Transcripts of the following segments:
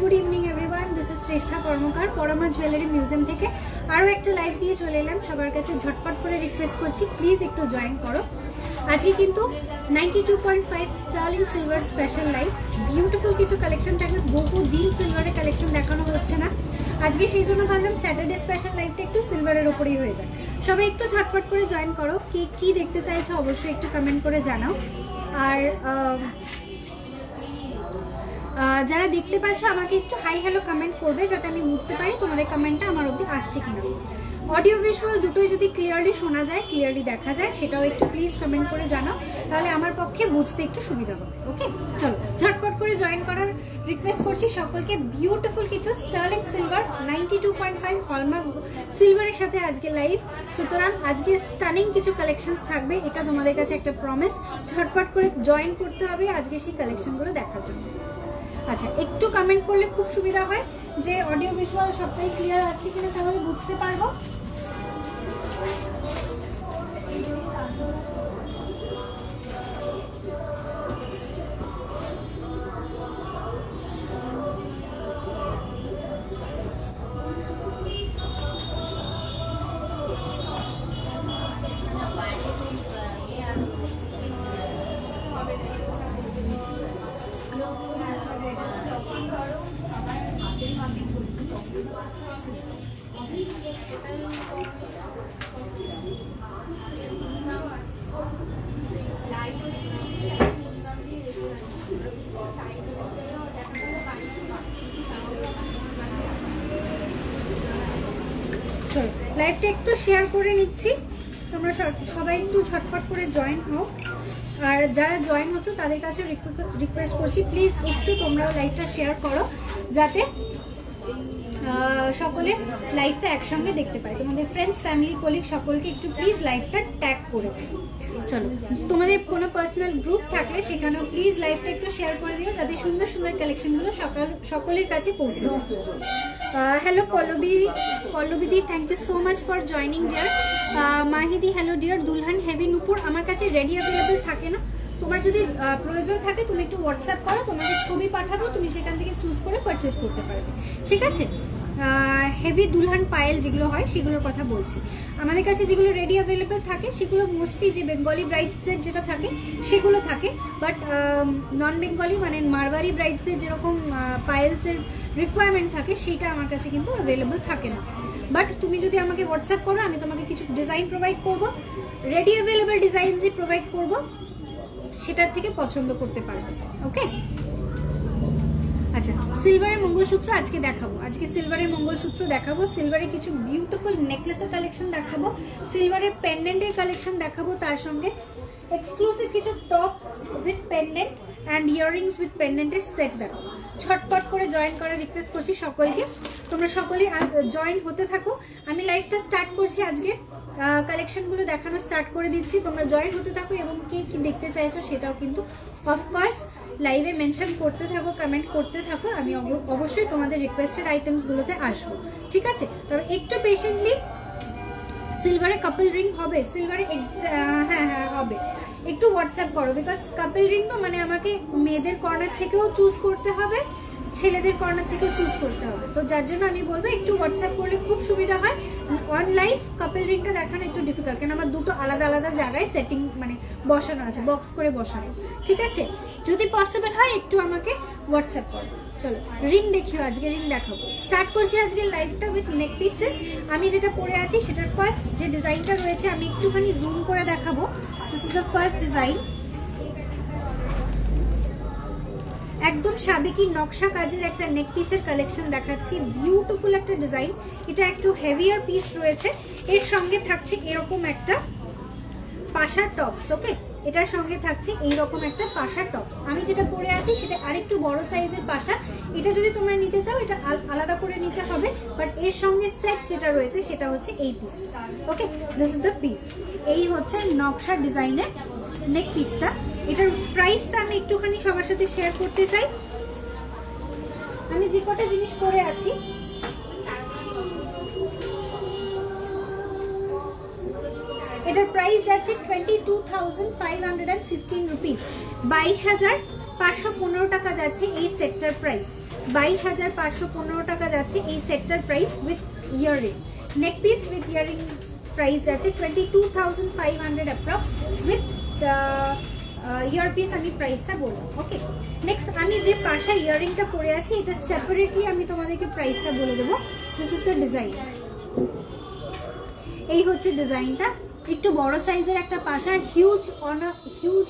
Good evening everyone, this is Shreshtha Karmakar Parama jewellery museum থেকে আরও একটা লাইভ দিয়ে চলে এলাম। সবার কাছে ঝটপট করে রিকোয়েস্ট করছি, প্লিজ একটু জয়েন করো। আজকে কিন্তু 92.5 sterling silver special live, beautiful কিছু কালেকশন থাকবে। বহুদিন সিলভারের কালেকশন দেখানো হচ্ছে না, আজকে সেই জন্য ভাবলাম স্যাটারডে স্পেশাল লাইভটা একটু সিলভারের ওপরেই হয়ে যায়। সবাই একটু ঝটপট করে জয়েন করো। কি দেখতে চাইছো অবশ্যই একটু কমেন্ট করে জানাও। আর যারা দেখতে পাচ্ছ আমাকে একটু হাই হ্যালো কমেন্ট করবে, যাতে আমি বুঝতে পারি তোমাদের কমেন্টটা আমার অবধি আসছে কিনা। অডিও ভিজুয়াল দুটোই যদি ক্লিয়ারলি শোনা যায়, ক্লিয়ারলি দেখা যায়, সেটাও একটু প্লিজ কমেন্ট করে জানাও, তাহলে আমার পক্ষে বুঝতে একটু সুবিধা হবে। ওকে, চলো ঝটপট করে জয়েন করার রিকোয়েস্ট করছি সকলকে। বিউটিফুল কিছু স্টার্লিং সিলভার 92.5 হলমার্ক সিলভারের সাথে আজকে লাইভ, সুতরাং আজকে স্টানিং কিছু কালেকশনস থাকবে, এটা তোমাদের কাছে একটা প্রমিস। ঝটপট করে জয়েন করতে হবে আজকে সেই কালেকশনগুলো দেখার জন্য। আচ্ছা, একটু কমেন্ট করলে খুব সুবিধা হয়, যে অডিও ভিজুয়াল সবটাই ক্লিয়ার আসছে কিনা, তাহলে বুঝতে পারবো। লাইভটা একটু শেয়ার করে নিচ্ছি, তোমরা সবাই একটু ঝটপট করে জয়েন হও। আর যারা জয়েন হচ্ছ তাদের কাছে রিকোয়েস্ট করছি, প্লিজ একটু তোমরাও লাইভটা শেয়ার করো, যাতে সকলে লাইভটা একসঙ্গে দেখতে পায়। তোমাদের ফ্রেন্ডস, ফ্যামিলি, কলিগ সকলকে একটু প্লিজ লাইভটা ট্যাগ করে দিও। চলো, তোমাদের কোনো পার্সোনাল গ্রুপ থাকলে সেখানেও প্লিজ লাইভটা একটু শেয়ার করে দিও, যাতে সুন্দর সুন্দর কালেকশনগুলো সকলের কাছে পৌঁছে যায়। হ্যালো পল্লবীদি, thank you so much for joining dear. মাহিদি, হ্যালো ডিয়ার। দুলহান, হেভি, নুপুর, আমার কাছে রেডি অ্যাভেলেবেল থাকে না, তোমার যদি প্রয়োজন থাকে তুমি একটু হোয়াটসঅ্যাপ করো, তোমাকে ছবি পাঠাবো, তুমি সেখান থেকে চুজ করে পারচেস করতে পারবে, ঠিক আছে। হেভি, দুলহান, পায়েল যেগুলো হয় সেগুলোর কথা বলছি। আমাদের কাছে যেগুলো রেডি অ্যাভেলেবেল থাকে সেগুলো মোস্টলি যে বেঙ্গলি ব্রাইডসের যেটা থাকে সেগুলো থাকে, বাট নন বেঙ্গলি মানে মারওয়ারি ব্রাইডসের যেরকম পায়েলসের রিকোয়ারমেন্ট থাকে সেটা আমার কাছে কিন্তু অ্যাভেলেবেল থাকে না। বাট তুমি যদি আমাকে হোয়াটসঅ্যাপ করো, আমি তোমাকে কিছু ডিজাইন প্রোভাইড করবো, রেডি অ্যাভেলেবেল ডিজাইনসই প্রোভাইড করবো, সেটার থেকে পছন্দ করতে পারবে। ওকে, আচ্ছা, সিলভারের মঙ্গলসূত্র আজকে দেখাবো, আজকে সিলভারের মঙ্গলসূত্র দেখাবো, সিলভারের কিছু বিউটিফুল নেকলেসের কালেকশন দেখাবো, সিলভারের পেন্ডেন্টের কালেকশন দেখাবো, তার সঙ্গে এক্সক্লুসিভ কিছু tops with pendant and earrings with পেন্ডেন্টের সেট দেখাবো। ঝটপট করে জয়েন করার রিকোয়েস্ট করছি সকলকে, তোমরা সকলেই জয়েন হতে থাকো। আমি লাইভটা স্টার্ট করছি, আজকে কালেকশনগুলো দেখানো স্টার্ট করে দিচ্ছি, তোমরা জয়েন হতে থাকো, এবং কে কি দেখতে চাইছো সেটাও কিন্তু অফকোর্স লাইভে মেনশন করতে থাকো, কমেন্ট করতে থাকো, আমি অবশ্যই তোমাদের রিকোয়েস্টেড আইটেমসগুলোতে আসবো, ঠিক আছে। তবে একটু পেশেন্টলি, সিলভারে কাপল রিং হবে, সিলভারে হ্যাঁ হবে, একটু হোয়াটসঅ্যাপ করো, বিকজ কাপল রিং তো মানে আমাকে মেয়েদের কর্নার থেকেও চুজ করতে হবে, ছেলেদের কর্নার থেকেও চুজ করতে হবে, তো যার জন্য আমি বলবো একটু হোয়াটসঅ্যাপ করলে খুব সুবিধা হয়। অন লাইভ কাপল রিংটা দেখানো একটু ডিফিকাল্ট, কেন আমার দুটো আলাদা আলাদা জায়গায় সেটিং মানে বসানো আছে, বক্স করে বসানো, ঠিক আছে। যদি পসিবল হয় একটু আমাকে হোয়াটসঅ্যাপ করো। চলো রিং দেখিও, আজকে রিং দেখাবো। স্টার্ট করছি আজকে লাইভটা উইথ নেক পিসেস। আমি যেটা পরে আছি সেটার ফার্স্ট যে ডিজাইনটা রয়েছে আমি একটুখানি জুম করে দেখাবো। This is the first design, একদম সাবেকি নকশা কাজের একটা নেক পিসের কালেকশন দেখাচ্ছি। বিউটিফুল একটা ডিজাইন, এটা একটু হেভিয়ার পিস রয়েছে, এর সঙ্গে থাকছে এরকম একটা পাশার টপস। ওকে, এটার সঙ্গে থাকছে এইরকম একটা পাশার টপস। আমি যেটা পরে আছি সেটা আরেকটু বড় সাইজের পাশা, এটা যদি তোমরা নিতে চাও এটা আলাদা করে নিতে হবে, বাট এর সঙ্গে সেট যেটা রয়েছে সেটা হচ্ছে এই পিসটা। ওকে, দিস ইজ দ্য পিস, এই হচ্ছে নকশা ডিজাইনের নেক পিসটা। এটার প্রাইসটা আমি একটুখানি সবার সাথে শেয়ার করতে চাই। আমি যে কটা জিনিস পরে আছি এটার প্রাইস যাচ্ছে 22,515 রুপিস, 22,515 22,515 টাকা যাচ্ছে এই সেটটার প্রাইস। 22,515 টাকা যাচ্ছে এই সেটটার price with earring. Neck piece with earring price যাচ্ছে 22,500 অ্যাপ্রক্স উইথ ইয়ারপিস। আমি প্রাইসটা বলবো। ওকে, নেক্সট আমি যে পাশা ইয়াররিংটা পরে আছি এটা সেপারেটলি আমি তোমাদেরকে প্রাইসটা বলে দেবো। This is the design. এই হচ্ছে ডিজাইনটা, একটু বড় সাইজের একটা পাশা, হিউজ অন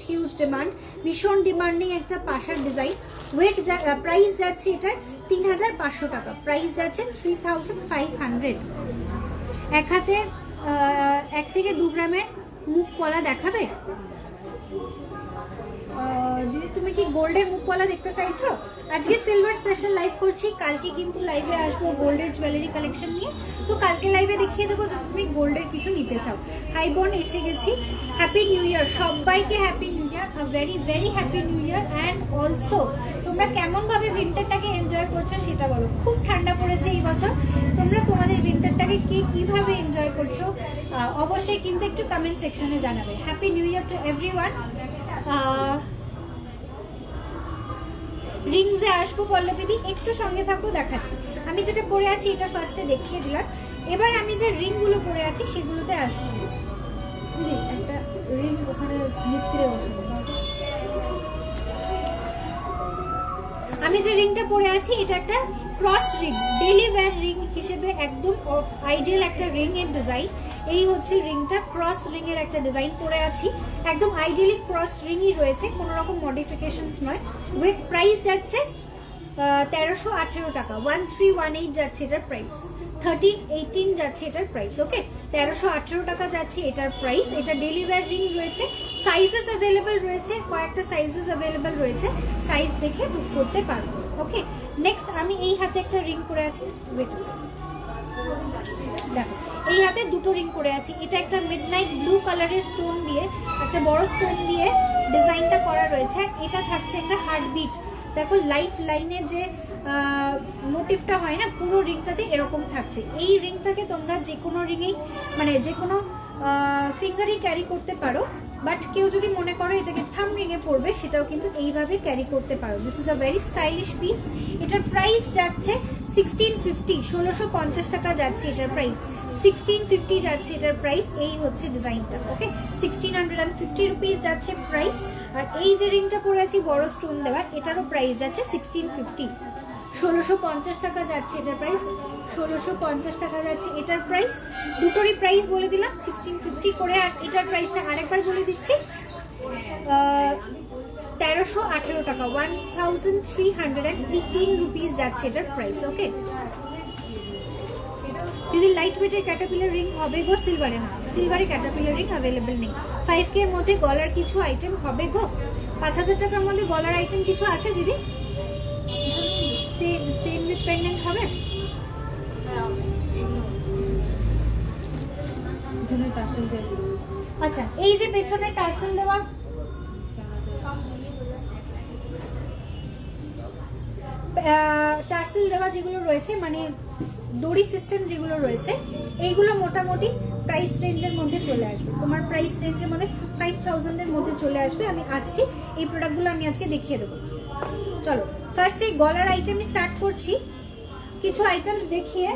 হিউজ ডিমান্ড, ভীষণ ডিমান্ডিং একটা পাশার ডিজাইন। ওয়েট প্রাইস যাচ্ছে এটার 3,500 টাকা, প্রাইস যাচ্ছে 3,500। এক হাতের 1 থেকে 2 গ্রামের মুখ কলা দেখাবে দিদি? তুমি কি গোল্ডের মুখ কলা দেখতে চাইছো? আজকে সিলভার স্পেশাল লাইভ করছি, কালকে কিন্তু লাইভে আসবো গোল্ডের জুয়েলারি কালেকশন নিয়ে। তো কালকে লাইভে দেখিয়ে দেবো যদি তুমি গোল্ডের কিছু নিতে চাও। হাই বোন এসে গেছি, হ্যাপি নিউ ইয়ার সবাইকে, happy new year, very very happy new year. And also তোমরা কেমন ভাবে উইন্টারটাকে এনজয় করছো সেটা বলো। খুব ঠান্ডা পড়েছে এই বছর, তোমরা তোমাদের উইন্টারটাকে কিভাবে এনজয় করছো অবশ্যই কিন্তু একটু কমেন্ট সেকশনে জানাবে। Happy new year to everyone. রিংসে আসবো পল্লবীদি, একটু সঙ্গে থাকবো, দেখাচ্ছি। আমি যেটা পরে আছি এটা ফার্স্টে দেখিয়ে দিলাম, এবার আমি যে রিংগুলো পরে আছি সেগুলোতে আসছি। একটা রিং ওখানে ভিতরে বসবো। আমি যে রিংটা পরে আছি এটা একটা cross ring, daily wear ring হিসেবে একদম আইডিয়াল একটা রিং এর ডিজাইন। এই হচ্ছে রিংটা, ক্রস রিং এর একটা ডিজাইন পরে আছি, একদম আইডিয়ালি ক্রস রিংই রয়েছে, কোনো রকম মডিফিকেশনস নয়। উইথ প্রাইস যাচ্ছে 1318 টাকা, 1318 যাচ্ছে এটার প্রাইস, 1318 যাচ্ছে এটার প্রাইস। ওকে, 1318 টাকা যাচ্ছে এটার প্রাইস। এটা ডেইলি ওয়্যার রিং রয়েছে, সাইজেস অ্যাভেলেবেল রয়েছে, কয়েকটা সাইজেস অ্যাভেলেবেল রয়েছে, সাইজ দেখে বুক করতে পারবো। ওকে, নেক্সট আমি এই হাতে একটা রিং পরে আছি, ওয়েট আ সেকেন্ড, দেখো এই হাতে দুটো রিং পরে আছি। এটা একটা মিডনাইট ব্লু কালারের স্টোন দিয়ে, একটা বড় স্টোন দিয়ে ডিজাইনটা করা রয়েছে। এটা থাকছে একটা হার্টবিট, দেখো লাইফ লাইনের যে মোটিভটা হয় না পুরো রিংটাতে এরকম থাকছে। এই রিংটাকে তোমরা যে কোনো রিংয়েই মানে যে কোনো ফিঙ্গারই ক্যারি করতে পারো, বাট কেউ যদি মনে করো এটাকে থাম রিংয়ে পড়বে সেটাও কিন্তু এইভাবে ক্যারি করতে পারো। This is a very stylish piece. এটার প্রাইস যাচ্ছে 1650, 1650 টাকা যাচ্ছে এটার প্রাইস, 1650 যাচ্ছে এটার প্রাইস। এই হচ্ছে ডিজাইনটা। ওকে, 1650 রুপিস যাচ্ছে প্রাইস। আর এই যে রিংটা পরে আছি বড় স্টোন দেওয়া, এটারও প্রাইস যাচ্ছে 1650, 1650 টাকা যাচ্ছে এটার প্রাইস, 1650 টাকা যাচ্ছে এটার প্রাইস। দুটোরই প্রাইস বলে দিলাম 1650 করে। আর এটার প্রাইসটা আরেকবার বলে দিচ্ছি, 1318 টাকা, 1318 রুপিস যাচ্ছে এটার প্রাইস। ওকে দিদি, লাইট ওয়েটের ক্যাটারপিলার রিং হবে গো সিলভারে? না, সিলভারে ক্যাটারপিলার রিং অ্যাভেলেবেল নেই। 5K এর মধ্যে গলার কিছু আইটেম হবে গো? 5000 টাকার মধ্যে গলার আইটেম কিছু আছে দিদি? চেইন উইথ পেন্ডেন্ট হবে? আচ্ছা, এই যে পেছনে টার্সেল দেওয়া, টার্সেল দেওয়া যেগুলো রয়েছে মানে দড়ি সিস্টেম যেগুলো রয়েছে, এইগুলো মোটামুটি প্রাইস রেঞ্জের মধ্যে চলে আসবে। তোমার প্রাইস রেঞ্জের মধ্যে 5000 এর মধ্যে চলে আসবে। আমি আসছি, এই প্রোডাক্টগুলো আমি আজকে দেখিয়ে দেবো। চলো ফার্স্ট এই গলার আইটেমই স্টার্ট করছি। কিছু আইটেমস দেখিয়ে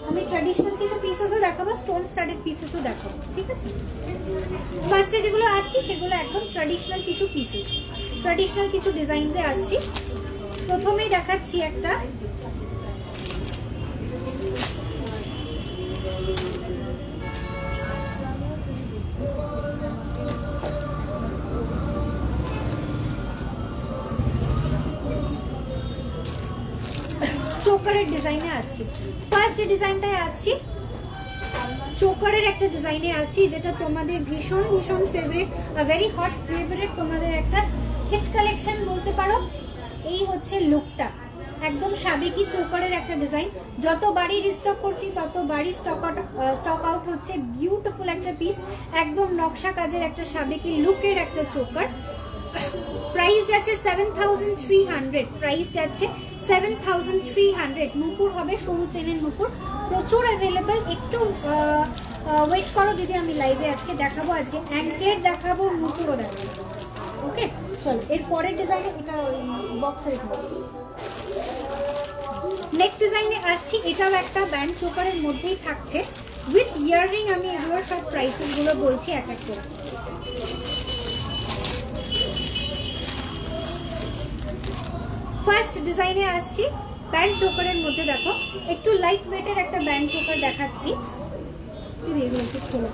আমি ট্র্যাডিশনাল কিছু পিসেসও দেখাবো, স্টোন স্টাডেড পিসেসও দেখাবো, ঠিক আছে? ফার্স্টে যেগুলো আসছি সেগুলো একদম ট্র্যাডিশনাল কিছু পিসেস, ট্র্যাডিশনাল কিছু ডিজাইনসে আসছি। প্রথমেই দেখাচ্ছি একটা চোকারের ডিজাইনে আসছি। ফার্স্ট যে ডিজাইনটায় আসছি চোকারের একটা ডিজাইনে আসছি, যেটা তোমাদের ভীষণ ভীষণ ফেভারিট, ভেরি হট ফেভারিট, তোমাদের একটা হিট কালেকশন বলতে পারো। এই হচ্ছে লুকটা, একদম সাবেকি চোকারের একটা ডিজাইন। যতবারই রিস্টক করছি ততবারই স্টক আউট হচ্ছে। বিউটিফুল একটা পিস, একদম নকশা কাজের একটা সাবেকি লুকের একটা চোকার। প্রাইস যাচ্ছে 7300, প্রাইস যাচ্ছে 7300। নুপুর হবে, সরু চেনের নুপুর, প্রচুর অ্যাভেলেবেল। একটু ওয়েট করো দিদি, আমি লাইভে আজকে দেখাবো, আজকে অ্যাঙ্কলেট দেখাবো, নুপুরও দেখাবো। ওকে চলো এর পরের ডিজাইনে এটা বক্সে রেখে দেবো। নেক্সট ডিজাইনে আসছি, এটাও একটা ব্যান্ড চোকারের মধ্যেই থাকছে উইথ ইয়াররিং। আমি এগুলোর সব প্রাইসেসগুলো বলছি এক এক করে। ফার্স্ট ডিজাইনে আসছি ব্যান্ড চোকারের মধ্যে, দেখো একটু লাইট ওয়েটের একটা ব্যান্ড চোকার দেখাচ্ছি। এগুলো একটু খোলো।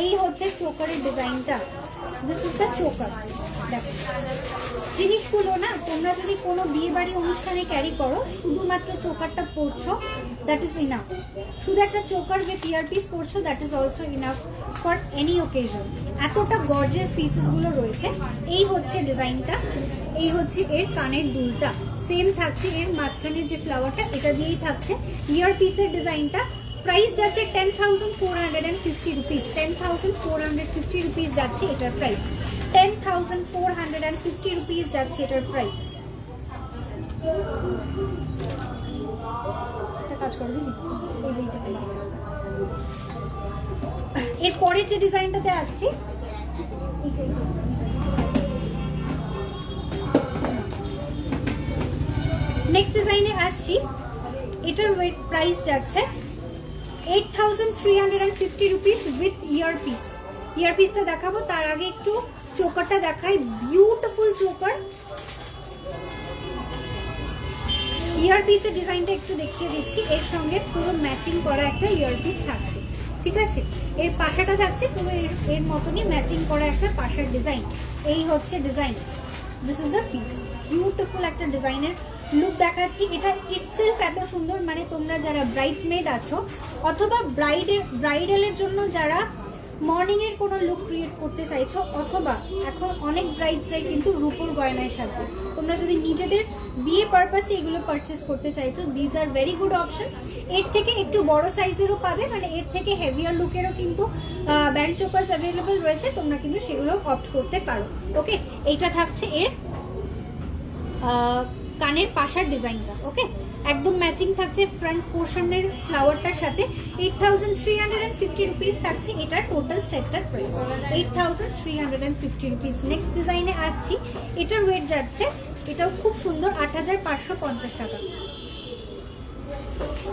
এই হচ্ছে চোকারের ডিজাইনটা, দিস ইজ দ্য চোকার। দেখো জিনিসগুলো না তোমরা যদি কোনো বিয়ে বাড়ি অনুষ্ঠানে ক্যারি করো, শুধুমাত্র চোকারটা পরছো, দ্যাট ইজ ইনাফ। শুধু একটা চোকার উইথ ইয়ারপিস পরছো, that is also enough for any occasion. এতটা গর্জিয়াস পিসেসগুলো রয়েছে। এই হচ্ছে ডিজাইনটা, এই হচ্ছে এর কানের দুলটা, সেম থাকছে এর মাঝখানের যে ফ্লাওয়ারটা এটা দিয়েই থাকছে। ইয়ারপিসের ডিজাইনটা প্রাইস যাচ্ছে 10,450 রুপিস। 10,450 রুপিস যাচ্ছে এটার প্রাইস। 10,450 রুপিস যাচ্ছে এটার প্রাইস। কাজ করে দিদি এরপরে যে ডিজাইনটাতে আসছি, নেক্সট ডিজাইনে আসছি, এটার প্রাইস যাচ্ছে 8,350 রুপিস উইথ ইয়ারপিস। ইয়ারপিসটা দেখাবো তার আগে একটু চোকারটা দেখাই, বিউটিফুল চোকার। ইয়ারপিসের ডিজাইনটা একটু দেখিয়ে দিচ্ছি, এর সঙ্গে পুরো ম্যাচিং করা একটা ইয়ারপিস থাকছে, ঠিক আছে। এর পাশাটা থাকছে পুরো এর মতনই ম্যাচিং করা একটা পাশার ডিজাইন। এই হচ্ছে design, this is the piece. Beautiful একটা ডিজাইনের লুক দেখাচ্ছি। এটা ইটসেলফ এত সুন্দর, মানে তোমরা যারা ব্রাইডসমেড আছো অথবা ব্রাইডালের জন্য যারা মর্নিং এর কোনো লুক ক্রিয়েট করতে চাইছো, অথবা এখন অনেক ব্রাইডসরাই কিন্তু রূপোর গয়নায় সাজছে, তোমরা যদি নিজেদের বিয়ে পারপাসে এগুলো পারচেস করতে চাইছো, these are very good options. এর থেকে একটু বড় সাইজেরও পাবে, মানে এর থেকে হেভিয়ার লুকেরও কিন্তু ব্যান্ড চোকার্স অ্যাভেলেবল রয়েছে, তোমরা কিন্তু সেগুলো অপ্ট করতে পারো। ওকে, এইটা থাকছে এর কানের পাশার ডিজাইনটা। ওকে, একদম ম্যাচিং থাকছে ফ্রন্ট পোর্শনের ফ্লাওয়ারটার সাথে। 8,350 রুপিস থাকছে এটার টোটাল সেটটার প্রাইস, 8,350 রুপিস। নেক্সট ডিজাইনে আসছি, এটার ওয়েট যাচ্ছে, এটাও খুব সুন্দর, 8,550 টাকা।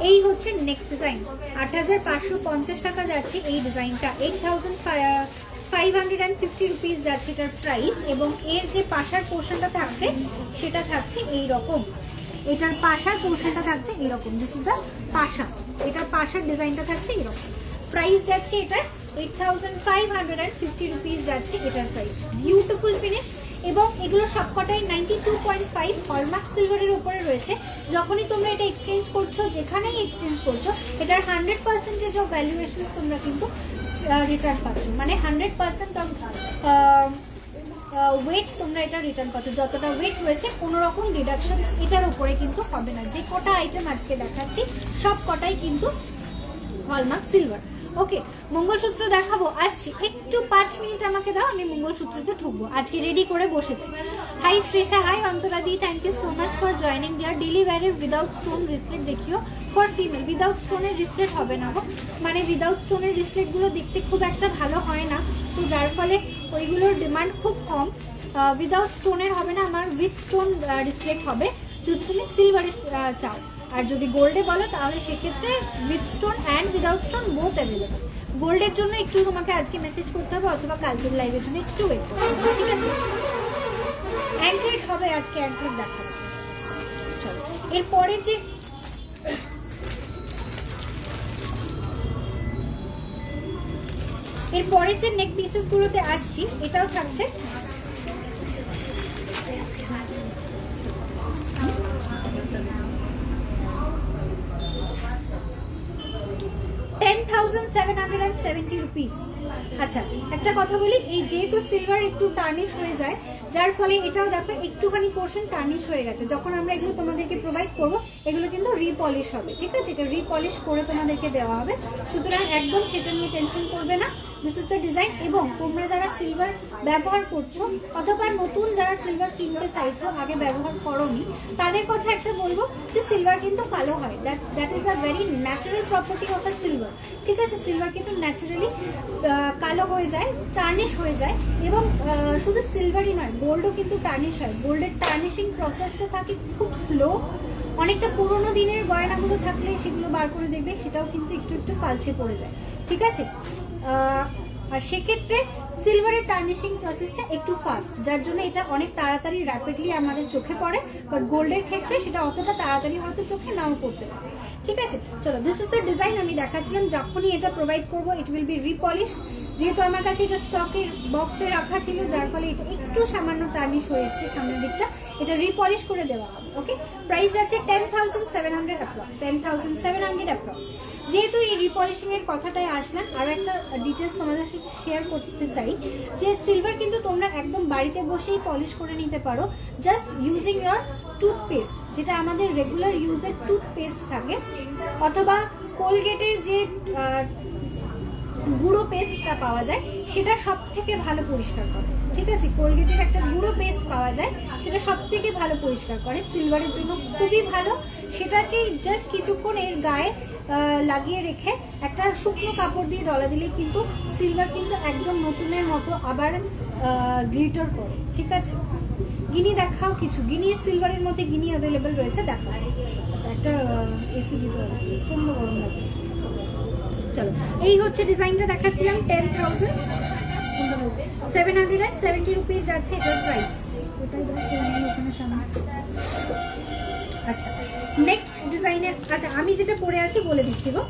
এই হচ্ছে নেক্সট ডিজাইন, 8,550 টাকা যাচ্ছে এই ডিজাইনটা। 8,550 রুপিস যাচ্ছে এটার প্রাইস। এবং এর যে পাশার পোর্শনটা থাকছে সেটা থাকছে এই রকম, এটার পাশার পোর্শনটা থাকছে এরকম, দিস ইজ দ্য পাশা। এটার পাশার ডিজাইনটা থাকছে এরকম। প্রাইস যাচ্ছে এটার 8,550 রুপিস যাচ্ছে এটার প্রাইস। বিউটিফুল ফিনিশ, এবং এগুলো সবকটাই 92.5 হলমার্ক সিলভারের উপরে রয়েছে। যখনই তোমরা এটা এক্সচেঞ্জ করছো, যেখানেই এক্সচেঞ্জ করছো, এটার 100% অফ ভ্যালুয়েশন তোমরা কিন্তু রিটার্ন পাচ্ছ, মানে 100% অফ ওয়েট তোমরা এটা রিটার্ন পাচ্ছ। যতটা ওয়েট রয়েছে কোনো রকম ডিডাকশন এটার উপরে কিন্তু হবে না। যে কটা আইটেম আজকে দেখাচ্ছি সব কটাই কিন্তু হলমার্ক সিলভার। ওকে, মঙ্গলসূত্র দেখাবো, আসছি, একটু 5 মিনিট আমাকে দাও, আমি মঙ্গলসূত্রতে ঢুকবো। আজকে রেডি করে বসেছি। হাই শ্রেষ্ঠা, হাই অন্তরাদি, thank you so much for joining dear. Daily ওয়্যারের উইদাউট স্টোন রিসলেট দেখিও ফর ফিমেল। উইদাউট স্টোনের রিসলেট হবে না গো, মানে উইদাউট স্টোনের রিসলেটগুলো দেখতে খুব একটা ভালো হয় না, তো যার ফলে ওইগুলোর ডিমান্ড খুব কম। উইদাউট স্টোনের হবে না, আমার উইথ স্টোন রিসলেট হবে যদি তুমি সিলভারে চাও। আর যদি গোল্ডে বলো তাহলে সেক্ষেত্রে with stone and without stone both available. গোল্ডের জন্য একটু তোমাকে আজকে মেসেজ করতে হবে, অথবা কালকের লাইভের জন্য একটু ওয়েট করতে হবে, ঠিক আছে। অ্যাঙ্কেড হবে আজকে, অ্যাঙ্কেড দেখাবো। চলো, এরপরের যে নেক পিসেস গুলোতে আসছি, এটাও থাকছে 10,770 রুপিস। আচ্ছা, একটা কথা বলি, এই যেহেতু সিলভার একটু টার্নিশ হয়ে যায়, যার ফলে এটাও দেখো একটুখানি পোর্শন টার্নিশ হয়ে গেছে। যখন আমরা এগুলো তোমাদেরকে প্রোভাইড করবো এগুলো কিন্তু রিপলিশ হবে, ঠিক আছে? এটা রিপলিশ করে তোমাদেরকে দেওয়া হবে, সুতরাং একদম সেটা নিয়ে টেনশন করবে না। This is the design. এবং তোমরা যারা সিলভার ব্যবহার করছো অথবা নতুন যারা সিলভার কিনতে চাইছো, আগে ব্যবহার করোনি, তাদের কথা একটা বলবো যে সিলভার কিন্তু কালো হয়, that is a very natural property of a silver, ঠিক আছে? সিলভার কিন্তু ন্যাচারালি কালো হয়ে যায়, টার্নিশ হয়ে যায়। এবং শুধু সিলভারই নয়, গোল্ডও কিন্তু টার্নিশ হয়। গোল্ডের টার্নিশিং প্রসেসটা থাকে খুব স্লো। অনেকটা পুরোনো দিনের গয়নাগুলো থাকলে সেগুলো বার করে দেখবে সেটাও কিন্তু একটু একটু কালচে পড়ে যায়, ঠিক আছে? আর সেক্ষেত্রে সিলভারের টার্নিশিং প্রসেসটা একটু ফাস্ট, যার জন্য এটা অনেক তাড়াতাড়ি র্যাপিডলি আমাদের চোখে পড়ে। বাট গোল্ডের ক্ষেত্রে সেটা অতটা তাড়াতাড়ি হয়তো চোখে নাও পড়তে পারে, ঠিক আছে? চলো, দিস ইজ দ্য ডিজাইন আমি দেখাচ্ছিলাম। যখনই এটা প্রোভাইড করবো ইট উইল বি রিপলিশ। যেহেতু আমার কাছে এটা স্টকের বক্সে রাখা ছিল, যার ফলে এটা একটু সামান্য টার্নিশ হয়ে এসছে সামনের দিকটা, এটা রিপলিশ করে দেওয়া হবে। ওকে, প্রাইস আছে 10,700 অ্যাপ্রক্স, 10,700 অ্যাপ্রক্স। যেহেতু এই রিপলিশিং এর কথাটাই আসলাম, আরো একটা ডিটেলস তোমাদের সাথে শেয়ার করতে চাই যে সিলভার কিন্তু তোমরা একদম বাড়িতে বসেই পলিশ করে নিতে পারো, জাস্ট ইউজিং ইয়োর টুথপেস্ট, যেটা আমাদের রেগুলার ইউজের টুথপেস্ট থাকে, অথবা কোলগেটের যে গুঁড়ো পেস্টটা পাওয়া যায় সেটা সব থেকে ভালো পরিষ্কার করে, ঠিক আছে? কোলগেটের একটা গুঁড়ো পেস্ট পাওয়া যায়, সেটা সব থেকে ভালো পরিষ্কার করে, সিলভারের জন্য খুবই ভালো। সেটাকে জাস্ট কিছুক্ষণ এর গায়ে লাগিয়ে রেখে একটা শুকনো কাপড় দিয়ে ডলা দিলেই কিন্তু সিলভার কিন্তু একদম নতুনের মতো আবার গ্লিটার করে, ঠিক আছে? গিনি দেখাও কিছু, গিনির সিলভারের মধ্যে গিনি অ্যাভেলেবেল রয়েছে, দেখো। আচ্ছা, একটা এসি দিতে হবে, প্রচন্ড গরম লাগছে। চলো, এই হচ্ছে ডিজাইনটা দেখাচ্ছিলাম, 10,770 রুপিস যাচ্ছে এটার প্রাইস। ওটাই ওখানে সামনে। আচ্ছা, নেক্সট ডিজাইনের, আচ্ছা আমি যেটা পরে আছি বলে দিচ্ছি গো।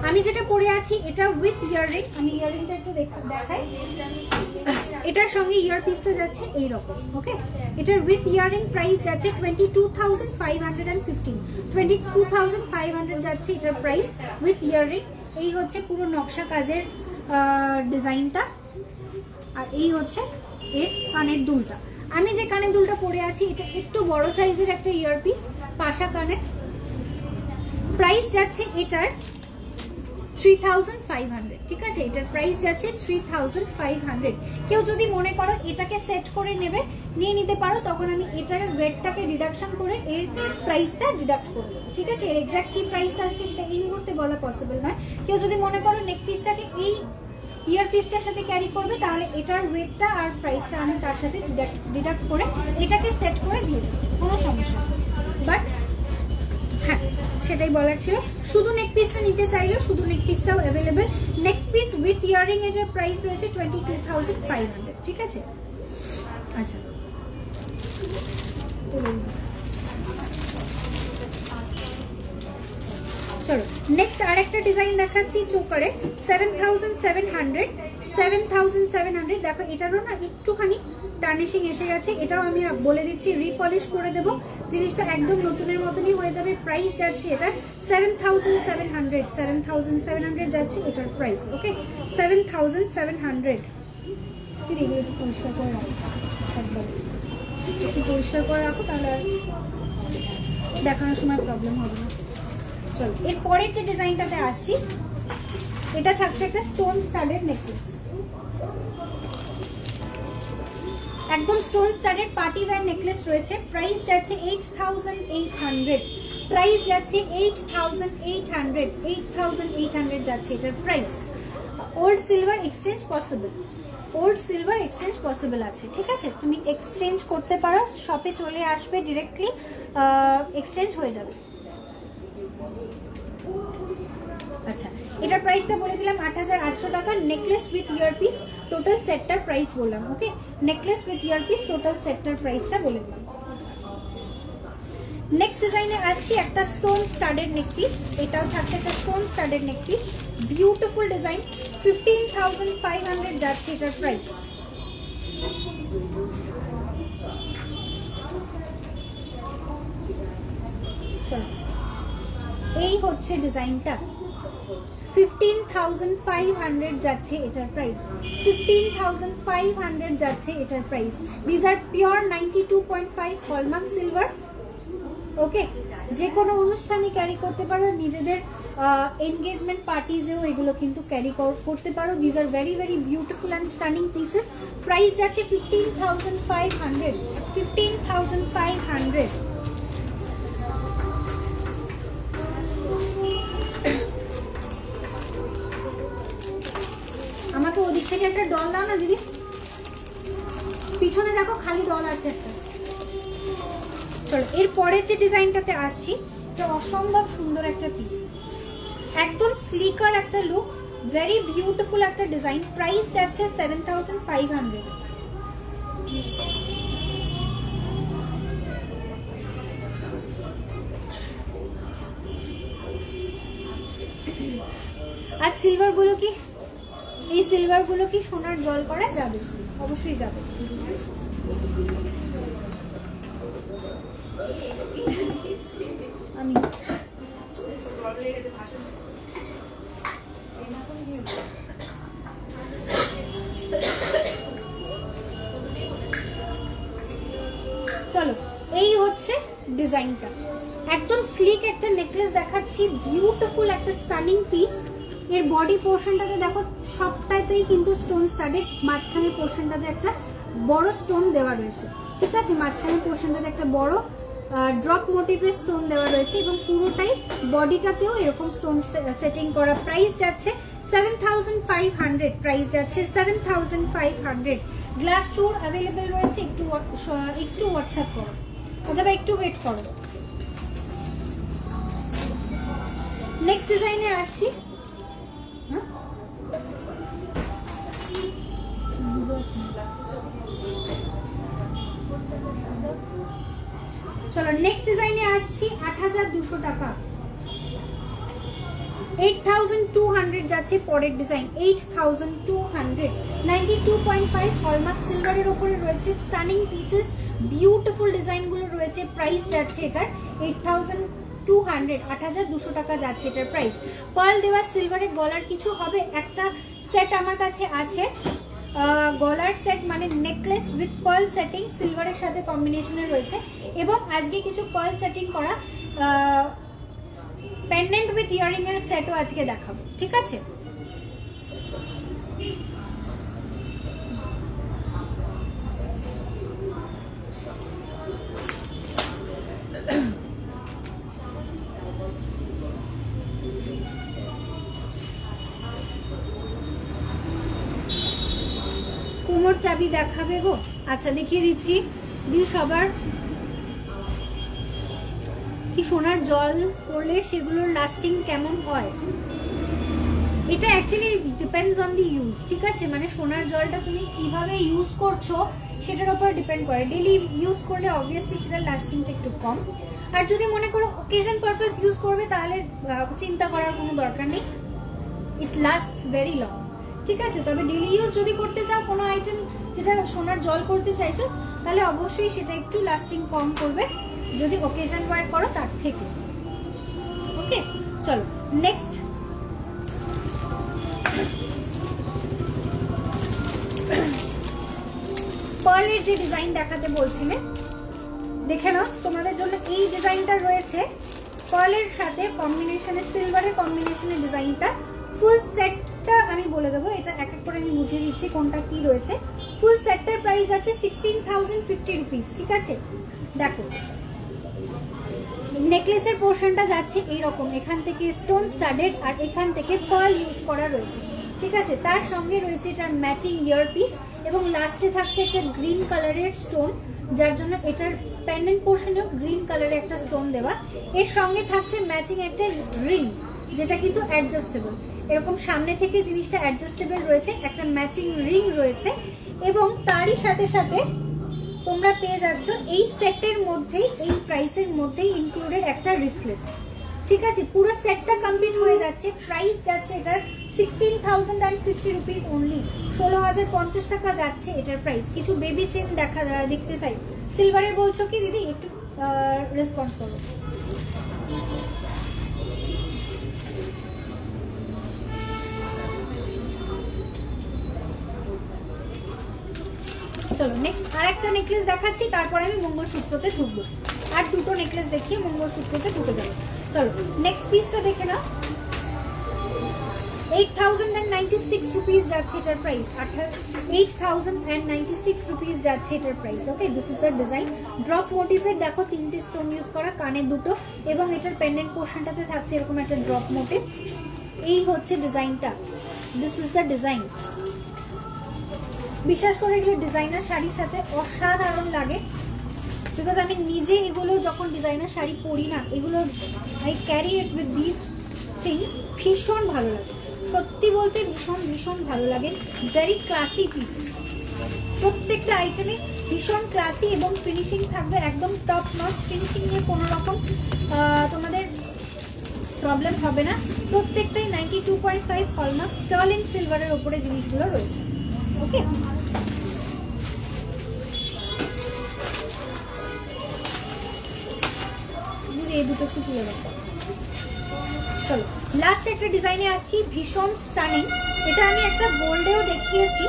আমি যেটা পরে আছি এটা উইথ ইয়াররিং। আমি ইয়াররিংটা একটু দেখাই। এটার সঙ্গে ইয়ার পিসটা যাচ্ছে এইরকম, ওকে? এটার উইথ ইয়াররিং প্রাইস যাচ্ছে 22,515, 22,500 যাচ্ছে এটার প্রাইস উইথ ইয়াররিং। এই হচ্ছে পুরো নকশা কাজের ডিজাইনটা, আর এই হচ্ছে এর কানের দুলটা। আমি যে কানের দুলটা পরে আছি এটা একটু বড় সাইজের একটা ইয়ারপিস, পাশা কানের। প্রাইস যাচ্ছে এটার 3,500, ঠিক আছে? এটার প্রাইস যাচ্ছে 3,500। কেউ যদি মনে করো এটাকে সেট করে নেবে, নিয়ে নিতে পারো, তখন আমি এটার ওয়েটটাকে ডিডাকশন করে এর প্রাইসটা ডিডাক্ট করবো, ঠিক আছে? এর এক্সাক্ট কি প্রাইস আসছে সেটা এই মুহূর্তে বলা পসিবল নয়। কেউ যদি মনে করো নেক পিসটাকে এই ইয়ার পিসটার সাথে ক্যারি করবে, তাহলে এটার ওয়েটটা আর প্রাইসটা আমি তার সাথে ডিডাক্ট করে এটাকে সেট করে দিয়ে দেবো, কোনো সমস্যা নেই। বাট হ্যাঁ, সেটাই বলার ছিল। শুধু নেক পিসটা নিতে চাইলেও শুধু নেক পিসটাও available. Neck piece with earring এটার প্রাইস রয়েছে 22,500, ঠিক আছে? আচ্ছা, চলো নেক্সট আরেকটা ডিজাইন দেখাচ্ছি চোকারে, 7,700। দেখো এটারও না একটুখানি টার্নিশিং এসে গেছে, এটাও আমি বলে দিচ্ছি রিপলিশ করে দেবো, জিনিসটা একদম নতুনের মতনই হয়ে যাবে। প্রাইস যাচ্ছে এটার 7,700 যাচ্ছে এটার প্রাইস, ওকে? 7,700। একটু পরিষ্কার করে রাখো, একটু পরিষ্কার করে রাখো, তাহলে আর দেখানোর সময় প্রবলেম হবে না। চলো, এর পরের যে ডিজাইনটাতে আসছি, এটা থাকছে একটা স্টোন স্টাডেড নেকলেস, একদম stone studded party wear necklace রয়েছে। প্রাইস যাচ্ছে 8,800, প্রাইস যাচ্ছে 8,800 যাচ্ছে এটার price. Old silver exchange possible, old silver exchange possible আছে, ঠিক আছে? তুমি এক্সচেঞ্জ করতে পারো, শপে চলে আসবে, ডিরেক্টলি এক্সচেঞ্জ হয়ে যাবে। আচ্ছা, এটার প্রাইসটা বলে দিলাম 8,800 টাকা। নেকলেস উইথ ইয়ারপিস টোটাল সেটটার প্রাইস বললাম, okay? Necklace with earpiece total সেটটার প্রাইসটা বলে দিলাম। নেক্সট ডিজাইনে আসছি একটা স্টোন স্টাডেড নেকপিস, এটাও থাকছে একটা stone studded neckpiece, beautiful design. 15,500 যাচ্ছে এটার প্রাইস। চলো, এই হচ্ছে ডিজাইনটা, 15,500 যাচ্ছে এটার প্রাইস, 15,500 যাচ্ছে এটার price. This are pure 92.5 hallmark silver, okay, যে কোনো অনুষ্ঠানে ক্যারি করতে পারো, নিজেদের এনগেজমেন্ট পার্টিজেও এগুলো কিন্তু ক্যারি করতে পারো। This are very very beautiful and stunning pieces. Price যাচ্ছে 15,500, 15,500। আমাকে ওদিক থেকে একটা ডল দাও না দিদি, পিছনে দেখো খালি ডল আছে একটা। চলো এর পরের যে ডিজাইনটাতে আসছি, এটা অসম্ভব সুন্দর একটা পিস, একদম স্লিকার একটা লুক, ভেরি বিউটিফুল একটা ডিজাইন। প্রাইস যাচ্ছে 7,500। আর সিলভার গুলো কি, এই সিলভার গুলো কি সোনার জল করা যাবে? অবশ্যই যাবে। আমি চলো এই হচ্ছে ডিজাইনটা, একদম স্লিক একটা নেকলেস দেখাচ্ছি, বিউটিফুল একটা স্টানিং পিস। এর বডি পোর্শনটাতে দেখো সবটাতেই কিন্তু স্টোন স্টাডেড, মাঝখানের পোর্শনটাতে একটা বড় স্টোন দেওয়া রয়েছে, ঠিক আছে, মাঝখানের পোর্শনটাতে একটা বড় ড্রপ মোটিভের স্টোন দেওয়া রয়েছে এবং পুরোটাই বডিটাতেও এরকম স্টোন সেটিং করা। প্রাইস যাচ্ছে 7,500, প্রাইস যাচ্ছে 7,500। গ্লাস চোর অ্যাভেলেবেল রয়েছে, একটু হোয়াটসঅ্যাপ করো অথবা একটু ওয়েট করো। নেক্সট ডিজাইনে আসছি। চলো নেক্সট ডিজাইনে আসছি। 8,200 টাকা, 8,200 যাচ্ছে পরের ডিজাইন। 8,200, 92.5 হলমার্ক সিলভারের উপরে রয়েছে, স্টানিং পিসেস, বিউটিফুল ডিজাইনগুলো রয়েছে। প্রাইস যাচ্ছে এটার 8,200, 8,200 টাকা যাচ্ছে এটার প্রাইস। পার্ল দেওয়া সিলভারের গলার কিছু হবে, একটা সেট আমার কাছে আছে, গলার সেট মানে নেকলেস উইথ পার্ল সেটিং, সিলভারের সাথে কম্বিনেশনে রয়েছে, এবং আজকে কিছু পার্ল সেটিং করা পেন্ডেন্ট উইথ ইয়ারিং এর সেটও আজকে দেখাবো, ঠিক আছে। কোমর চাবি দেখাবে গো? আচ্ছা দেখিয়ে দিচ্ছি। দিয়ে সবার কি সোনার জল পড়লে সেগুলোর লাস্টিং কেমন হয়? এটা actually depends on the use, ঠিক আছে, মানে সোনার জলটা তুমি কিভাবে ইউজ করছো সেটার উপর ডিপেন্ড করে। ডেইলি ইউজ করলে অবভিয়াসলি সেটার লাস্টিংটা একটু কম, আর যদি মনে করো অকেশন পারপাস ইউজ করবে তাহলে চিন্তা করার কোনো দরকার নেই, ইট লাস্টস ভেরি লং, ঠিক আছে। তবে ডেইলি ইউজ যদি করতে চাও কোনো আইটেম যেটা সোনার জল করতে চাইছো, তাহলে অবশ্যই সেটা একটু লাস্টিং কম করবে যদি অকেশন ওয়্যার করো তার থেকে। ওকে চলো নেক্সট। পার্লের যে ডিজাইন দেখাতে বলছিলে, দেখে নাও, তোমাদের জন্য এই ডিজাইনটা রয়েছে পার্লের সাথে কম্বিনেশনে, সিলভারের কম্বিনেশনের ডিজাইনটা। ফুল সেটটা আমি বলে দেবো, এটা এক এক করে আমি বুঝিয়ে দিচ্ছি কোনটা কি রয়েছে। ফুল সেটটার প্রাইস আছে 16,050 রুপিস, ঠিক আছে। দেখো নেকলেসের পোর্শনটা যাচ্ছে এইরকম, এখান থেকে স্টোন স্টাডেড আর এখান থেকে পার্ল ইউজ করা রয়েছে, ঠিক আছে। তার সঙ্গে রয়েছে এটার ম্যাচিং ইয়ারপিস এবং লাস্টে থাকছে একটা গ্রিন কালারের স্টোন, যার জন্য এটার পেন্ডেন্ট পোর্শনেও গ্রিন কালারের একটা স্টোন দেওয়া। এর সঙ্গে থাকছে ম্যাচিং একটা রিং, যেটা কিন্তু অ্যাডজাস্টেবল, এরকম সামনে থেকে জিনিসটা অ্যাডজাস্টেবল রয়েছে, একটা ম্যাচিং রিং রয়েছে, এবং তারই সাথে সাথে তোমরা পেয়ে যাচ্ছ এই সেটের মধ্যেই, এই প্রাইসের মধ্যেই ইনক্লুডেড একটা রিসলেট, ঠিক আছে। পুরো সেটটা কমপ্লিট হয়ে যাচ্ছে। প্রাইস যাচ্ছে এটার 16,050 রুপিস অনলি, 16,050 টাকা যাচ্ছে এটার প্রাইস। কিছু বেবি চেন দেখতে চাই। সিলভারের বলছো কি দিদি? একটু রেসপন্স করো। চলো নেক্সট আর একটা নেকলেস দেখাচ্ছি, তারপরে আমি মঙ্গলসূত্রতে ঢুকবো। আর দুটো নেকলেস দেখিয়ে মঙ্গলসূত্রতে ঢুকে যাবে। চলো নেক্সট পিসটা দেখে নাও। 8096 রুপিস যাচ্ছে এটার প্রাইস, 8096 রুপিস যাচ্ছে এটার price. Okay, this is the design. Drop মোটিভের দেখো 3টে স্টোন ইউজ করা, কানে দুটো, এবং এটার পেন্ডেন্ট পোর্শনটাতে থাকছে এরকম একটা ড্রপ মোটিভ। এই হচ্ছে ডিজাইনটা, দিস ইজ দ্য ডিজাইন। বিশ্বাস করে এগুলো ডিজাইনার শাড়ির সাথে অসাধারণ লাগে, বিকজ আমি নিজে এগুলো যখন ডিজাইনার শাড়ি পরি না, এগুলো I carry it with this things, ভীষণ ভালো লাগে, সত্যি বলতে ভীষণ ভীষণ ভালো লাগে। ভেরি ক্লাসি পিসেস, প্রত্যেকটা আইটেমে ভীষণ ক্লাসি এবং ফিনিশিং থাকবে একদম টপ নচ। ফিনিশিং নিয়ে কোনো রকম তোমাদের প্রবলেম হবে না। প্রত্যেকটাই 92.5 হলমার্ক স্টার্লিং সিলভারের ওপরে জিনিসগুলো রয়েছে। ওকে, এই দুটো একটু তুলে রাখো। চলো লাস্ট একটা ডিজাইনে আসছি, ভীষণ স্টানিং। এটা আমি একটা গোল্ডেও দেখিয়েছি,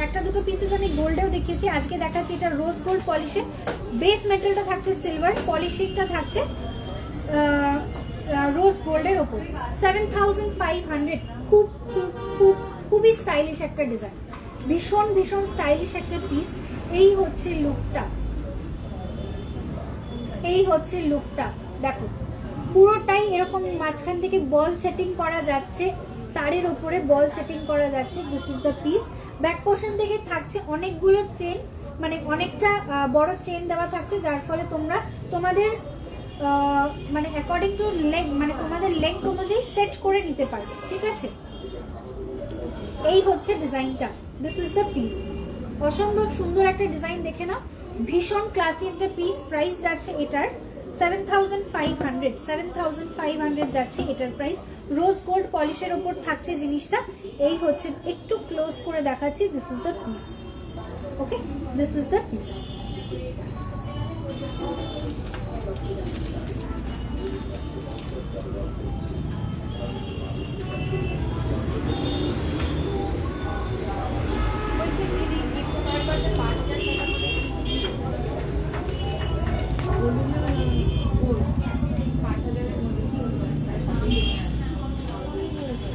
একটা দুটো পিসেস আমি গোল্ডেও দেখিয়েছি, আজকে দেখাচ্ছি এটা রোজ গোল্ড পলিশে। বেস মেটালটা থাকছে সিলভার, পলিশিংটা থাকছে রোজ গোল্ডের ওপর। 7500, খুব খুব খুব খুবই স্টাইলিশ একটা ডিজাইন, ভীষণ ভীষণ স্টাইলিশ একটা পিস। এই হচ্ছে লুকটা, এই হচ্ছে লুকটা, দেখো পুরোটাই এরকম মাঝখান থেকে বল সেটিং করা যাচ্ছে, তারের উপরে বল সেটিং করা যাচ্ছে। This is the piece. Back portion থেকে থাকছে অনেকগুলো চেন, মানে অনেকটা বড় চেন দেওয়া থাকছে, যার ফলে তোমরা তোমাদের মানে অ্যাকর্ডিং টু লেগ, মানে তোমাদের লেগ অনুযায়ী সেট করে নিতে পারবে, ঠিক আছে। এই হচ্ছে ডিজাইনটা, দিস ইজ দ্য পিস। অসম্ভব সুন্দর একটা ডিজাইন, দেখে নাও, ভীষণ ক্লাসি একটা পিস। প্রাইস যাচ্ছে এটার 7500 যাচ্ছে এটার প্রাইস। রোজ গোল্ড পলিশের ওপর থাকছে জিনিসটা। এই হচ্ছে, একটু ক্লোজ করে দেখাচ্ছি, this is the piece. Okay, this is the piece.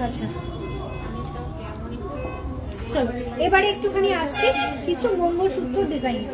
আচ্ছা চলো এবারে একটুখানি আসছি কিছু মঙ্গলসূত্র ডিজাইন।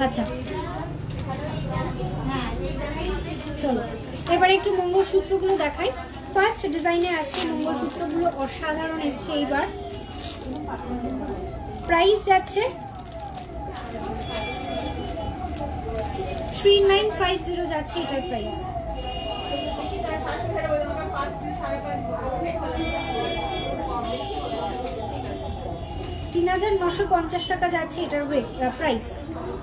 আচ্ছা চলো এবারে একটু মঙ্গলসূত্রগুলো দেখাই। ফার্স্ট ডিজাইনে আসছে, মঙ্গলসূত্রগুলো অসাধারণ এসছে এইবার। প্রাইস যাচ্ছে 3950 যাচ্ছে এটার প্রাইস। 3950 টাকা যাচ্ছে এটার প্রাইস।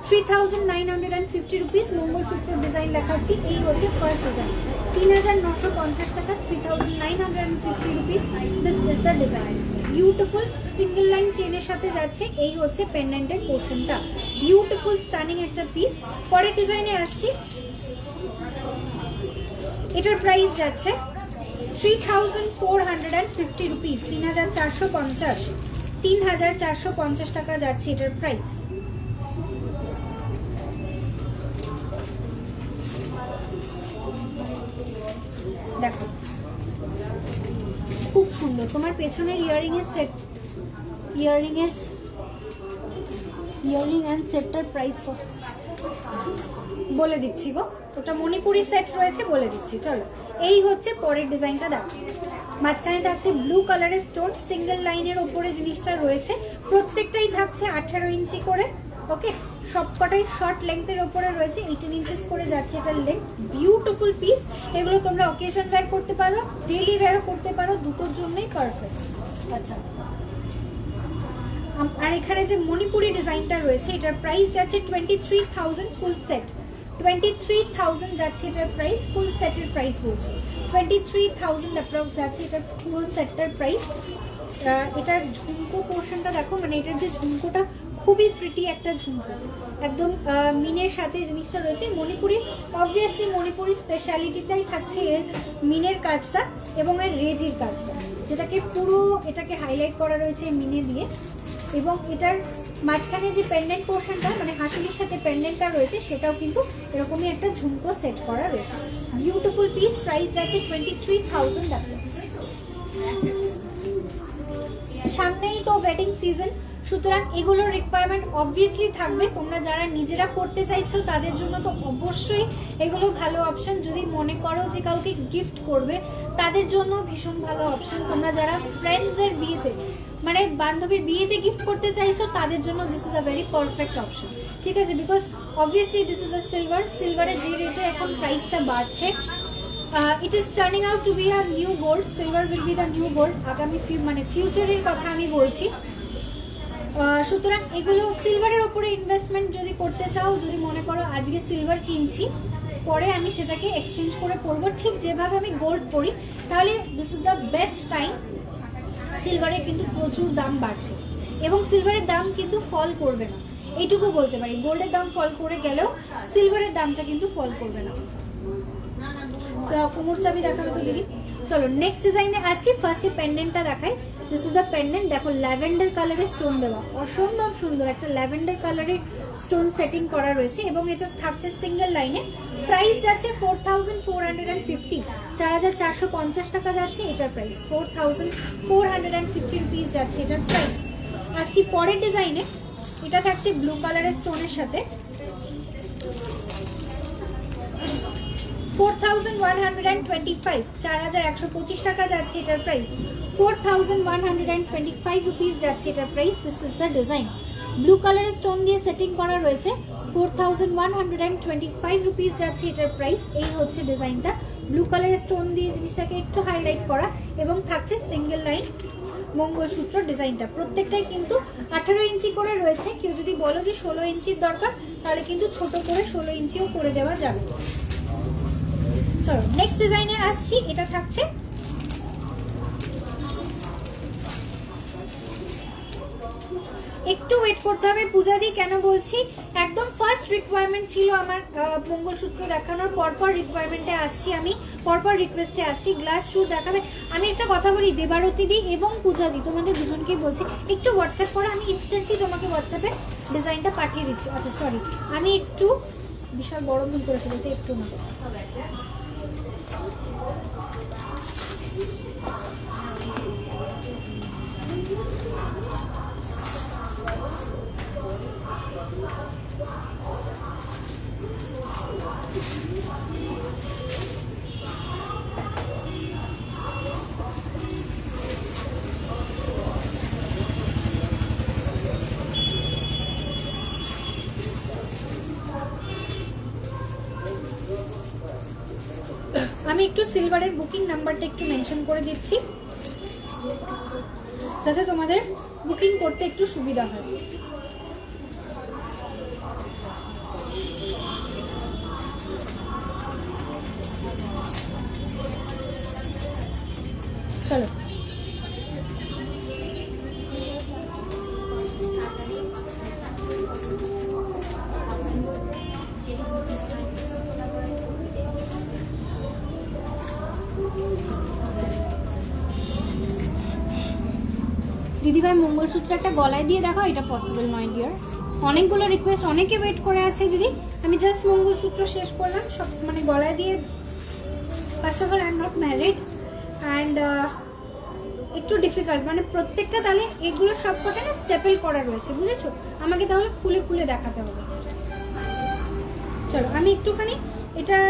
3950 রুপিস মঙ্গলসূত্র ডিজাইন দেখাচ্ছি। এই হচ্ছে ফার্স্ট ডিজাইন, 3950 টাকা, 3950 rupees. This is the design, beautiful single line চেনের সাথে যাচ্ছে। এই হচ্ছে পেন্ডেন্টের পোর্শনটা, বিউটিফুল স্টানিং একটা পিস। পরের ডিজাইনে আসছি, এটার প্রাইস যাচ্ছে 3450 রুপিস, 3450, 3450 টাকা যাচ্ছে এটার প্রাইস। দেখো খুব সুন্দর, তোমার পেছনের ইয়ারিং এর সেট, ইয়ারিং এন্ড সেটটার প্রাইস বলে দিচ্ছি গো, ওটা মণিপুরি সেট রয়েছে, বলে দিচ্ছি। চলো এই হচ্ছে পরের ডিজাইনটা, দেখো মাঝখানে থাকছে ব্লু কালারের স্টোন, সিঙ্গেল লাইনের ওপরে জিনিসটা রয়েছে। প্রত্যেকটাই থাকছে 18 ইঞ্চি করে, ওকে, সবকটাই শর্ট লেন্থের ওপরে রয়েছে, 18 ইঞ্চেস করে যাচ্ছে এটার লেন্থ। বিউটিফুল পিস, এগুলো তোমরা অকেশন ওয়্যার করতে পারো, ডেইলি ওয়্যারও করতে পারো, দুটোর জন্যই পারফেক্ট। আচ্ছা, আর এখানে যে মণিপুরি ডিজাইনটা রয়েছে এটার প্রাইস যাচ্ছে 23,000 ফুল সেট। 23,000 যাচ্ছে এটার প্রাইস, ফুল সেটের প্রাইস বলছি 23,000 অ্যাপ্রক্স যাচ্ছে এটার পুরো সেটটার প্রাইস। এটার ঝুমকো পোর্শনটা দেখো, মানে এটার যে ঝুমকোটা খুবই প্রিটি একটা ঝুমকো, একদম মিনের সাথে জিনিসটা রয়েছে। মণিপুরি অবভিয়াসলি মণিপুরি স্পেশালিটিটাই থাকছে এর মিনের কাজটা এবং এর রেজির কাজটা, যেটাকে পুরো এটাকে হাইলাইট করা রয়েছে মিনে দিয়ে। এবং এটার মাঝখানে যে পেন্ডেন্ট পোর্শনটা মানে হাসুলির সাথে পেন্ডেন্টটা রয়েছে সেটাও কিন্তু এরকমই একটা ঝুমকো সেট করা রয়েছে। বিউটিফুল পিস, প্রাইস যাচ্ছে 23,000 টাকা। সামনেই তো ওয়েডিং সিজন, সুতরাং এগুলোর রিকোয়ারমেন্ট অবভিয়াসলি থাকবে। তোমরা যারা নিজেরা করতে চাইছো তাদের জন্য তো অবশ্যই এগুলো ভালো অপশন। যদি মনে করো যে কাউকে গিফট করবে তাদের জন্য ভীষণ ভালো অপশন। তোমরা যারা ফ্রেন্ডসের বিয়েতে মানে বান্ধবীর বিয়েতে গিফট করতে চাইছো তাদের জন্য this is a very perfect option, ঠিক আছে? Because obviously this is a silver, সিলভারের যে রেটে এখন প্রাইসটা বাড়ছে, it is turning out to be a new gold. Silver will be the new gold. আগামী মানে ফিউচারের কথা আমি বলছি। সুতরাং এগুলো সিলভারের ওপরে ইনভেস্টমেন্ট যদি করতে চাও, যদি মনে করো আজকে সিলভার কিনছি পরে আমি সেটাকে এক্সচেঞ্জ করে পরবো ঠিক যেভাবে আমি গোল্ড পরি, তাহলে this is the best time. সিলভারে কিন্তু প্রচুর দাম বাড়ছে এবং সিলভারের দাম কিন্তু ফল করবে না, এইটুকু বলতে পারি। গোল্ডের দাম ফল করে গেলেও সিলভারের দামটা কিন্তু ফল করবে না। কোমর চাবি দেখাবে তো দিদি। চলো নেক্সট ডিজাইনে আসছি। ফার্স্টে পেন্ডেন্টটা দেখাই। দিস ইজ দ্য পেন্ডেন্ট, দেখো ল্যাভেন্ডার কালারের স্টোন দেওয়া, অসম্ভব সুন্দর একটা ল্যাভেন্ডার কালারের স্টোন সেটিং করা রয়েছে এবং এটা থাকছে সিঙ্গেল লাইনে। প্রাইস যাচ্ছে 4,450, 4,450 টাকা যাচ্ছে এটার প্রাইস। 4,450 রুপিস যাচ্ছে এটার প্রাইস। আসছি পরের ডিজাইনে, এটা থাকছে ব্লু কালারের স্টোনের সাথে। 4,125, 4,125 টাকা যাচ্ছে এটার প্রাইস। 4,125 রুপিস যাচ্ছে এটার price. This is the design, blue কালারের স্টোন দিয়ে সেটিং করা রয়েছে। 4,125 রুপিস যাচ্ছে এটার প্রাইস। এই হচ্ছে ডিজাইনটা, ব্লু কালারের স্টোন দিয়ে জিনিসটাকে একটু হাইলাইট করা এবং থাকছে সিঙ্গেল লাইন মঙ্গলসূত্র ডিজাইনটা। প্রত্যেকটাই কিন্তু 18 ইঞ্চি করে রয়েছে। কেউ যদি বলো যে 16 ইঞ্চির দরকার তাহলে কিন্তু ছোট করে 16 ইঞ্চিও করে দেওয়া যাবে। চলো নেক্সট ডিজাইনে আসছি। এটা থাকছে একটু ওয়েট করতে হবে পূজাদি, কেন বলছি একদম ফার্স্ট রিকোয়ারমেন্ট ছিল আমার মঙ্গলসূত্র দেখানোর, পরপর রিকোয়ারমেন্টে আসছি আমি, পরপর রিকোয়েস্টে আসছি। গ্লাস শু দেখাবে। আমি একটা কথা বলি, দেবারতী দি এবং পূজাদি তোমাদের দুজনকেই বলছি একটু হোয়াটসঅ্যাপ করো, আমি ইনস্ট্যান্টলি তোমাকে হোয়াটসঅ্যাপে ডিজাইনটা পাঠিয়ে দিচ্ছি। আচ্ছা সরি, আমি একটু বিশাল বড় ভুল করে ফেলেছি, একটু না। আমি একটু সিলভারের বুকিং নাম্বারটা একটু মেনশন করে দিচ্ছি যাতে তোমাদের বুকিং করতে একটু সুবিধা হয়। চলো দিদিভাই মঙ্গলসূত্র একটা গলায় দিয়ে দেখো, এটা পসিবল নয় ডিয়ার। অনেকগুলো রিকোয়েস্ট, অনেকে ওয়েট করে আছে দিদি। আমি জাস্ট মঙ্গলসূত্র শেষ করলাম, সব মানে গলায় দিয়ে। First of all I am not married and একটু ডিফিকাল্ট, মানে প্রত্যেকটা তাহলে এগুলো সব কটা না স্টেপেল করা রয়েছে, বুঝেছো? আমাকে তাহলে খুলে খুলে দেখাতে হবে। চলো আমি একটুখানি এটার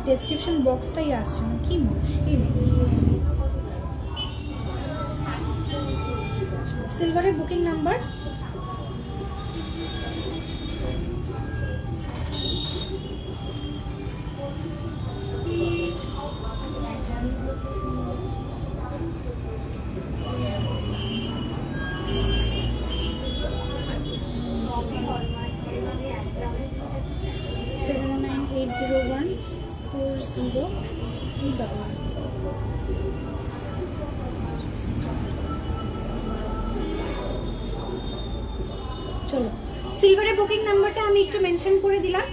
ডেসক্রিপশন বক্সটাই আসছে না, কি মুশকিল। সিলভারের বুকিং নাম্বার চলো সিলভারের বুকিং নাম্বারটা আমি একটু মেনশন করে দিলাম,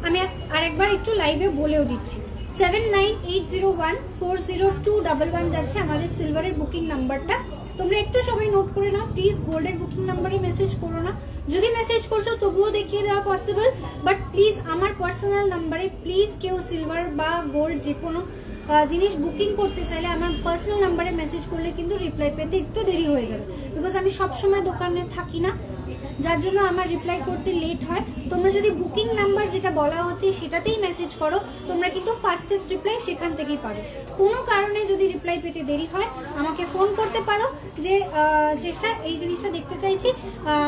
আমি আরেকবার একটু লাইভে বলেও দিচ্ছি। 7980140211 যাচ্ছে আমাদের সিলভারের বুকিং নাম্বারটা। তোমরা একটু সবাই নোট করে নাও প্লিজ, গোল্ডের বুকিং নাম্বারে মেসেজ করো না, যদি মেসেজ করছো তবুও দেখিয়ে দেওয়া পসিবল, বাট প্লিজ আমার পার্সোনাল নাম্বারে প্লিজ কেউ সিলভার বা গোল্ড যে কোনো জিনিস বুকিং করতে চাইলে আমার পার্সোনাল নাম্বারে মেসেজ করলে কিন্তু রিপ্লাই পেতে একটু দেরি হয়ে যাবে, বিকজ আমি সবসময় দোকানে থাকি না, যার জন্য আমার রিপ্লাই করতে লেট হয়। তোমরা যদি বুকিং নাম্বার যেটা বলা হচ্ছে সেটাতেই মেসেজ করো, তোমরা কিন্তু ফাস্টেস্ট রিপ্লাই সেখান থেকেই পাবে। কোনো কারণে যদি রিপ্লাই পেতে দেরি হয় আমাকে ফোন করতে পারো যে চেষ্টা এই জিনিসটা দেখতে চাইছি,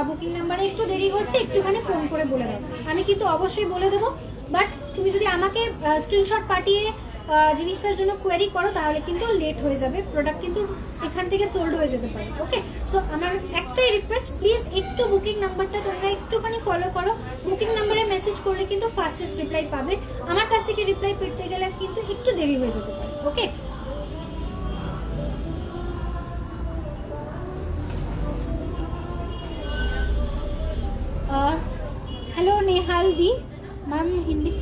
বুকিং নাম্বারে একটু দেরি হচ্ছে, একটুখানি ফোন করে বলে দাও, আমি কিন্তু অবশ্যই বলে দেবো। বাট তুমি যদি আমাকে স্ক্রিনশট পাঠিয়ে জিনিসটার জন্য কোয়েরি করো তাহলে কিন্তু লেট হয়ে যাবে, প্রোডাক্ট কিন্তু এখান থেকে সোল্ড হয়ে যেতে পারে। ওকে, সো আমার একটাই রিকোয়েস্ট, প্লিজ একটু বুকিং নাম্বারটা তোমরা একটুখানি ফলো করো, বুকিং নাম্বারে মেসেজ করলে কিন্তু ফাস্টেস্ট রিপ্লাই পাবে, আমার কাছ থেকে রিপ্লাই পেতে গেলে কিন্তু একটু দেরি হয়ে যেতে পারে। ওকে, हेलो नेहाल दी मैम हिंदी,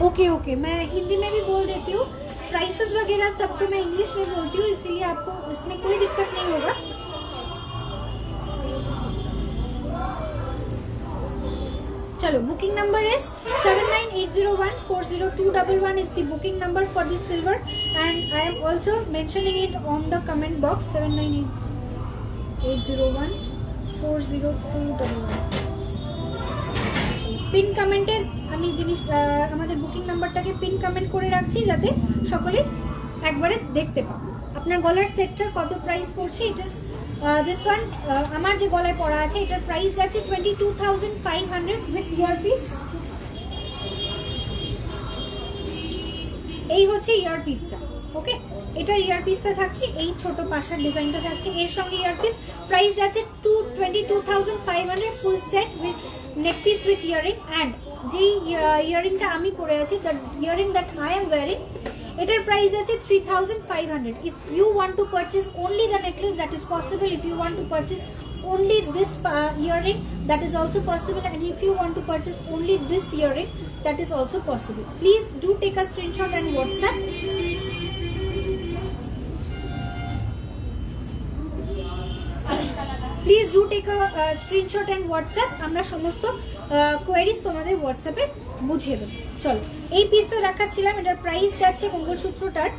ओके मैं हिंदी में भी बोल देती हूँ, प्राइसेस वगैरह सब तो मैं इंग्लिश में बोलती हूँ, इसीलिए आपको इसमें कोई दिक्कत नहीं होगा। चलो, booking number is 7980140211 is the booking number for this silver, and I am also mentioning it on the comment box 7980140211। Pin কমেন্টে আমি জিনিস আমাদের বুকিং নাম্বারটাকে পিন কমেন্ট করে রাখছি যাতে সকলে একবারে দেখতে পাও। আপনার গলার সেটটার কত প্রাইস পড়ছে, ইট ইজ দিস ওয়ান, আমার যে গলায় পড়া আছে এটার প্রাইস যাচ্ছে 22,500 উইথ ইয়ারপিস। এই হচ্ছে ইয়ারপিসটা। ওকে, এটার ইয়ারপিসটা থাকছে, এই ছোট পাশার ডিজাইনটা থাকছে, এর সঙ্গে ইয়ারপিস, প্রাইস যাচ্ছে 22,500 full set with neck piece with earring. And যেই ইয়ারিংটা আমি পরে আছি, the earring that I am wearing, এটার প্রাইস আছে 3,500। If you want to purchase only the necklace, that is possible. If you want to purchase only this earring, that is also possible, and if you want to purchase only this earring, that is also possible. Please do take a screenshot and WhatsApp. Please do take a screenshot and WhatsApp. আমরা সমস্ত queries তোমাদের হোয়াটসঅ্যাপে বুঝিয়ে দেবো। চলো, এই পিসটা দেখাচ্ছিলাম, এটার প্রাইস যাচ্ছে মঙ্গলসূত্রটার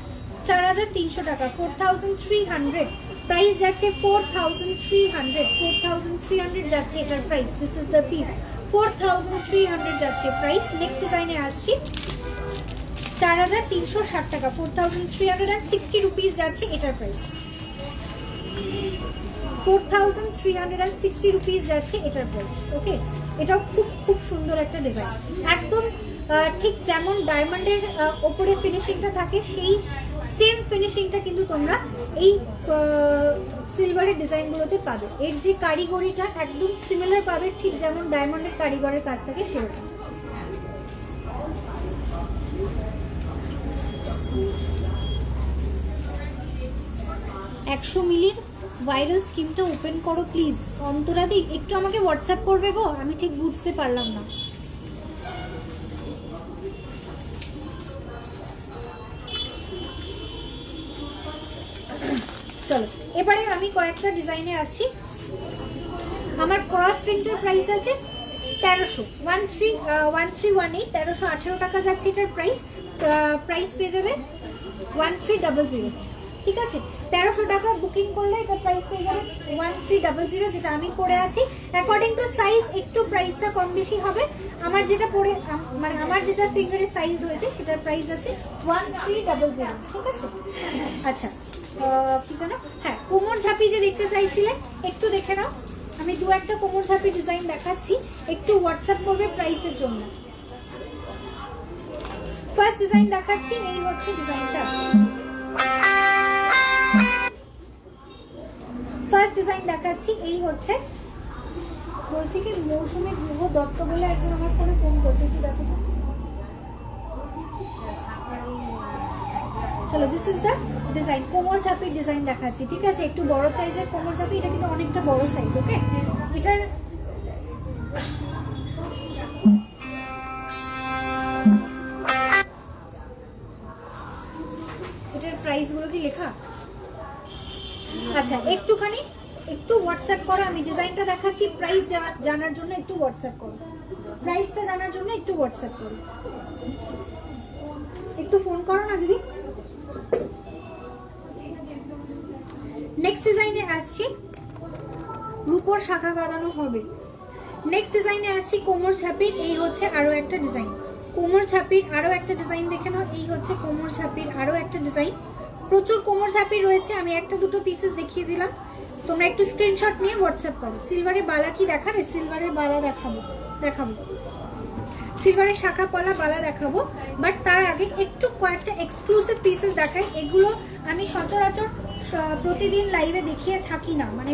4,300 টাকা, 4,300 প্রাইস যাচ্ছে, 4,300 যাচ্ছে এটার price. This is the piece, 4,300 যাচ্ছে প্রাইস। নেক্সট ডিজাইনে আসছি, 4,360 টাকা, 4,360 রুপিস যাচ্ছে এটার প্রাইস, 4,360 রুপিস যাচ্ছে এটার প্রাইস। ওকে, এটাও খুব খুব সুন্দর একটা ডিজাইন, একদম ঠিক যেমন ডায়মন্ডের ওপরে ফিনিশিংটা থাকে সেই সেম ফিনিশিংটা কিন্তু তোমরা এই সিলভারের ডিজাইনগুলোতে পাবে। এর যে কারিগরিটা একদম সিমিলার পাবে, ঠিক যেমন ডায়মন্ডের কারিগরের কাছ থেকে সেরকম। একশো মিলির ভাইরাল স্কিমটা ওপেন করো প্লিজ। অন্তরাদি একটু আমাকে হোয়াটসঅ্যাপ করবে গো, আমি ঠিক বুঝতে পারলাম না। চলো, এবারে আমি কয়েকটা ডিজাইনে আসছি। আমার ক্রস রিংটার প্রাইস আছে 1300, 1318, 1318 টাকা যাচ্ছে এটার প্রাইস। প্রাইস পেয়ে যাবে 1300, ঠিক আছে? 1300 টাকা বুকিং করলে এটা প্রাইস পেয়ে যাবে 1300, যেটা আমি পরে আছি। অ্যাকর্ডিং টু সাইজ একটু প্রাইসটা কম বেশি হবে। আমার যেটা পরে মানে আমার যেটা ফিঙ্গারের সাইজ হয়েছে সেটার প্রাইস আছে 1300, ঠিক আছে? আচ্ছা, কি জানো, হ্যাঁ কোমর ঝাঁপি যে দেখতে চাইছিলে একটু দেখে নাও, আমি দু একটা কোমর ঝাঁপি ডিজাইন দেখাচ্ছি, একটু হোয়াটসঅ্যাপ করবে প্রাইসের জন্য। ফার্স্ট ডিজাইন দেখাচ্ছি, এই হচ্ছে ডিজাইনটা। ফার্স্ট ডিজাইন দেখাচ্ছি, এই হচ্ছে, বলছি কি মৌসুমী ধ্রুব দত্ত বলে একজন আমার ফোনে ফোন করছে, একটু দেখো তো। চলো, দিস ইজ দ্য ডিজাইন, কোমর ঝাঁপির ডিজাইন দেখাচ্ছি, ঠিক আছে? একটু বড় সাইজের কোমর ঝাঁপি, এটা কিন্তু অনেকটা বড় সাইজ, ওকে? এটার প্রাইস গুলো কি লেখা? আচ্ছা, একটুখানি একটু হোয়াটসঅ্যাপ করো, আমি ডিজাইনটা দেখাচ্ছি, প্রাইস জানার জন্য একটু হোয়াটসঅ্যাপ করো, প্রাইসটা জানার জন্য একটু হোয়াটসঅ্যাপ করো, একটু ফোন করো না দিদি। নেক্সট ডিজাইনে আসছি, রূপোর শাখা বাঁধানো হবে। নেক্সট ডিজাইনে আসছি কোমর ছাপির, এই হচ্ছে আরো একটা ডিজাইন, কোমর ছাপির আরো একটা ডিজাইন দেখে নাও, এই হচ্ছে কোমর ছাপির আরো একটা ডিজাইন। প্রচুর কোমর ছাপি রয়েছে, আমি একটা দুটো পিসেস দেখিয়ে দিলাম, তোমরা একটু স্ক্রিনশট নিয়ে হোয়াটসঅ্যাপ করো। সিলভারের বালা কি দেখাবে? সিলভারের বালা দেখাবো, সিলভারের শাখা পলা বালা দেখাবো, বাট তার আগে একটু কয়েকটা এক্সক্লুসিভ পিসেস দেখাই। এগুলো আমি সচরাচর প্রতিদিন লাইভে দেখিয়ে থাকি না, মানে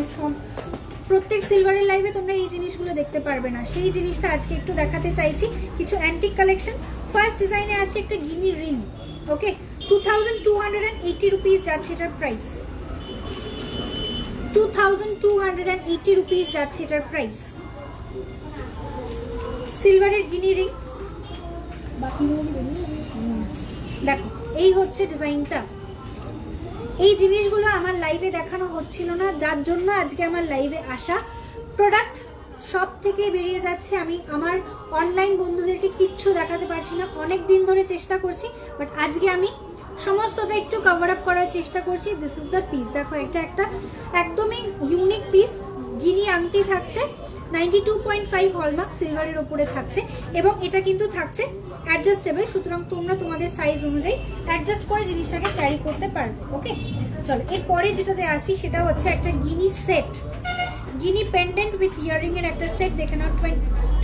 প্রত্যেক সিলভারের লাইভে তোমরা এই জিনিসগুলো দেখতে পারবে না, সেই জিনিসটা আজকে একটু দেখাতে চাইছি, কিছু অ্যান্টিক কালেকশন। ফার্স্ট ডিজাইনে আছে একটা গিনি রিং, ওকে, 2280 রুপিস যাচ্ছে এটার প্রাইস, 2280 রুপিস যাচ্ছে এটার প্রাইস। সিলভারের গিনি রিং, দেখো এই হচ্ছে ডিজাইনটা। এই জিনিসগুলো আমার লাইভে দেখানো হচ্ছিল না, যার জন্য আজকে আমার লাইভে আসা। প্রোডাক্ট সব থেকে বেরিয়ে যাচ্ছে, আমি আমার অনলাইন বন্ধুদেরকে কিচ্ছু দেখাতে পারছি না, অনেক দিন ধরে চেষ্টা করছি, বাট আজকে আমি সমস্তটা একটু কভার আপ করার চেষ্টা করছি। দিস ইজ দ্য পিস, দেখো এটা একটা একদমই ইউনিক পিস, গিনি আংটি থাকছে, 92.5 হলমার্ক সিলভারের ওপরে থাকছে, এবং এটা কিন্তু থাকছে অ্যাডজাস্টেবল, সুতরাং তোমরা তোমাদের সাইজ অনুযায়ী অ্যাডজাস্ট করে জিনিসটাকে ক্যারি করতে পারবে, ওকে? চলো, এরপরে যেটাতে আসি সেটা হচ্ছে একটা guinea set, guinea pendant with earring এর একটা সেট দেখে নাও,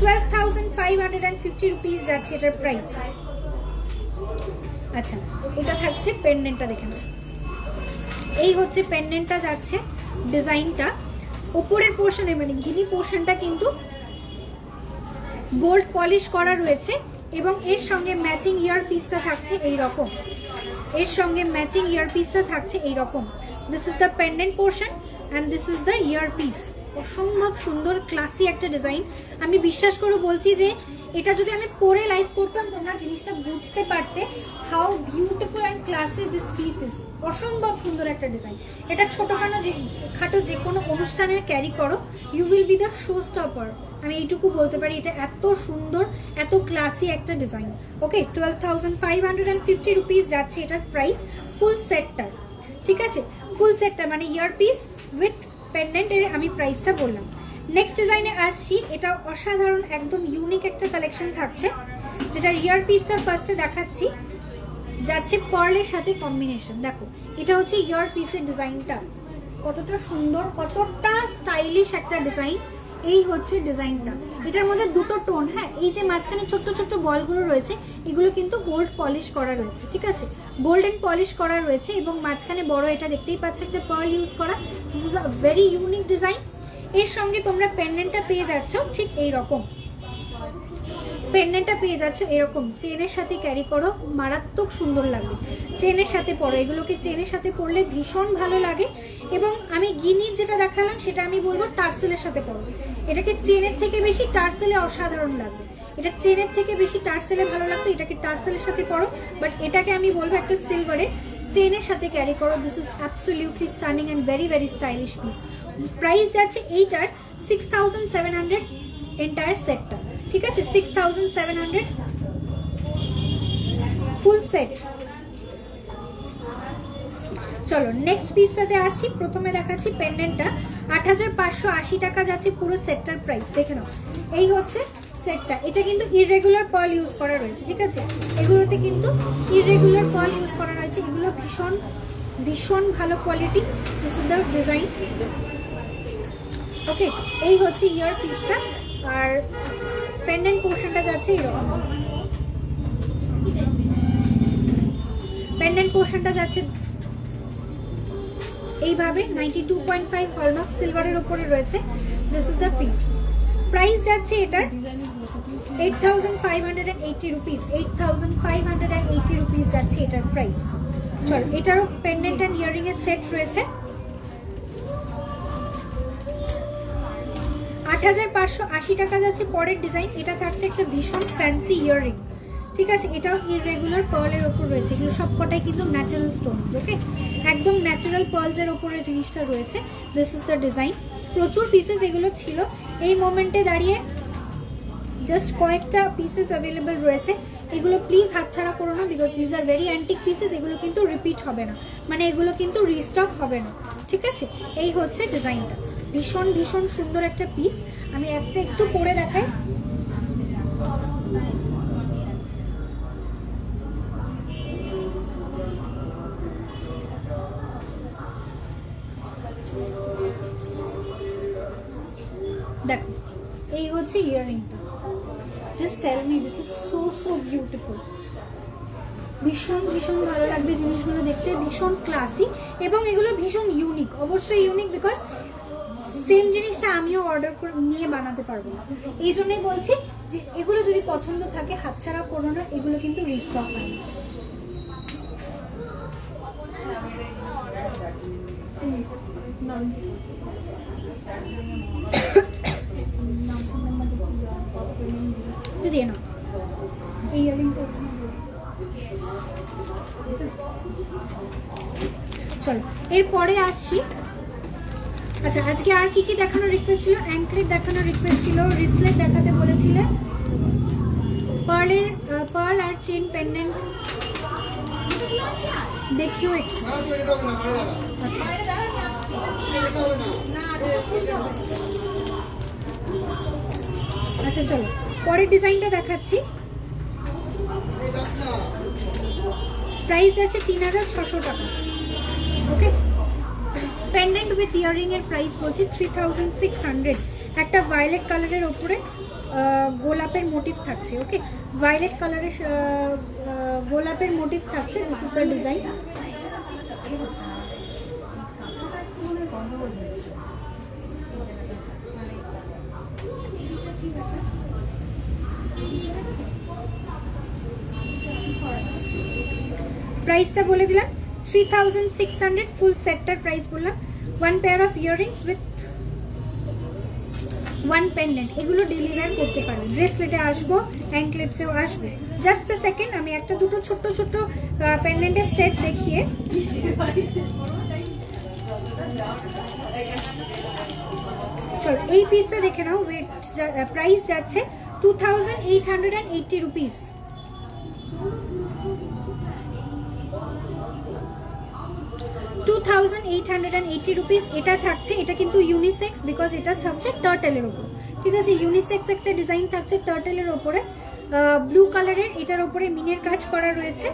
12,550 রুপিস যাচ্ছে এটার প্রাইস। আচ্ছা, এটা থাকছে পেন্ডেন্টটা দেখে নাও, এই হচ্ছে পেন্ডেন্টটা যাচ্ছে, ডিজাইনটা উপরের পোর্শনে মানে গিনি পোর্শনটা কিন্তু গোল্ড পলিশ করা রয়েছে, এবং এর সঙ্গে ম্যাচিং ইয়ার পিসটা থাকছে এই রকম, এর সঙ্গে ম্যাচিং ইয়ার পিসটা থাকছে এই রকম। This is the pendant portion and this is the year piece. অসম্ভব সুন্দর ক্লাসি একটা ডিজাইন, আমি বিশ্বাস করে বলছি যে এটা যদি আমি পরে লাইভ করতাম তোমরা জিনিসটা বুঝতে পারতে, how beautiful and classy this piece is. অসম্ভব সুন্দর একটা ডিজাইন, এটা খাটো যে কোনো অনুষ্ঠানে ক্যারি করো, you will be the show stopper, আমি এইটুকু বলতে পারি। এটা এত সুন্দর, এত ক্লাসি একটা ডিজাইন, ওকে? 12,550 রুপিস যাচ্ছে এটার প্রাইস, ফুল সেটটার, ঠিক আছে? ফুল সেটটা মানে ইয়ার পিস উইথ পেন্ডেন্ট এর আমি প্রাইসটা বললাম। নেক্সট ডিজাইনে আসছি, এটা অসাধারণ একদম ইউনিক একটা কালেকশন থাকছে, যেটার ইয়ার পিসটা ফার্স্টে দেখাচ্ছি, যাচ্ছে পার্লের সাথে কম্বিনেশন। দেখো এটা হচ্ছে ইয়ার পিসের ডিজাইনটা, কতটা সুন্দর, কতটা স্টাইলিশ একটা ডিজাইন। এই হচ্ছে ডিজাইনটা, এটার মধ্যে দুটো টোন, হ্যাঁ, এই যে মাঝখানে ছোট্ট ছোট্ট বলগুলো রয়েছে এগুলো কিন্তু গোল্ড পলিশ করা রয়েছে, ঠিক আছে? গোল্ডেন পলিশ করা রয়েছে, এবং মাঝখানে বড় এটা দেখতেই পাচ্ছ একটা পার্ল ইউজ করা। This is a very unique design. এর সঙ্গে তোমরা পেন্ডেন্টটা পেয়ে যাচ্ছ ঠিক এই রকম, পেন্ডেন্টটা পেয়ে যাচ্ছ এরকম, চেনের সাথে ক্যারি করো, মারাত্মক সুন্দর লাগবে। চেনের সাথে পরো, এগুলোকে চেনের সাথে পরলে ভীষণ ভালো লাগে। এবং আমি গিনির যেটা দেখালাম সেটা আমি বলবো টার্সেলের সাথে পরো, এটাকে চেনের থেকে বেশি টার্সেলে অসাধারণ লাগবে, এটা চেনের থেকে বেশি টার্সেলে ভালো লাগবে, এটাকে টার্সেলের সাথে পরো, বাট এটাকে আমি বলবো একটা সিলভারের চেনের সাথে ক্যারি করো। This is absolutely stunning and very very stylish piece. Price যাচ্ছে এইটার 6,700 এন্টায়ার সেটটা, ঠিক আছে? 6,700 ফুল সেট। চলো নেক্সট পিসটাতে আসি, প্রথমে দেখাচ্ছি পেন্ডেন্টটা, 8,580 টাকা যাচ্ছে পুরো সেটটার প্রাইস, দেখে নাও। এই হচ্ছে সেটটা, এটা কিন্তু ইররেগুলার পার্ল ইউজ করা রয়েছে, ঠিক আছে? এগুলোতে কিন্তু ইররেগুলার পার্ল ইউজ করা রয়েছে, এগুলো ভীষণ ভীষণ ভালো quality. This is the design. Okay, এই হচ্ছে ইয়ার পিসটা। আর পেন্ডেন্ট পোর্শনটা যাচ্ছে এরকম, পেন্ডেন্ট পোর্শনটা যাচ্ছে এইভাবে 92.5 হলমার্ক সিলভারের উপরে রয়েছে। This is the piece. Price যাচ্ছে এটার 8580 রুপিস। 8580 রুপিস যাচ্ছে এটার প্রাইস। চল, এটারও পেন্ডেন্ট অ্যান্ড ইয়ারিং এর সেট রয়েছে। 8580 টাকা যাচ্ছে পরের ডিজাইন। এটা থাকছে একটা ভীষণ ফ্যান্সি ইয়াররিং, ঠিক আছে? এটাও ইররেগুলার পার্লের ওপর রয়েছে। এগুলো সবকটাই কিন্তু ন্যাচারাল স্টোনস। ওকে, একদম ন্যাচারাল পার্লসের ওপরে জিনিসটা রয়েছে। This is the design. প্রচুর পিসেস এগুলো ছিল, এই মোমেন্টে দাঁড়িয়ে জাস্ট কয়েকটা পিসেস অ্যাভেলেবল রয়েছে। এগুলো প্লিজ হাতছাড়া করো না, because these are very antique pieces. এগুলো কিন্তু রিপিট হবে না, মানে এগুলো কিন্তু রিস্টক হবে না, ঠিক আছে? এই হচ্ছে ডিজাইনটা। ভীষণ ভীষণ সুন্দর একটা পিস। আমি একটা একটু পরে দেখাই। দেখো, এই হচ্ছে ইয়াররিংটা। Just tell me, this is so so beautiful. ভীষণ ভীষণ ভালো লাগবে জিনিসগুলো দেখতে, ভীষণ ক্লাসি এবং এগুলো ভীষণ ইউনিক। অবশ্যই ইউনিক, বিকজ সেম জিনিসটা আমিও অর্ডার করে নিয়ে বানাতে পারবো না। এই জন্যই বলছি যে এগুলো যদি পছন্দ থাকে হাতছাড়া করো না, এগুলো কিন্তু রিস্টক হয় না। দিয়ে না এই ইয়ারিংটা। চলো, এরপরে আসছি। আচ্ছা, আজকে আর কি কি দেখানোর রিকোয়েস্ট ছিল? অ্যাঙ্কলেট দেখানোর রিকোয়েস্ট ছিল, রিসলেট দেখাতে বলেছিলে, পার্ল আর চেন পেন্ডেন্ট দেখিও একটু। আচ্ছা চলো, পরের ডিজাইনটা দেখাচ্ছি। প্রাইস আছে 3600 টাকা। ওকে, পেন্ডেন্ট উইথ ইয়ারিং এর প্রাইস বলছি 3600। একটা ভায়োলেট কালারের ওপরে গোলাপের মোটিভ থাকছে। ওকে, ভায়োলেট কালারের গোলাপের মোটিভ থাকছে। This is the design. প্রাইসটা বলে দিলাম 3600। ফুল সেটটার প্রাইস বললাম। One pair of earrings with one pendant. এগুলো ডেলিভার করতে পারেন। ব্রেসলেটে আসবো, অ্যাঙ্কলেটসেও আসবে। জাস্ট আ সেকেন্ড, আমি একটা দুটো ছোট্ট ছোট্ট পেন্ডেন্টের সেট দেখিয়ে। চলো, এই পিসটা দেখে নাও। ওয়েট প্রাইস যাচ্ছে 2880 রুপিস। 2880 রুপিস এটা থাকছে। এটা কিন্তু ইউনিসেক্স, বিকজ এটা থাকছে টার্টেলের ওপর, ঠিক আছে? ইউনিসেক্স একটা ডিজাইন থাকছে টার্টেলের ওপরে, ব্লু কালারের। এটার ওপরে মিনের কাজ করা রয়েছে।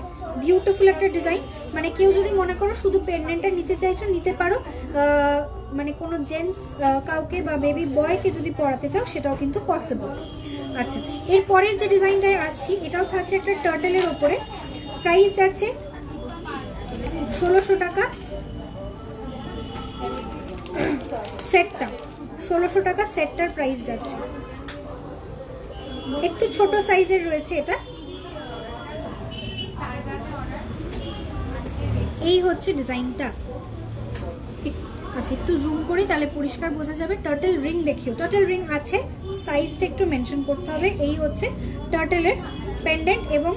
বিউটিফুল একটা ডিজাইন। মানে কেউ যদি মনে করো শুধু পেন্ডেন্টটা নিতে চাইছো, নিতে পারো। মানে কোনো জেন্টস কাউকে বা বেবি বয়কে যদি পরাতে চাও, সেটাও কিন্তু পসিবল। আচ্ছা, এরপরের যে ডিজাইনটায় আসছি, এটাও থাকছে একটা টার্টেলের ওপরে। প্রাইস যাচ্ছে 1600 টাকা। সেটটা 1600 টাকা সেটটার প্রাইস যাচ্ছে। একটু ছোট সাইজের রয়েছে এটা। এই হচ্ছে ডিজাইনটা। আচ্ছা, একটু জুম করি তাহলে পরিষ্কার বোঝা যাবে। টার্টেল রিং দেখিও। টার্টেল রিং আছে, সাইজটা একটু মেনশন করতে হবে। এই হচ্ছে টার্টেলের পেন্ডেন্ট এবং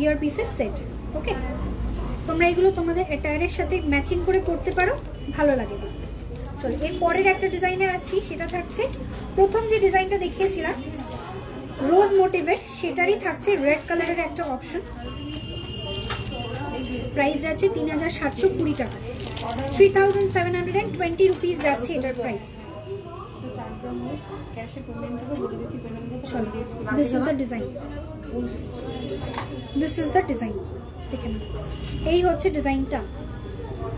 ইয়ার পিসের সেট। ওকে, তোমরা এগুলো তোমাদের অ্যাটায়ারের সাথে ম্যাচিং করে পরতে পারো, ভালো লাগে দেখতে। চলো, এর পরের একটা ডিজাইনে আসছি। সেটা থাকছে প্রথম যে ডিজাইনটা দেখিয়েছিলাম রোজ মোটিভের, সেটারই থাকছে রেড কালারের একটা অপশন। প্রাইস যাচ্ছে 3720 টাকা। 3720 রুপিস যাচ্ছে এটার প্রাইস। চলো, this is the design. This is the design. দেখে নাও, এই হচ্ছে ডিজাইনটা।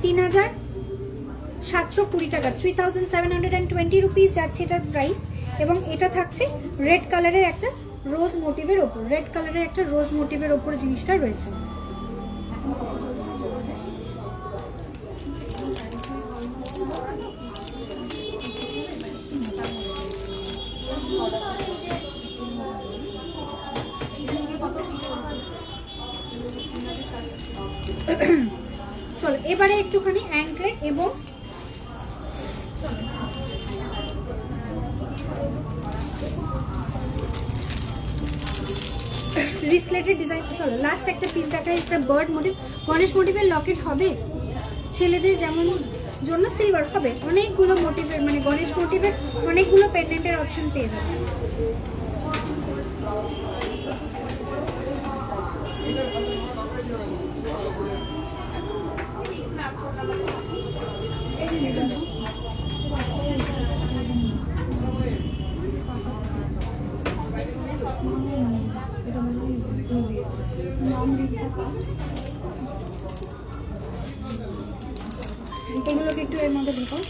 3720 টাকা, 3720 রুপিস যাচ্ছে এটার প্রাইস। এবং এটা থাকছে রেড কালারের একটা রোজ মোটিভের ওপর, রেড কালারের একটা রোজ মোটিভের ওপর জিনিসটা রয়েছে। চলো এবারে একটুখানি অ্যাঙ্কলেট এবং রিসলেটেড ডিজাইন। চলো লাস্ট একটা পিস দেখাই, একটা বার্ড মোটিভ, গণেশ মোটিভের লকেট হবে ছেলেদের, যেমন জন্য সিলভার হবে, অনেকগুলো মোটিভের মানে গণেশ মোটিভের অনেকগুলো পেন্ডেন্টের অপশন পেয়ে যাবে। এগুলোকে একটু এর মধ্যে ঢুকাও,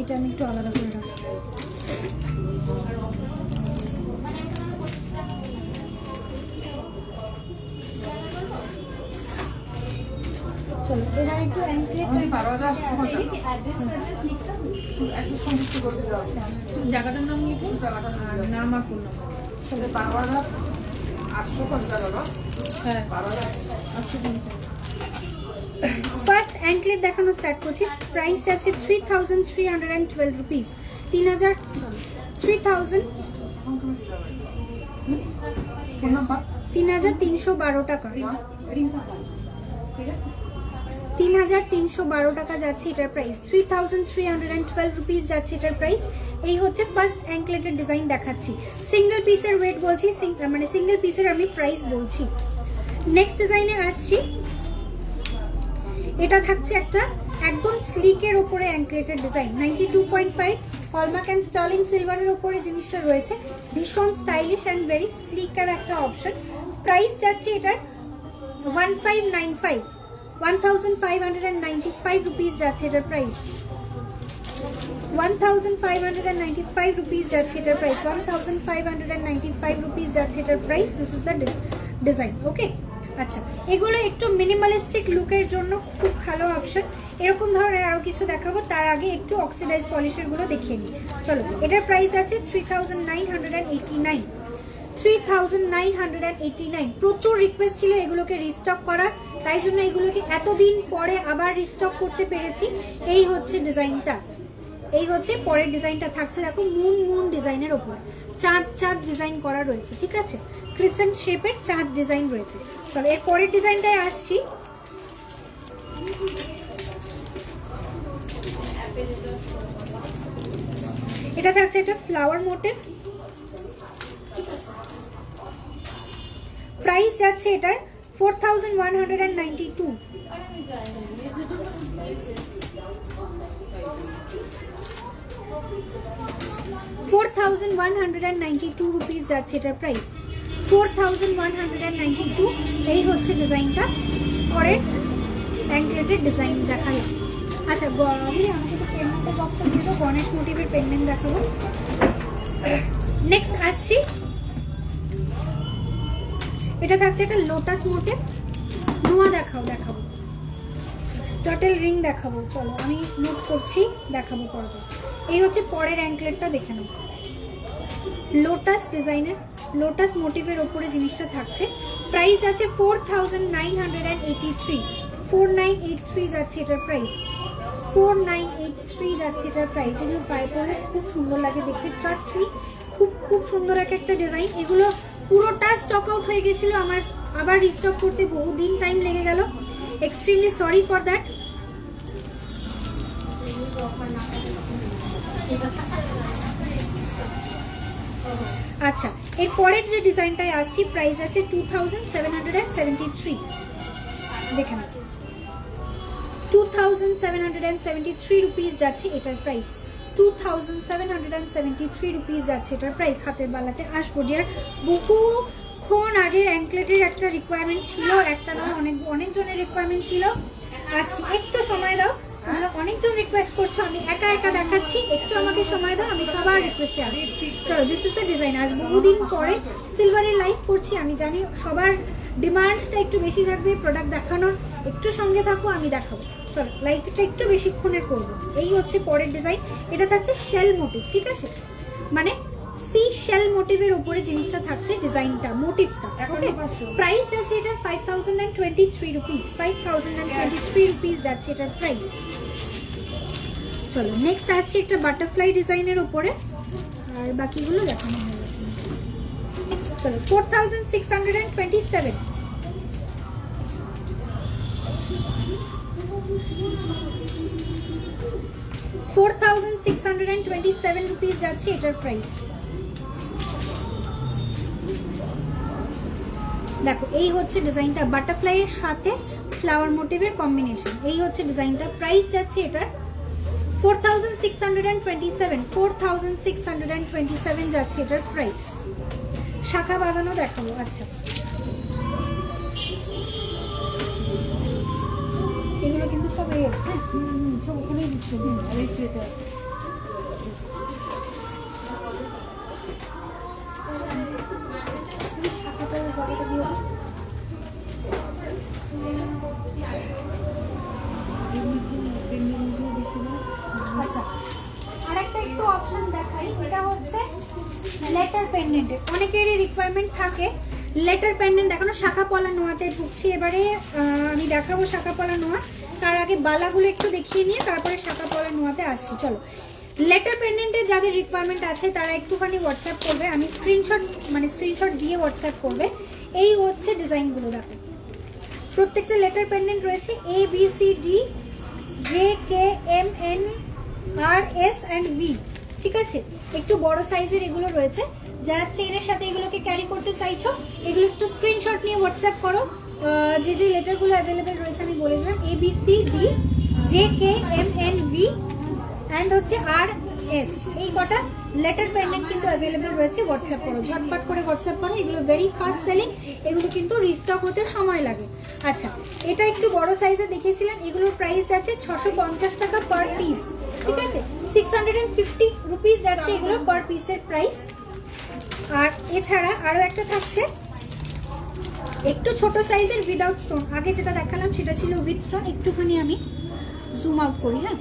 এটা আমি একটু আলাদা করে রাখি। চলো এবার একটু অ্যাঙ্কলেট জায়গাটার নাম লিখুন, আর নাম আর ফোন নাম্বার। চলো হ্যাঁ 850। ফার্স্ট অ্যাঙ্কলেট দেখানো স্টার্ট করছি। প্রাইস আছে 3312 রুপিস, 3312 টাকা, 3312 টাকা যাচ্ছে এটার প্রাইস। 3312 রুপিস যাচ্ছে এটার প্রাইস। এই হচ্ছে ফার্স্ট অ্যাঙ্কলেটের ডিজাইন দেখাচ্ছি। সিঙ্গেল পিসের ওয়েট বলছি, মানে সিঙ্গেল পিসের আমি প্রাইস বলছি। নেক্সট ডিজাইনে আসছি। এটা থাকছে একটা একদম স্লিকের উপরে অ্যাঙ্কলেটের ডিজাইন, 92.5 হলমার্ক অ্যান্ড স্টার্লিং সিলভারের উপরে জিনিসটা রয়েছে। ভীষণ স্টাইলিশ অ্যান্ড ভেরি স্লিকার একটা অপশন। প্রাইস যাচ্ছে এটার 1595 রুপিস যাচ্ছে এটার প্রাইস। 1595 রুপিস যাচ্ছে এটার প্রাইস, 1595 রুপিস যাচ্ছে এটার price. This is the design. Okay, আচ্ছা এগুলো একটু মিনিমালিস্টিক লুকের জন্য খুব ভালো অপশন। এরকম ধরনের আরো কিছু দেখাবো, তার আগে একটু অক্সিডাইজ পলিশের গুলো দেখিয়ে নিই। চলো এটার প্রাইস আছে 3989, 3989। প্রচুর রিকোয়েস্ট ছিল এগুলোকে রিস্টক করার, তাই জন্য এগুলোকে এতদিন পরে আবার রিস্টক করতে পেরেছি। এই হচ্ছে ডিজাইনটা, এই হচ্ছে পরের ডিজাইনটা থাকছে, দেখো মুন ডিজাইনের ওপর চাঁদ ডিজাইন করা রয়েছে, ঠিক আছে, ক্রিসেন্ট শেপের চাঁদ ডিজাইন রয়েছে। চলো এর পরের ডিজাইনটায় আসছি। এটা থাকছে একটা ফ্লাওয়ার মোটিভ। প্রাইস যাচ্ছে এটার 4192, 4192 রুপিস যাচ্ছে এটার প্রাইস, 4192। এই হচ্ছে ডিজাইনটা। পরের অ্যাঙ্কলেটের ডিজাইন দেখালাম। আচ্ছা আমি আমাকে তো পেন্ডেন্টের বক্সে দিয়ে দাও, গণেশ মোটিভের পেন্ডেন্ট দেখাবো। নেক্সট আসছি। এটা থাকছে একটা লোটাস মোটিভ। নোয়া দেখাবো, টার্টেল রিং দেখাবো। চলো আমি নোট করছি, দেখাবো পরে। এই হচ্ছে পরের অ্যাঙ্কলেটটা, দেখে নাও। লোটাস ডিজাইনের, লোটাস মোটিভের ওপরে জিনিসটা থাকছে। প্রাইস আছে 4983, 4983 যাচ্ছে এটার প্রাইস, 4983 যাচ্ছে এটার প্রাইস। এগুলো পায়ে পরে খুব সুন্দর লাগে দেখতে, ট্রাস্ট মি, খুব সুন্দর একটা ডিজাইন। এগুলো পুরোটা স্টক আউট হয়ে গেছিল আমার, আবার রিস্টক করতে বহুদিন টাইম লেগে গেল। Extremely sorry for that. আচ্ছা এর পরের যে ডিজাইনটায় আসছি, প্রাইস আছে 2773, দেখে না, 2773 রুপিস যাচ্ছে এটার প্রাইস, 2773 রুপিস যাচ্ছে এটার প্রাইস। হাতের বালাতে আসবো ডিয়ার, বহু অনেকক্ষণ আগের অ্যাঙ্কলেটের একটা রিকোয়ারমেন্ট ছিল, একটা নয় অনেকজনের রিকোয়ারমেন্ট ছিল। আসছি, একটু সময় দাও, তোমরা অনেকজন রিকোয়েস্ট করছো, আমি একা একা দেখাচ্ছি, একটু আমাকে সময় দাও, আমি সবার রিকোয়েস্টে আসি। চলো, দিস ইজ দ্য ডিজাইন। আজ বহুদিন পরে সিলভারের লাইভ করছি, আমি জানি সবার ডিমান্ডটা একটু বেশি থাকবে প্রোডাক্ট দেখানোর, একটু সঙ্গে থাকো, আমি দেখাবো। চলো, লাইভটা একটু বেশিক্ষণের করবো। এই হচ্ছে পরের ডিজাইন, এটা থাকছে শেল মোটিভ, ঠিক আছে, মানে সি শেল মোটিভের উপরে জিনিসটা থাকছে, ডিজাইনটা, মোটিভটা। প্রাইস যাচ্ছে এটার 5023 রুপিস, 5023 রুপিস যাচ্ছে এটার প্রাইস। চলো, নেক্সট আসছে একটা বাটারফ্লাই ডিজাইনের উপরে, আর বাকিগুলো দেখানো হয়ে গেছে। চলো, 4627, 4627 রুপিস যাচ্ছে এটার প্রাইস। দেখো, এই হচ্ছে ডিজাইনটা, বাটারফ্লাই এর সাথে ফ্লাওয়ার মোটিভের কম্বিনেশন। এই হচ্ছে ডিজাইনটা, প্রাইস যাচ্ছে এটার 4627 যাচ্ছে এটার প্রাইস। শাখা বাঁধানো দেখাবো। আচ্ছা, এগুলো কিন্তু সব সব ওখানেই দিচ্ছে, শাখাটা জায়গাটা দিয়ে আচ্ছা, আরেকটা একটু অপশন দেখাই, এটা হচ্ছে লেটার পেন্ডেন্টের। অনেকেরই রিকোয়ারমেন্ট থাকে লেটার পেন্ডেন্ট দেখানো। শাখা পলা নোয়াতে ঢুকছি এবারে, আমি দেখাবো শাখা পলা নোয়া। তার আগে বালাগুলো একটু দেখিয়ে নিয়ে তারপরে শাখা পলা নোয়াতে আসছি। চলো, লেটার পেন্ডেন্টের যাদের রিকোয়ারমেন্ট আছে তারা একটুখানি হোয়াটসঅ্যাপ করবে, আমি স্ক্রিনশট দিয়ে হোয়াটসঅ্যাপ করবে। এই হচ্ছে ডিজাইনগুলো, দেখো প্রত্যেকটা লেটার পেন্ডেন্ট রয়েছে ABCD JKMNRS and V, ঠিক আছে, একটু বড় সাইজের এগুলো রয়েছে। যারা চেনের সাথে এগুলোকে ক্যারি করতে চাইছো, এগুলো একটু স্ক্রিনশট নিয়ে হোয়াটসঅ্যাপ করো। যে যে লেটারগুলো অ্যাভেলেবেল রয়েছে আমি বলে দিলাম, ABCD JKMNV অ্যান্ড হচ্ছে RS, এই কটা লেটার পেন্ডেন্ট কিন্তু অ্যাভেলেবেল রয়েছে। হোয়াটসঅ্যাপ করো, ঝটপট করে হোয়াটসঅ্যাপ করো, এগুলো ভেরি ফাস্ট সেলিং, এগুলো কিন্তু রিস্টক হতে সময় লাগে। আচ্ছা, এটা একটু বড় সাইজে দেখিয়েছিলাম, এগুলোর প্রাইস যাচ্ছে 650 টাকা পার পিস, ঠিক আছে, 650 রুপিস যাচ্ছে এগুলো পার পিসের প্রাইস। আর এছাড়া আরো একটা থাকছে একটু ছোট সাইজের উইদাউট স্টোন। আগে যেটা দেখালাম সেটা ছিল উইথ স্টোন, একটুখানি আমি জুম আউট করি। হ্যাঁ,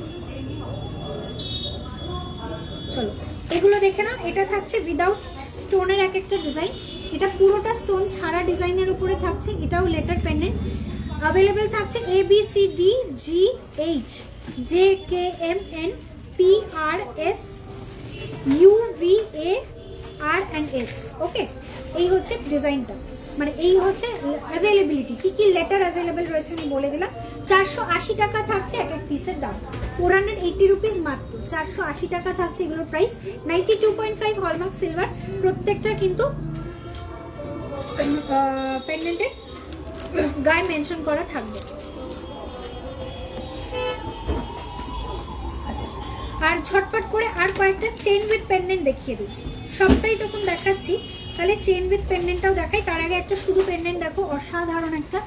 চলো এগুলো দেখে নাও। এটা থাকছে উইদাউট স্টোনের এক একটা ডিজাইন, এটা পুরোটা স্টোন ছাড়া ডিজাইনের উপরে থাকছে। এটাও লেটার পেন্ডেন্ট অ্যাভেলেবেল থাকছে ABCD GH JKMN PRS UVA R&S, ওকে। এই হচ্ছে ডিজাইনটা, মানে এই হচ্ছে অ্যাভেলেবিলিটি, কি কি লেটার অ্যাভেলেবেল রয়েছে আমি বলে দিলাম। 480 টাকা থাকছে এক এক পিসের দাম, 480 রুপিস মাত্র, 480 টাকা থাকছে এগুলোর প্রাইস। 92.5 হলমার্ক সিলভার, প্রত্যেকটা কিন্তু পেন্ডেন্টের গায়ে মেনশন করা থাকবে। আচ্ছা, আর ঝটপট করে আর কয়েকটা চেন উইথ পেন্ডেন্ট দেখিয়ে দিই। সবটাই যখন দেখাচ্ছি তাহলে চেন উইথ পেন্ডেন্টটাও দেখাই। তার আগে একটা শুধু পেন্ডেন্ট দেখো, অসাধারণ একটা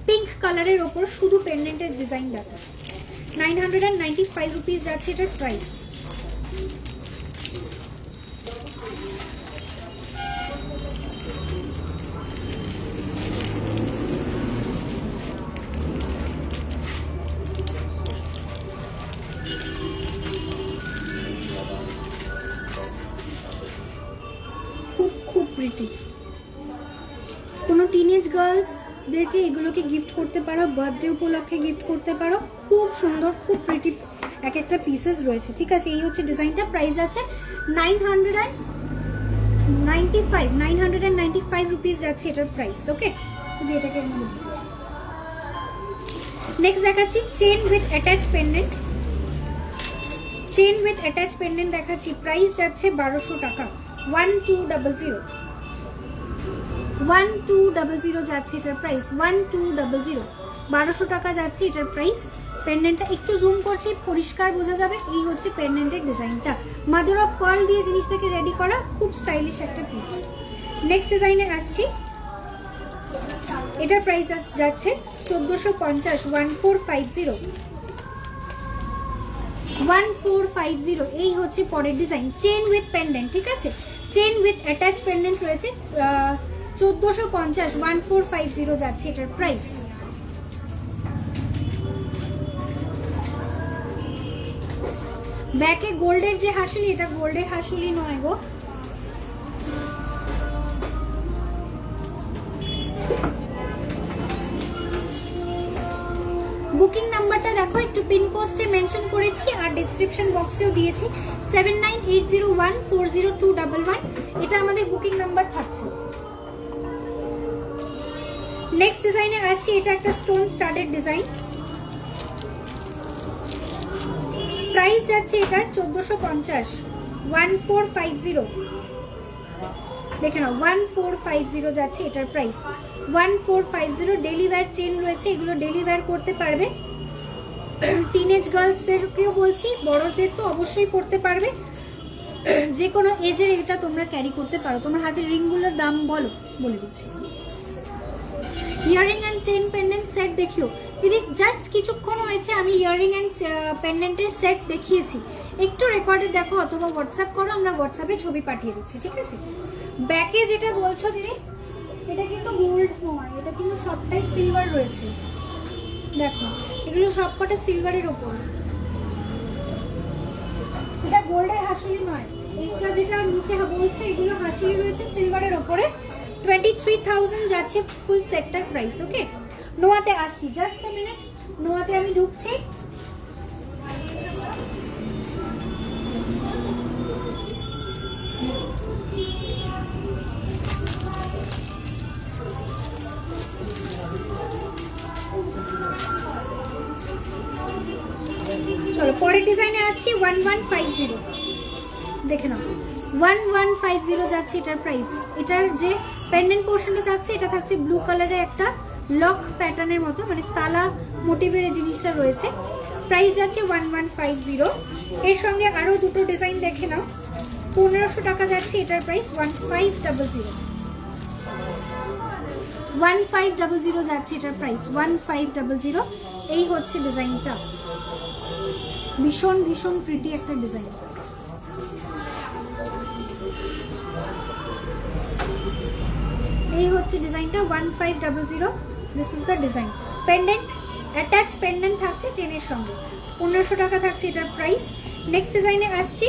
পিঙ্ক কালারের ওপর শুধু পেন্ডেন্টের ডিজাইন দেখো। 995 রুপিস যাচ্ছে এটার প্রাইস। খুব প্রিটি, কোনো টিনেজ গার্লসদেরকে এগুলোকে গিফট করতে পারো, বার্থডে উপলক্ষে গিফট করতে পারো। খুব সুন্দর, খুব প্রিটি এক একটা পিসেস রয়েছে, ঠিক আছে। এই হচ্ছে ডিজাইনটা, প্রাইস আছে 995 রুপিস যাচ্ছে এটার প্রাইস, ওকে। এটাকে নেক্সট দেখাচ্ছি chain with attach pendant. Chain with attach pendant দেখাচ্ছি, প্রাইস যাচ্ছে 1200 টাকা, 1200 যাচ্ছে এটার প্রাইস, 1200 1200 টাকা যাচ্ছে এটার প্রাইস। পেন্ডেন্টটা একটু জুম করছি, পরিষ্কার বোঝা যাবে। এই হচ্ছে পেন্ডেন্টের ডিজাইনটা, মাদার অফ পার্ল দিয়ে জিনিসটাকে রেডি করা, খুব স্টাইলিশ একটা পিস। নেক্সট ডিজাইনে আসছি, এটার প্রাইস যাচ্ছে 1450, 1450, 1450। এই হচ্ছে পরের ডিজাইন, চেন উইথ পেন্ডেন্ট, ঠিক আছে, চেন উইথ অ্যাটাচ পেন্ডেন্ট রয়েছে, 1450, 1450 যাচ্ছে এটার প্রাইস। ব্যাকে গোল্ডের যে হাসুলি, এটা গোল্ডের হাসুলি নয় গো, বুকিং নাম্বারটা দেখো, একটু পিন পোস্টে মেনশন করেছি আর ডেসক্রিপশন বক্সেও দিয়েছি, 7980140211, এটা আমাদের বুকিং নাম্বার থাকছে। নেক্সট ডিজাইনে আসছি, এটা একটা স্টোন স্টাডেড ডিজাইন, প্রাইস যাচ্ছে এটার 1450, 1450, দেখে নাও 1450 যাচ্ছে এটার প্রাইস, 1450। ডেলি ওয়্যার চেন রয়েছে, এগুলো ডেলি ওয়্যার করতে পারবে, টিনেজ গার্লসদেরকেও বলছি, বড়দের তো অবশ্যই পড়তে পারবে, যে কোনো এজের এটা তোমরা ক্যারি করতে পারো। তোমার হাতের রিংগুলোর দাম বলে দিচ্ছি। Earring and chain pendant set দেখিও দিদি, জাস্ট কিছুক্ষণ হয়েছে আমি ইয়ারিং অ্যান্ড পেন্ডেন্টের সেট দেখিয়েছি, একটু রেকর্ডে দেখো অথবা হোয়াটসঅ্যাপ করো, আমরা হোয়াটসঅ্যাপে ছবি পাঠিয়ে দিচ্ছি, ঠিক আছে। ব্যাকে যেটা বলছো দিদি, এটা কিন্তু গোল্ড নয়, এটা কিন্তু সবটাই সিলভার রয়েছে, দেখো এগুলো সবকটা সিলভারের ওপর, এটা গোল্ডের হাসুলি নয়, এটা যেটা নিচে বলছে এগুলো হাসুলি রয়েছে সিলভারের ওপরে, 23,000 যাচ্ছে ফুল সেক্টর প্রাইস। ওকে, নোয়াতে আসছি, জাস্ট আ মিনিট, নোয়াতে আমি ঢুকছি। চলো পরের ডিজাইনে আসছি, 1150, দেখে নাও 1150 যাচ্ছে এটার প্রাইস। এটার যে পেন্ডেন্ট পোর্শনটা থাকছে, এটা থাকছে ব্লু কালারের একটা লক প্যাটার্নের মতো, মানে তালা মোটিভের জিনিসটা রয়েছে, প্রাইস যাচ্ছে 1150। এর সঙ্গে আরো দুটো ডিজাইন দেখে নাও, 1500 টাকা যাচ্ছে এটার প্রাইস, 1500, 1500 যাচ্ছে এটার প্রাইস, 1500। এই হচ্ছে ডিজাইনটা, ভীষণ ভীষণ প্রিটি একটা ডিজাইন। এই হচ্ছে ডিজাইনটা, 1500, this is the design. Pendant attach pendant থাকছে চেনের সঙ্গে, 1500 টাকা থাকছে এটার প্রাইস। নেক্সট ডিজাইনে আসছি,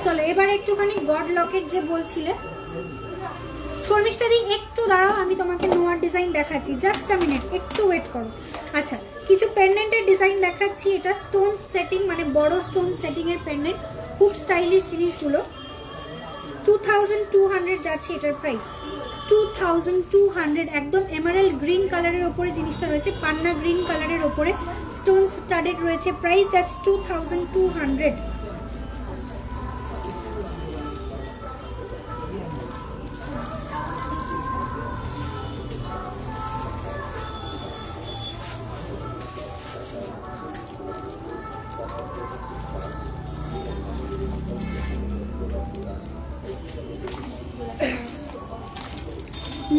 চলো এবার একটুখানি গড লকেট যে বলছিলে, শর্মিষ্ঠা দি একটু দাঁড়াও, আমি তোমাকে নোয়ার ডিজাইন দেখাচ্ছি, জাস্ট আ মিনিট, একটু ওয়েট করো। আচ্ছা, কিছু পেন্ডেন্টের ডিজাইন দেখাচ্ছি, এটা স্টোন সেটিং, মানে বড় স্টোন সেটিং এর পেন্ডেন্ট, খুব স্টাইলিশ জিনিসগুলো, 2200 যাচ্ছে এটার প্রাইস, 2200, একদম এমারেল্ড গ্রিন কালারের ওপরে জিনিসটা রয়েছে, পান্না গ্রিন কালারের ওপরে স্টোন স্টাডেড রয়েছে, প্রাইস যাচ্ছে 2200।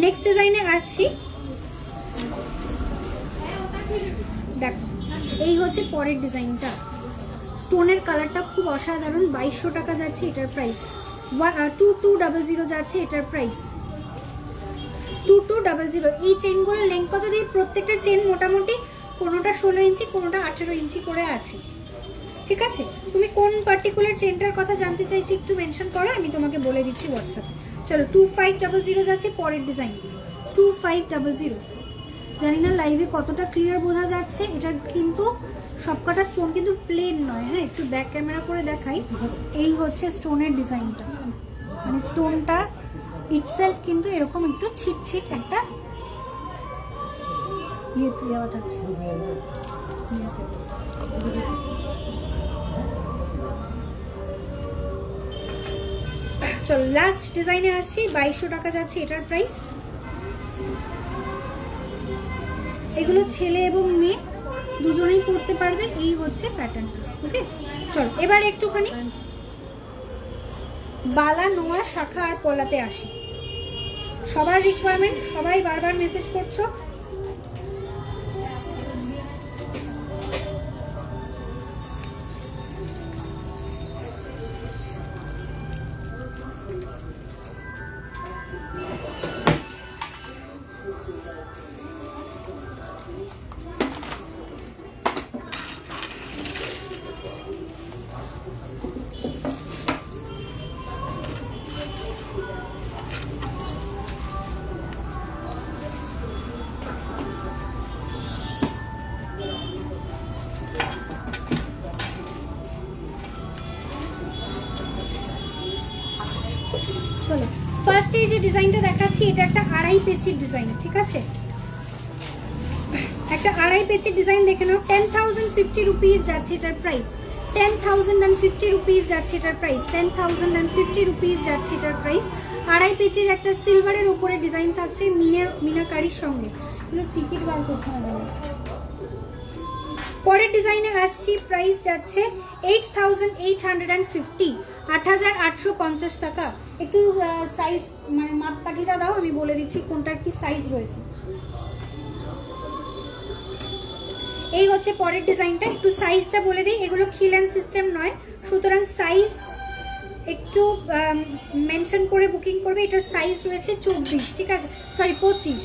নেক্সট ডিজাইনে আসছি, দেখো এই হচ্ছে পরের ডিজাইনটা, স্টোনের কালারটা খুব অসাধারণ, 2200 টাকা যাচ্ছে এটার প্রাইস, 2200 যাচ্ছে এটার প্রাইস, 2200। এই চেনগুলোর লেন্থ কত দিয়ে, প্রত্যেকটা চেন মোটামুটি কোনোটা 16 ইঞ্চি, কোনোটা 18 ইঞ্চি করে আছে, ঠিক আছে। তুমি কোন পার্টিকুলার চেনটার কথা জানতে চাইছো একটু মেনশন করো, আমি তোমাকে বলে দিচ্ছি হোয়াটসঅ্যাপে। চলো 2500 যাচ্ছে পরের ডিজাইন, 2500। জানি না লাইভে কতটা ক্লিয়ার বোঝা যাচ্ছে, এটা কিন্তু সবকটা স্টোন কিন্তু প্লেন নয়, হ্যাঁ একটু ব্যাক ক্যামেরা করে দেখাই। এই হচ্ছে স্টোনের ডিজাইনটা, মানে স্টোনটা ইটসেলফ কিন্তু এরকম একটু ছিটছিট একটা ইয়েতে দেওয়া থাকছে। চলো লাস্ট ডিজাইনে আসছি, 2200 টাকা যাচ্ছে এটার প্রাইস। এগুলো ছেলে এবং মেয়ে দুজনেই পরতে পারবে। এই হচ্ছে প্যাটার্নটা। ওকে, চলো এবার একটুখানি বালা, নোয়া, শাখা আর পলাতে আসি। সবার রিকোয়ারমেন্ট, সবাই বারবার মেসেজ করছো। চলো ফার্স্ট এই যে ডিজাইনটা দেখাচ্ছি, এটা একটা আড়াই পেচির ডিজাইন, ঠিক আছে? একটা আড়াই পেচির ডিজাইন দেখে নাও। 10,050 রুপিস যাচ্ছে এটার প্রাইস। 10,050 রুপিস যাচ্ছে এটার প্রাইস। 10,050 রুপিস যাচ্ছে এটার প্রাইস। আড়াই পেচির একটা সিলভারের উপরে ডিজাইন থাকছে মিনাকারির সঙ্গে। টিকিট বার করছে না। পরের ডিজাইনে আসছি, প্রাইস যাচ্ছে 8,850, 8,850 টাকা। একটু সাইজ মানে মাপকাঠিটা দাও, আমি বলে দিচ্ছি কোনটার কি সাইজ রয়েছে। এই হচ্ছে পরের ডিজাইনটা। একটু সাইজটা বলে দিই, এগুলো খিলেন সিস্টেম নয়, সুতরাং সাইজ একটু মেনশন করে বুকিং করবে। এটার সাইজ রয়েছে 24, ঠিক আছে, সরি 25,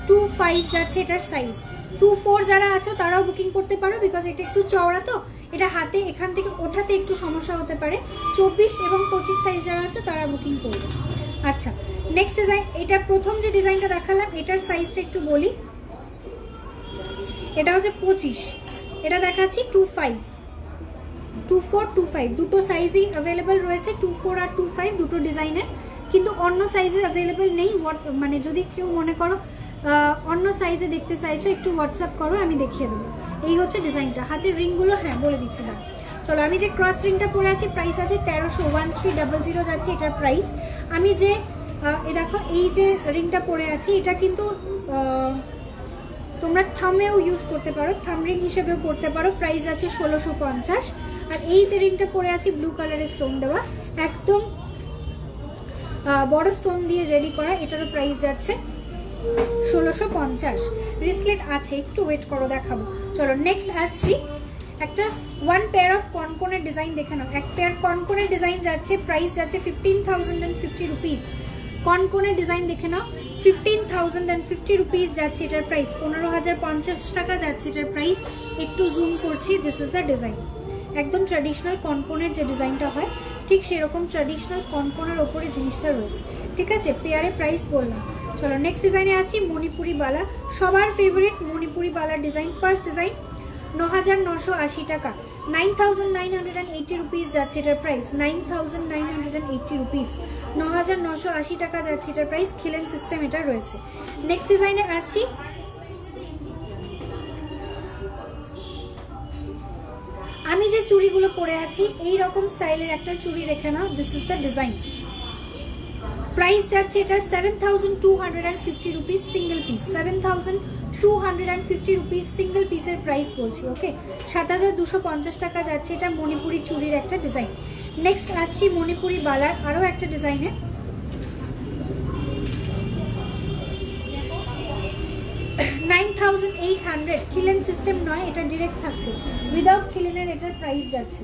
25 যাচ্ছে এটার সাইজ। 24 যারা আছো তারাও বুকিং করতে পারো, বিকজ এটা একটু চওড়া, তো এটা হাতে এখান থেকে ওঠাতে একটু সমস্যা হতে পারে। 24 এবং 25 সাইজ যারা আছো তারা বুকিং করবে। আচ্ছা, নেক্সট ডিজাইন, এটা প্রথম যে ডিজাইনটা দেখালাম এটার সাইজটা একটু বলি। এটা হচ্ছে 25, এটা দেখাচ্ছি 25, 24, 25 দুটো সাইজই অ্যাভেলেবেল রয়েছে, 24 আর 25 দুটো ডিজাইনের, কিন্তু অন্য সাইজে অ্যাভেলেবেল নেই। মানে যদি কেউ মনে করো অন্য সাইজে দেখতে চাইছো একটু হোয়াটসঅ্যাপ করো, আমি দেখিয়ে দেবো। এই হচ্ছে ডিজাইনটা। হাতের রিংগুলো হ্যাঁ বলে দিচ্ছি না। চলো, আমি যে ক্রস রিংটা পরে আছি প্রাইস আছে 1300, যাচ্ছে এটার প্রাইস। আমি যে দেখো এই যে রিংটা পরে আছি এটা কিন্তু তোমরা থামেও ইউজ করতে পারো, থাম রিং হিসেবেও পড়তে পারো। প্রাইস আছে 1650। আর এই যে রিংটা পরে আছি ব্লু কালারের স্টোন দেওয়া, একদম বড় স্টোন দিয়ে রেডি করা, এটারও প্রাইস যাচ্ছে 1650। রিসলেট আছে, একটু ওয়েট করো দেখাবো। চলো নেক্সট আসছি, একটা ওয়ান পেয়ার অফ কনকনের ডিজাইন দেখে নাও। এক পেয়ার কনকনের ডিজাইন যাচ্ছে, প্রাইস যাচ্ছে 15,050 রুপিস। কনকনের ডিজাইন দেখে নাও, 15,050 রুপিস যাচ্ছে এটার প্রাইস। 15,050 টাকা যাচ্ছে এটার প্রাইস। একটু জুম করছি, দিস ইজ দ্য ডিজাইন। একদম ট্র্যাডিশনাল কনকনের যে ডিজাইনটা হয় ঠিক সেরকম ট্র্যাডিশনাল কনকনের ওপরে জিনিসটা রয়েছে, ঠিক আছে? পেয়ারে প্রাইস বললাম। চলো নেক্সট ডিজাইনে আসি, মণিপুরি বালা, সবার ফেভারিট মণিপুরি বালার ডিজাইন। ফার্স্ট ডিজাইন 9,980 টাকা, 9,980 রুপিস যাচ্ছে এটার প্রাইস। 9,980 রুপিস, 9,980 টাকা যাচ্ছে এটার প্রাইস। খিলেন সিস্টেম এটা রয়েছে। নেক্সট ডিজাইনে আসছি, আমি যে চুড়িগুলো পরে আছি এই রকম স্টাইলের একটা চুড়ি রেখে নাও, this is the design. Price যাচ্ছে এটার 7,250 rupees single piece. 7,250 rupees single পিসের প্রাইস বলছি, ওকে? 7,250 টাকা যাচ্ছে এটা মণিপুরি চুড়ির একটা ডিজাইন। নেক্সট আসছি মণিপুরি বালার আরও একটা ডিজাইনের। 9,800, খিলেন সিস্টেম নয়, এটা ডিরেক্ট থাকছে, উইদাউট খিলেনের এটার প্রাইস যাচ্ছে।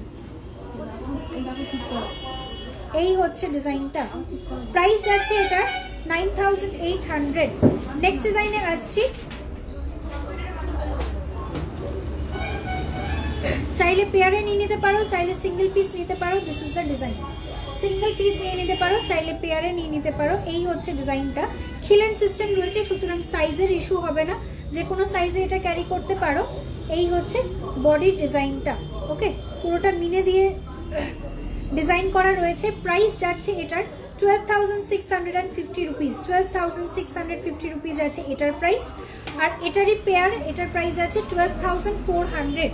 এই হচ্ছে ডিজাইনটা, প্রাইস যাচ্ছে এটা 9,800। নেক্সট ডিজাইনে আসছি, চাইলে পেয়ারে নিয়ে নিতে পারো, চাইলে সিঙ্গেল পিস নিতে পারো, this is the design. Single piece নিয়ে নিতে পারো, চাইলে পেয়ারে নিয়ে নিতে পারো। এই হচ্ছে ডিজাইনটা, খিলেন সিস্টেম রয়েছে, সুতরাং সাইজের ইস্যু হবে না, যে কোনো সাইজে এটা ক্যারি করতে পারো। এই হচ্ছে বডির ডিজাইনটা, ওকে? পুরোটা মিনে দিয়ে ডিজাইন করা রয়েছে। প্রাইস যাচ্ছে এটার 12,650 রুপিস। 12,650 রুপিস আছে এটার প্রাইস। আর এটারই পেয়ার, এটার প্রাইস আছে 12,400।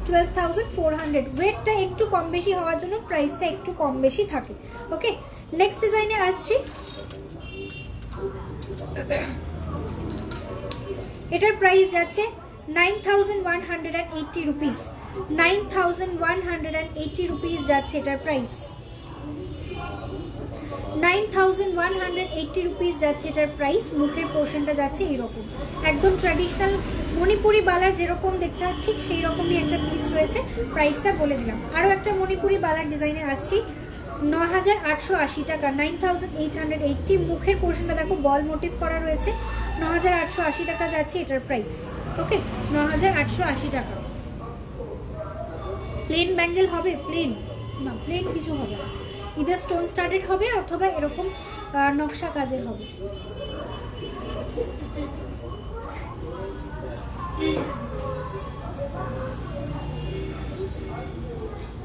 12,400। ওয়েটটা একটু কম বেশি হওয়ার জন্য প্রাইসটা একটু কম বেশি থাকে, ওকে? নেক্সট ডিজাইনে আসছি, এটার প্রাইস যাচ্ছে 9,180 রুপিস, 9,180 রুপিস যাচ্ছে এটার প্রাইস, 9,180 রুপিস যাচ্ছে এটার প্রাইস। মুখের পোর্শনটা যাচ্ছে এইরকম, একদম ট্র্যাডিশনাল মণিপুরি বালার যেরকম দেখতে হয় ঠিক সেই রকমই একটা পিস রয়েছে। প্রাইসটা বলে দিলাম। আরও একটা মণিপুরি বালার ডিজাইনে আসছি, 9,880 টাকা, 9,880। মুখের পোর্শনটা দেখো বল মোটিভ করা রয়েছে, 9,880 টাকা যাচ্ছে এটার প্রাইস। ওকে, 9,880 টাকা। প্লেন ব্যাঙ্গেল হবে? প্লেন না, প্লেন কিছু হবে না, ইদার স্টোন স্টাডেড হবে অথবা এরকম নকশা কাজের হবে।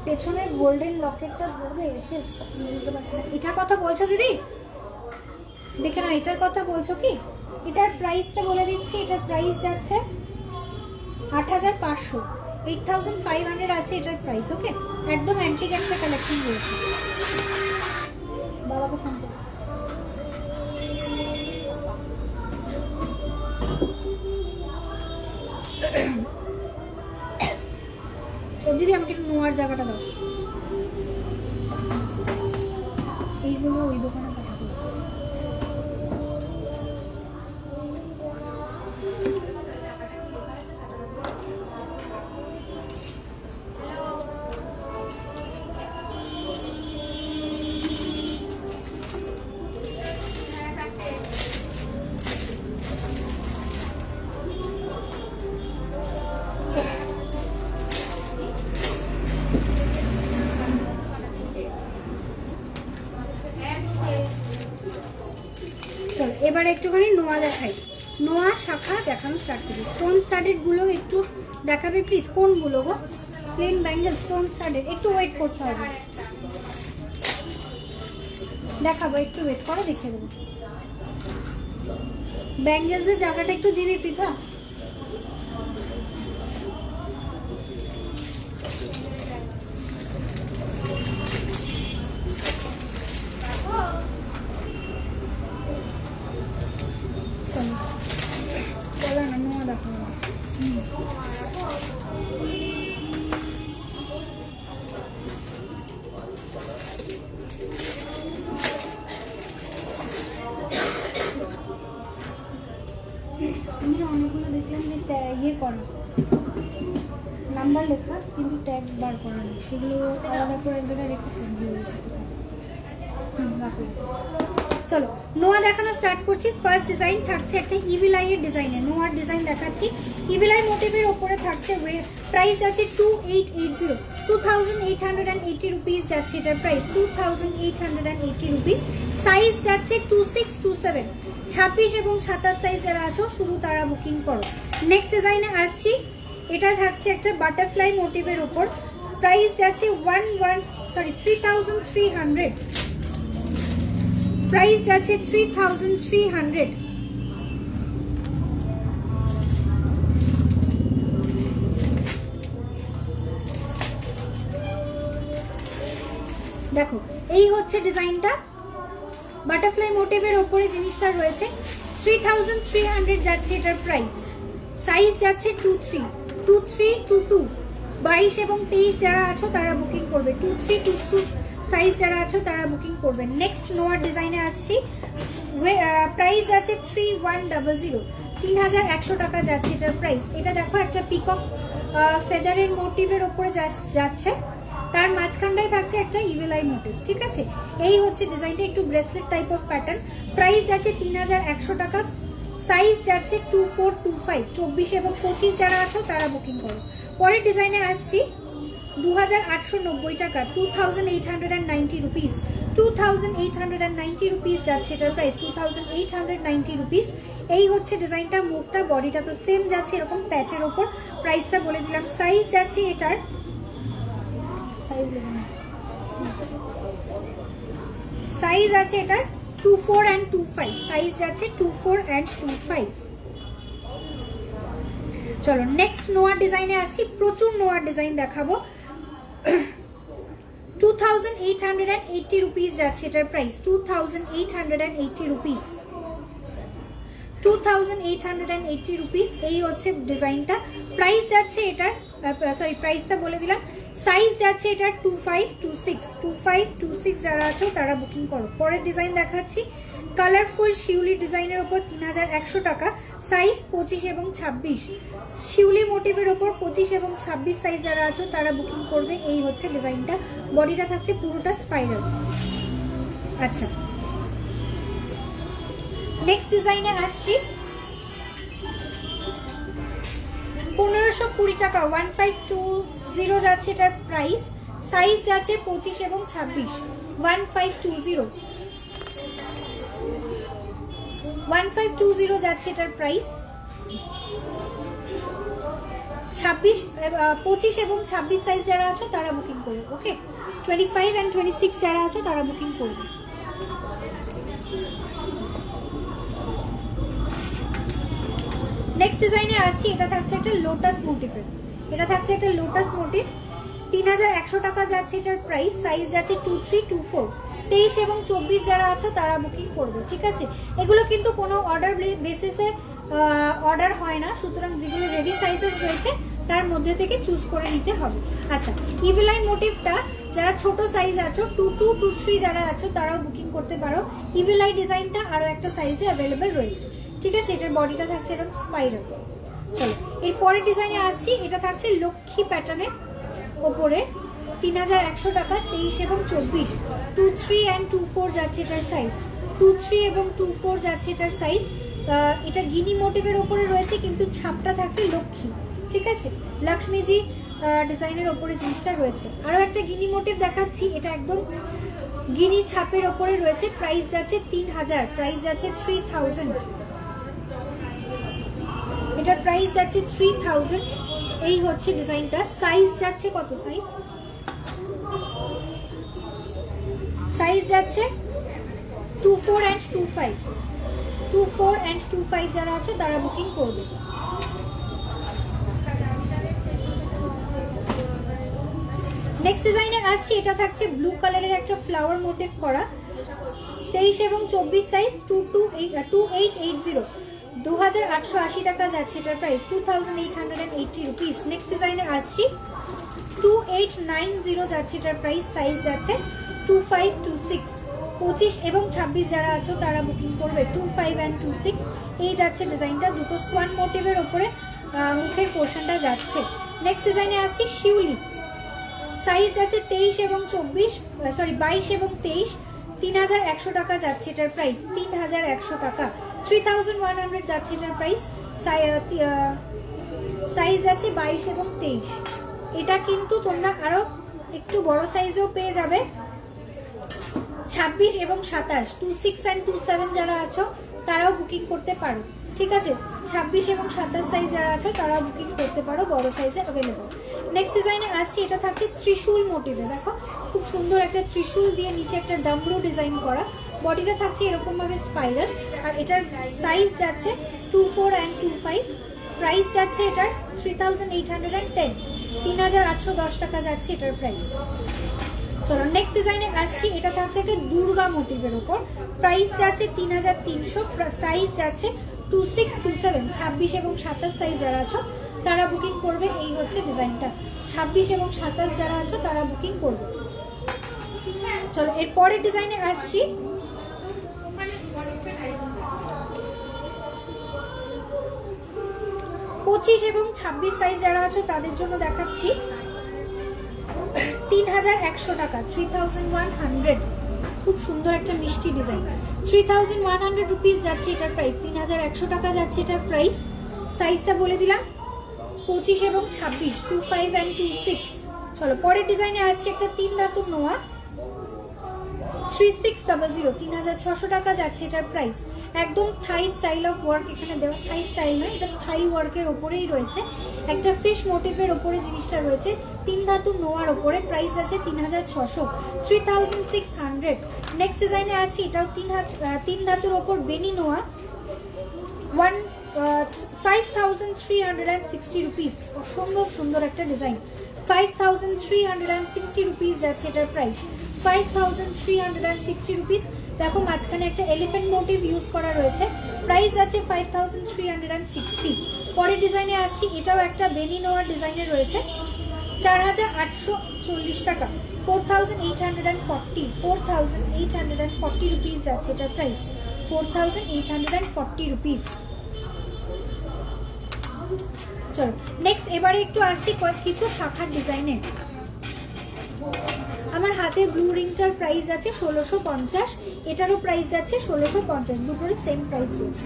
পেছনের গোল্ডেন লকেটটা ধরবে এসএস, বুঝতে পারছি না এটার কথা বলছো দিদি, দেখে না এটার কথা বলছো কি? এটার প্রাইসটা বলে দিচ্ছি, এটার প্রাইস যাচ্ছে 8,500, 8,500 আছে এটার প্রাইস। ওকে, একদম অ্যান্টিক একটা কালেকশন রয়েছে। বাবাকে ফোন করো। দিদি আমাকে একটু নোয়ার জায়গাটা দাও, এইগুলো ওই দোকানে পাঠাবো। চলো এবার একটুখানি নোয়া দেখাই, নোয়া শাখা দেখানো স্টার্ট করি। স্টোন স্টাডেড গুলো একটু দেখাবে প্লিজ, কোনগুলো গো? প্লেন ব্যাঙ্গেল স্টোন স্টাডেড, একটু ওয়েট করতে হবে, দেখাবো, একটু ওয়েট করো, দেখিয়ে দেবো। ব্যাঙ্গেলসের জায়গাটা একটু দিবি পৃথা। চলো না নোয়া দেখাবো। অনেকগুলো দেখলাম যে ইয়ে করা নাম্বার লেখা কিন্তু ট্যাগ বার করা নেই, সেগুলো আলাদা করে এক জায়গায় রেখেছিলাম, দিয়ে দিয়েছি কোথাও। চলো নোয়া দেখানো স্টার্ট করছি। ফার্স্ট ডিজাইন থাকছে একটা ইভিল আইয়ের ডিজাইনে, নোয়ার ডিজাইন দেখাচ্ছি। ইভিল আই মোটিভের ওপরে থাকছে, প্রাইস আছে 2,880, 2,880 রুপিস যাচ্ছে এটার প্রাইস, 2,880 রুপিস। সাইজ যাচ্ছে 2627, 26 এবং 27 সাইজ যারা আছো শুধু তারা বুকিং করো। নেক্সট ডিজাইনে আসছি, এটা থাকছে একটা বাটারফ্লাই মোটিভের ওপর, প্রাইস যাচ্ছে 3,300, প্রাইস যাচ্ছে 3,300। দেখো এই হচ্ছে ডিজাইনটা, বাটারফ্লাই মোটিভের ওপরে জিনিসটা রয়েছে, 3,300 যাচ্ছে এটার প্রাইস। সাইজ যাচ্ছে 23, 23, 22, 22 এবং 23 যারা আছো তারা বুকিং করবে, 23, 22 সাইজ যারা আছো তারা বুকিং করবে। নেক্সট নোয়ার ডিজাইনে আসছি, প্রাইস আছে 3,100, 3,100 টাকা যাচ্ছে এটার প্রাইস। এটা দেখো একটা পিকক ফেদারের মোটিভের ওপরে যাচ্ছে, তার মাঝখানটায় থাকছে একটা ইভিল আই মোটিভ, ঠিক আছে? এই হচ্ছে ডিজাইনটা, একটু bracelet type of pattern. Price যাচ্ছে 3,100 টাকা, সাইজ যাচ্ছে 2425, 24 এবং 25 যারা আছো তারা বুকিং করো। পরের ডিজাইনে আসছি, 2,890 টাকা, 2,890 রুপিস, 2,890 রুপিস যাচ্ছে এটার প্রাইস, 2,890 রুপিস। এই হচ্ছে ডিজাইনটা, মুখটা বডিটা তো সেম যাচ্ছে এরকম প্যাচের ওপর। প্রাইসটা বলে দিলাম। সাইজ যাচ্ছে এটার, সাইজ আছে এটার 24 and 25, সাইজ যাচ্ছে 24 and 25। চলো নেক্সট নোয়ার ডিজাইনে আসছি, প্রচুর নোয়ার ডিজাইন দেখাবো। 2,880 রুপিস যাচ্ছে এটার প্রাইস, 2,880 রুপিস, 2880 রুপিস। এই হচ্ছে ডিজাইনটা। প্রাইস যাচ্ছে এটার, সরি প্রাইসটা বলে দিলাম। সাইজ যাচ্ছে এটার 2526 যারা আছো তারা বুকিং করো। পরের ডিজাইন দেখাচ্ছি, কালারফুল শিউলি ডিজাইনের ওপর 3100 টাকা, সাইজ 25 এবং 26। শিউলি মোটিভের ওপর 25 এবং 26 সাইজ যারা আছো তারা বুকিং করবে। এই হচ্ছে ডিজাইনটা, বডিটা থাকছে পুরোটা স্পাইরাল। আচ্ছা, নেক্সট ডিজাইনে আসছি। 1520 টাকা, 1520 যাচ্ছে এটার প্রাইস। সাইজ যাচ্ছে 25 এবং 26। 1520 যাচ্ছে এটার প্রাইস। 25 এবং 26 সাইজ যারা আছো তারা বুকিং করবে। ওকে, 25 and 26 যারা আছো তারা বুকিং করবে। নেক্সট ডিজাইনে আসছি, এটা থাকছে একটা লোটাস মোটিভের। এটা থাকছে একটা লোটাস মোটিভ, 3100 টাকা যাচ্ছে এটার প্রাইস। সাইজ যাচ্ছে 2324। 23 এবং 24 যারা আছো তারা বুকিং করবে। ঠিক আছে, এগুলো কিন্তু কোনো অর্ডার বেসিসে অর্ডার হয় না, সুতরাং যেগুলো রেডি সাইজেস রয়েছে তার মধ্যে থেকে চুজ করে নিতে হবে। আচ্ছা, ইভিলাইন মোটিভটা যারা ছোট সাইজ আছো 22, 23 যারা আছো তারাও বুকিং করতে পারো। ইভিলাই ডিজাইনটা আরো একটা সাইজে অ্যাভেলেবেল রয়েছে। ঠিক আছে, এটার বডিটা থাকছে এরকম স্পাইরাল। চলো এর পরের ডিজাইনে আসছি। এটা থাকছে লক্ষ্মী প্যাটার্নের ওপরে, 3100 টাকা, 23 এবং 24। 23 and 24 যাচ্ছে এটার সাইজ। 23 এবং 24 যাচ্ছে এটার সাইজ। এটা গিনি মোটিভের ওপরে রয়েছে, কিন্তু ছাপটা থাকছে লক্ষ্মী। ঠিক আছে, লক্ষ্মীজি ডিজাইনের ওপরে জিনিসটা রয়েছে। আরো একটা গিনি মোটিভ দেখাচ্ছি, এটা একদম গিনি ছাপের ওপরে রয়েছে। প্রাইস যাচ্ছে 3000, প্রাইস যাচ্ছে 3000। এটার প্রাইস যাচ্ছে 3000। এই হচ্ছে ডিজাইনটা। সাইজ যাচ্ছে কত? সাইজ যাচ্ছে 24 and 25। 24 and 25 যারা আছে তারা বুকিং করবে। নেক্সট ডিজাইনে আসছি। এটা থাকছে ব্লু কালারের একটা ফ্লাওয়ার মোটিভ করা, 23 এবং 24 সাইজ, 2880। 2880 টাকা যাচ্ছে এটার প্রাইস। 2880 রুপিস। নেক্সট ডিজাইনে আসছি। 2890 যাচ্ছে এটার প্রাইস। সাইজ যাচ্ছে 2526। 25 এবং 26 যারা আছো তারা বুকিং করবে। 25 and 26 এই যাচ্ছে ডিজাইনটা। দুটো সোয়ান মোটিভের ওপরে মুখের পোর্শনটা যাচ্ছে। নেক্সট ডিজাইনে আসছি শিউলি। সাইজ যাচ্ছে 23 এবং 24, সরি 22 এবং 23। 3100 টাকা যাচ্ছে এটার প্রাইস। 3100 টাকা। 3100 যাচ্ছে এটার প্রাইস। সাইজ যাচ্ছে 22 এবং 23। এটা কিন্তু তোমরা আরো একটু বড় সাইজেও পেয়ে যাবে। 26 এবং 27, 26 and 27 যারা আছো তারাও বুকিং করতে পারো। ঠিক আছে, 26 এবং 27 সাইজ যারা আছো তারাও বুকিং করতে পারো, বড় সাইজে অ্যাভেলেবল। নেক্সট ডিজাইনে আসছি। এটা থাকছে ত্রিশূল মোটিভে। দেখো খুব সুন্দর একটা ত্রিশূল দিয়ে নিচে একটা ডামরু ডিজাইন করা। বডিটা থাকছে এরকম ভাবে স্পাইরাল। আর এটার সাইজ যাচ্ছে 24 and 25। প্রাইস যাচ্ছে এটার 3810। 3810 টাকা যাচ্ছে এটার প্রাইস। চলো নেক্সট ডিজাইনে আসছি। এটা থাকছে একটা দুর্গা মোটিভের উপর। প্রাইস যাচ্ছে 3300। সাইজ যাচ্ছে 26, 27। 26 এবং 27 সাইজ যারা আছো তারা বুকিং করবে। এই হচ্ছে ডিজাইনটা। 26 এবং 27 যারা আছো তারা বুকিং করবে। চলো এর পরের ডিজাইনে আসছি। পঁচিশ এবং 26 সাইজ যারা আছো তাদের জন্য দেখাচ্ছি 3100 টাকা, 3100। খুব সুন্দর একটা মিষ্টি ডিজাইন। 3100 রুপিস যাচ্ছে এটার প্রাইস। 3100 টাকা যাচ্ছে এটার প্রাইস। সাইজটা বলে দিলাম 25 এবং 26, 25 and 26। চলো পরের ডিজাইনে আসছে একটা 3 ধাতুর নোয়া, 3600, 3600 টাকা যাচ্ছে এটার প্রাইস। একদম থাই স্টাইল অফ ওয়ার্ক এখানে দেওয়া। থাই স্টাইল নয়, এটা থাই ওয়ার্কের ওপরেই রয়েছে। একটা ফিশ মোটিভের ওপরে জিনিসটা রয়েছে। 3 ধাতুর নোয়ার ওপরে। প্রাইস আছে 3600, 3600। নেক্সট ডিজাইনে আসছি। এটাও 3 ধাতুর ওপর বেনি নোয়া, 5360 রুপিস। অসম্ভব সুন্দর একটা ডিজাইন। 5360 রুপিস যাচ্ছে এটার প্রাইস। 5360 রুপিস। দেখো মাঝখানে একটা এলিফ্যান্ট মোটিভ ইউজ করা রয়েছে, প্রাইস আছে 5360। পরের ডিজাইনে আসছি, এটাও একটা বেনি নোয়ার ডিজাইনে রয়েছে, 4840 টাকা, 4840 রুপিস যাচ্ছে এটার প্রাইস, 4840 রুপিস। চলো নেক্সট এবারে একটু আসছি কিছু শাখার ডিজাইনে। আমার হাতে ব্লু রিংটার প্রাইস আছে 1650, এটারও প্রাইস যাচ্ছে 1650, দুটোরই সেম প্রাইস রয়েছে।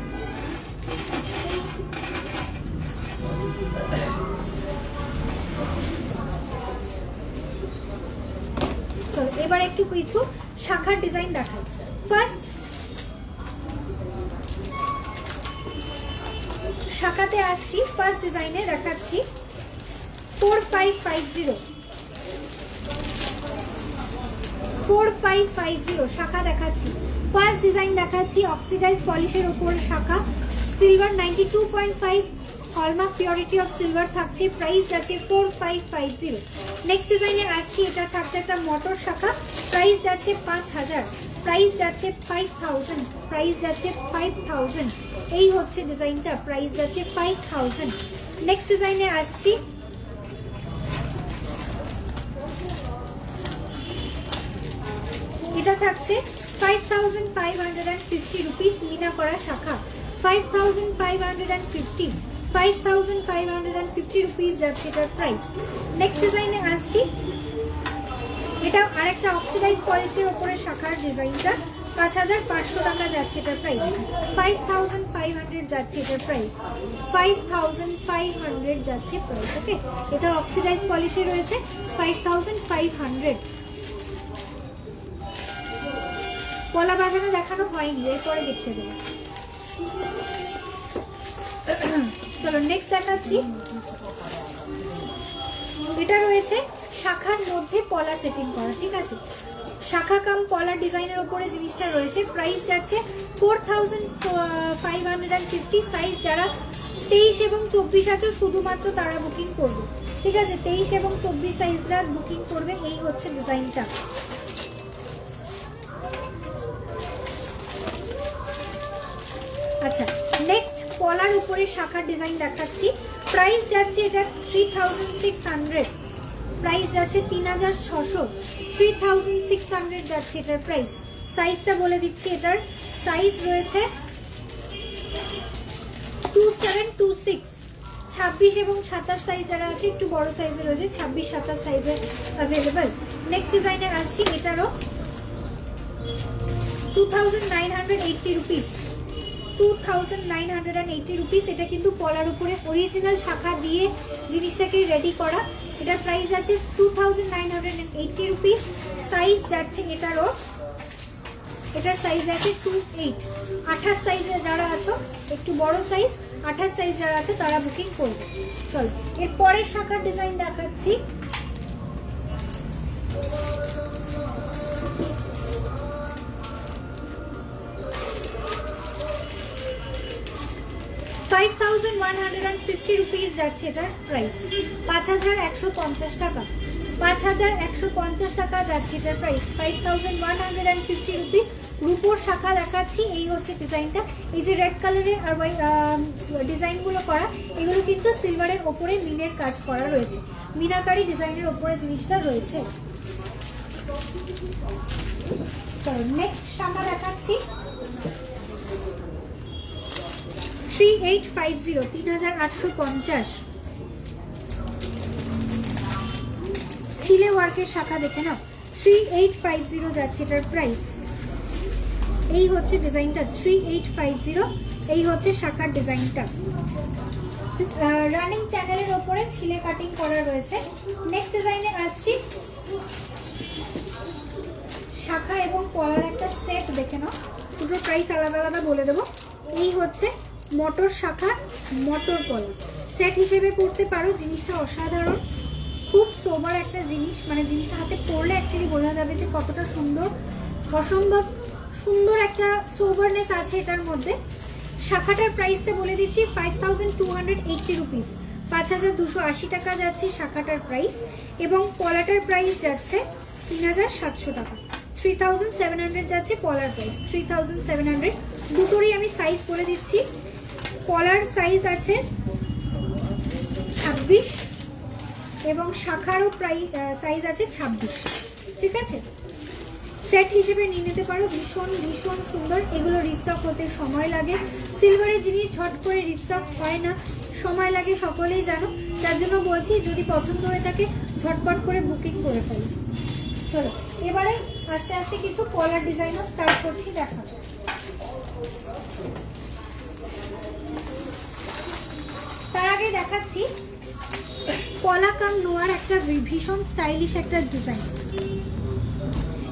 চলো এবার একটু কিছু শাখার ডিজাইন দেখাই। ফার্স্ট শাখাতে আসছি, ফার্স্ট ডিজাইনে দেখাচ্ছি 4550 শাখা দেখাচ্ছি। ফার্স্ট ডিজাইন দেখাচ্ছি অক্সিডাইজ পলিশের উপর শাখা, silver 92.5 hallmark purity of silver থাকছে, প্রাইস যাচ্ছে 4550। নেক্সট ডিজাইনে আসছি, এটা থাকছে একটা মটর শাখা, প্রাইস যাচ্ছে 5000, প্রাইস যাচ্ছে 5000, প্রাইস যাচ্ছে 5000। এই হচ্ছে ডিজাইনটা, প্রাইস যাচ্ছে 5000। নেক্সট ডিজাইনে আসছি, এটা থাকছে 5550 রুপিস, মিনা করা শাখা, 5550 রুপিস যাচ্ছে এটার প্রাইস। নেক্সট ডিজাইনে আসছি, এটা আরেকটা অক্সিডাইজ পলিশের উপরে শাখার ডিজাইনটা, 5500 টাকা যাচ্ছে এটার প্রাইস, 5500 যাচ্ছে এটার প্রাইস, 5500 যাচ্ছে প্রাইস। ওকে, এটা অক্সিডাইজ পলিশে রয়েছে, 5500। কলা বাঁধানো দেখানো হয়নি, এরপরে দেখিয়ে দেবো। চলো নেক্সট দেখাচ্ছি, এটা রয়েছে শাখার মধ্যে পলা সেটিং করা, ঠিক আছে, শাখা কাম পলা ডিজাইনের উপরে জিনিসটা রয়েছে, প্রাইস যাচ্ছে 4550। সাইজ যারা 23 এবং 24 আছে শুধুমাত্র তারা বুকিং করবে, ঠিক আছে, 23 এবং 24 সাইজরা বুকিং করবে। এই হচ্ছে ডিজাইনটা। আচ্ছা নেক্সট পলার উপরে শাখার ডিজাইন দেখাচ্ছি, প্রাইস যাচ্ছে এটা 3600, প্রাইস যাচ্ছে 3600, 3600 যাচ্ছে এটার প্রাইস। সাইজটা বলে দিচ্ছি, এটার সাইজ রয়েছে 2726, 26 এবং 27 সাইজ যারা আছে একটু বড় সাইজে রয়েছে, 26-27 সাইজে অ্যাভেলেবল। নেক্সট ডিজাইনে আসছি, এটারও 2980 রুপিস, 2980 রুপিস। এটা কিন্তু পলার উপরে অরিজিনাল শাখা দিয়ে জিনিসটাকে রেডি করা, এটার প্রাইস আছে 2980 রুপিস। সাইজ যাচ্ছে এটারও, এটার সাইজ আছে 28, 28 সাইজে যারা আছো একটু বড় সাইজ, 28 সাইজ যারা আছো তারা বুকিং করবে। চলো এর পরের শাখার ডিজাইন দেখাচ্ছি, রুপিস যাচ্ছে এটার প্রাইস, 5150 টাকা, 5150 টাকা যাচ্ছে এটার প্রাইস, 5150 রুপিস। রূপোর শাখা দেখাচ্ছি, এই হচ্ছে ডিজাইনটা। এই যে রেড কালারের আর ডিজাইনগুলো করা, এগুলো কিন্তু সিলভারের ওপরে মিনের কাজ করা রয়েছে, মিনাকারি ডিজাইনের ওপরে জিনিসটা রয়েছে। নেক্সট শাখা দেখাচ্ছি 3850, 3850 ছিলে ওয়ার্কের শাখা, দেখে নাও 3850 যাচ্ছে এটার প্রাইস। এই হচ্ছে ডিজাইনটা 3850, এই হচ্ছে শাখার ডিজাইনটা। রানিং চ্যানেলের ওপরে ছিলে কাটিং করা রয়েছে। নেক্সট ডিজাইনে আসছি, শাখা এবং পলার একটা সেট, দেখে নাও, দুটো প্রাইস আলাদা আলাদা বলে দেবো। এই হচ্ছে মটর শাখা, মটর পলা সেট হিসেবে পড়তে পারো, জিনিসটা অসাধারণ, খুব সোবার একটা জিনিস, মানে জিনিসটা হাতে পরলে অ্যাকচুয়ালি বোঝা যাবে যে কতটা সুন্দর, অসম্ভব সুন্দর একটা সোবারনেস আছে এটার মধ্যে। শাখাটার প্রাইসটা বলে দিচ্ছি 5280 রুপিস, 5280 টাকা যাচ্ছে শাখাটার প্রাইস, এবং পলাটার প্রাইস যাচ্ছে 3700 টাকা, 3700 যাচ্ছে পলার প্রাইস 3700। দুটোরই আমি সাইজ বলে দিচ্ছি। পলার সাইজ আছে 26 এবং শাখারও সাইজ আছে 26, ঠিক আছে। সেট হিসেবে নিয়ে নিতে পারো, ভীষণ ভীষণ সুন্দর। এগুলো রিস্টক হতে সময় লাগে, সিলভারের জিনিস ঝট করে রিস্টক হয় না, সময় লাগে, সকলেই জানো। যার জন্য বলছি যদি পছন্দ হয়ে থাকে ঝটপট করে বুকিং করে ফেলো। চলো এবারে আস্তে আস্তে কিছু কলার ডিজাইনও স্টার্ট করছি দেখাবো। তার আগে দেখাচ্ছি পলা কাম নোয়ার একটা ভীষণ স্টাইলিশ একটা ডিজাইন।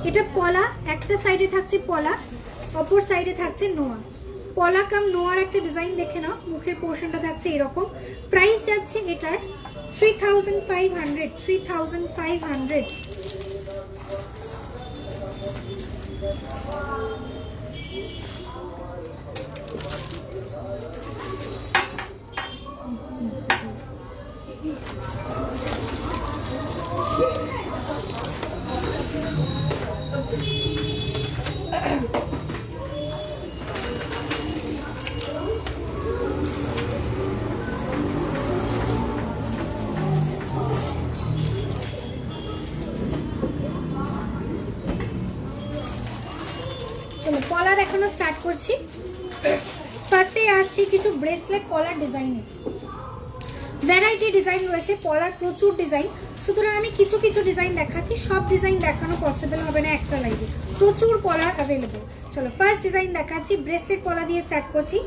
এটা পলা, একটা সাইডে থাকছে পলা, অপর সাইডে থাকছে নোয়া। পলা কাম নোয়ার একটা ডিজাইন দেখে নাও। মুখের পোর্শনটা থাকছে এরকম। প্রাইস যাচ্ছে এটার 3500। 3500। চলো কলা দেখানো স্টার্ট করছি। ফার্স্টে আসছি কিছু ব্রেসলেট কলার ডিজাইনে। ভ্যারাইটি ডিজাইন রয়েছে, পলার প্রচুর ডিজাইন, সুতরাং আমি কিছু কিছু ডিজাইন দেখাচ্ছি। সব ডিজাইন দেখানো পসিবল হবে না একটা লাইভে, প্রচুর পলার অ্যাভেলেবল। চলো ফার্স্ট ডিজাইন দেখাচ্ছি, ব্রেসলেট পলা দিয়ে স্টার্ট করছি।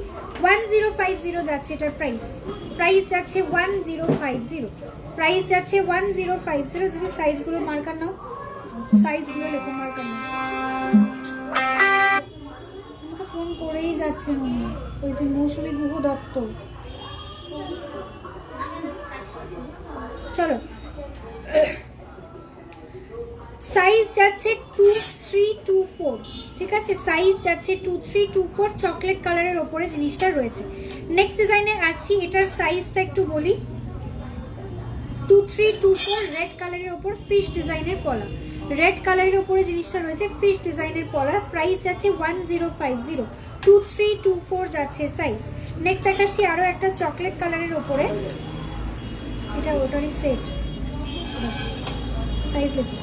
1050 যাচ্ছে এটার প্রাইস। প্রাইস যাচ্ছে 1050। প্রাইস যাচ্ছে 1050। যদি সাইজগুলো মার্কার নাও, সাইজগুলো লেখো, মার্কার নাও। ফোন করেই যাচ্ছে ওই যে মৌসুমী গুহ দত্ত। চলো সাইজ যাচ্ছে 2324, ঠিক আছে। সাইজ যাচ্ছে 2324, চকলেট কালারের ওপরে জিনিসটা রয়েছে। নেক্সট ডিজাইনে আসছি, এটার সাইজটা একটু বলি। 2324 রেড কালারের ওপর ফিশ ডিজাইনের পলা। রেড কালারের উপরে জিনিসটা রয়েছে, ফিশ ডিজাইনের পলা। প্রাইস যাচ্ছে 1050। 2324 যাচ্ছে সাইজ। নেক্সট দেখাচ্ছি আরো একটা চকলেট কালারের উপরে, এটা ওটারই সেট, সাইজ লিখো।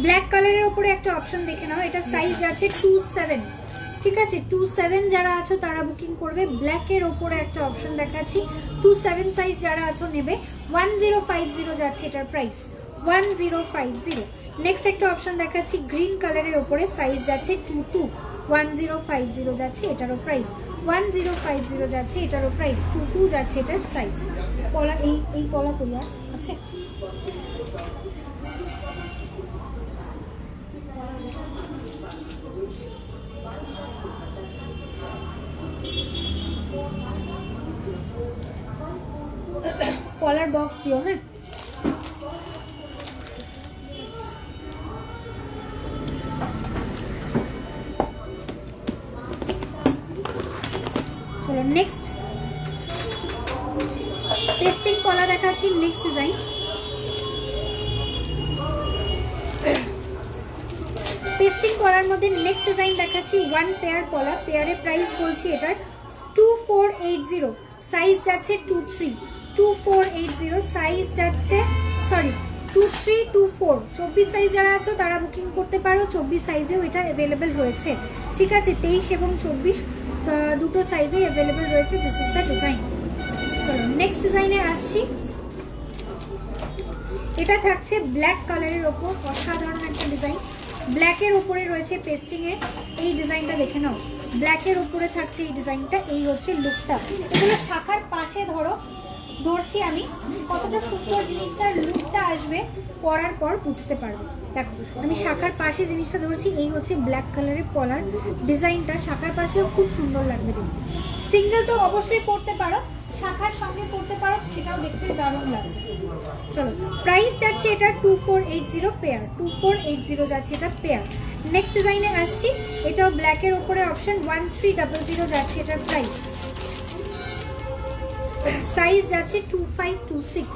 ব্ল্যাক কালারের উপরে একটা অপশন দেখে নাও, এটা সাইজ যাচ্ছে 27, ঠিক আছে। 27 যারা আছো তারা বুকিং করবে। ব্ল্যাকের ওপরে একটা অপশন দেখাচ্ছি, 27 সাইজ যারা আছো নেবে। 1050 যাচ্ছে এটার প্রাইস, 1050। নেক্সট একটা অপশন দেখাচ্ছি গ্রিন কালারের ওপরে, সাইজ যাচ্ছে 22, 1050 যাচ্ছে এটারও প্রাইস। 1050 যাচ্ছে এটারও প্রাইস, 22 যাচ্ছে এটার সাইজ। পলা এই পলা করিয়া আছে। কলার বক্স দিও, হ্যাঁ। চলো নেক্সট পেস্টিং কলা দেখাচ্ছি। নেক্সট ডিজাইন পেস্টিং কলার মধ্যে নেক্সট ডিজাইন দেখাচ্ছি। ওয়ান পেয়ার কলা, পেয়ারের প্রাইস বলছি এটার 2480। সাইজ যাচ্ছে 23, 2480 সাইজ যাচ্ছে, সরি 2324। 24 সাইজ যারা আছো তারা বুকিং করতে পারো, 24 সাইজেও এটা অ্যাভেলেবেল রয়েছে, ঠিক আছে। 23 এবং 24 দুটো সাইজে অ্যাভেলেবেল রয়েছে। This is the design. চলো নেক্সট ডিজাইনে আসছি। এটা থাকছে ব্ল্যাক কালারের ওপর, অসাধারণ একটা ডিজাইন। ব্ল্যাকের ওপরে রয়েছে পেস্টিং এর এই ডিজাইনটা দেখে নাও। ব্ল্যাকের ওপরে থাকছে এই ডিজাইনটা, এই হচ্ছে লুকটা। এগুলো শাখার পাশে ধরছি আমি, কতটা সুন্দর জিনিসটার লুকটা আসবে পরার পর বুঝতে পারবে। দেখো আমি শাখার পাশে জিনিসটা ধরছি, এই হচ্ছে ব্ল্যাক কালারের পলার ডিজাইনটা। শাখার পাশেও খুব সুন্দর লাগবে দেখুন। সিঙ্গেল তো অবশ্যই পরতে পারো, শাখার সঙ্গে পরতে পারো, সেটাও দেখতে দারুণ লাগবে। চলো প্রাইস যাচ্ছে এটা 2480 পেয়ার, 2480 যাচ্ছে এটা পেয়ার। নেক্সট ডিজাইনে আসছি, এটাও ব্ল্যাকের উপরে অপশন, 1300 যাচ্ছে এটার প্রাইস। সাইজ যাচ্ছে 2526,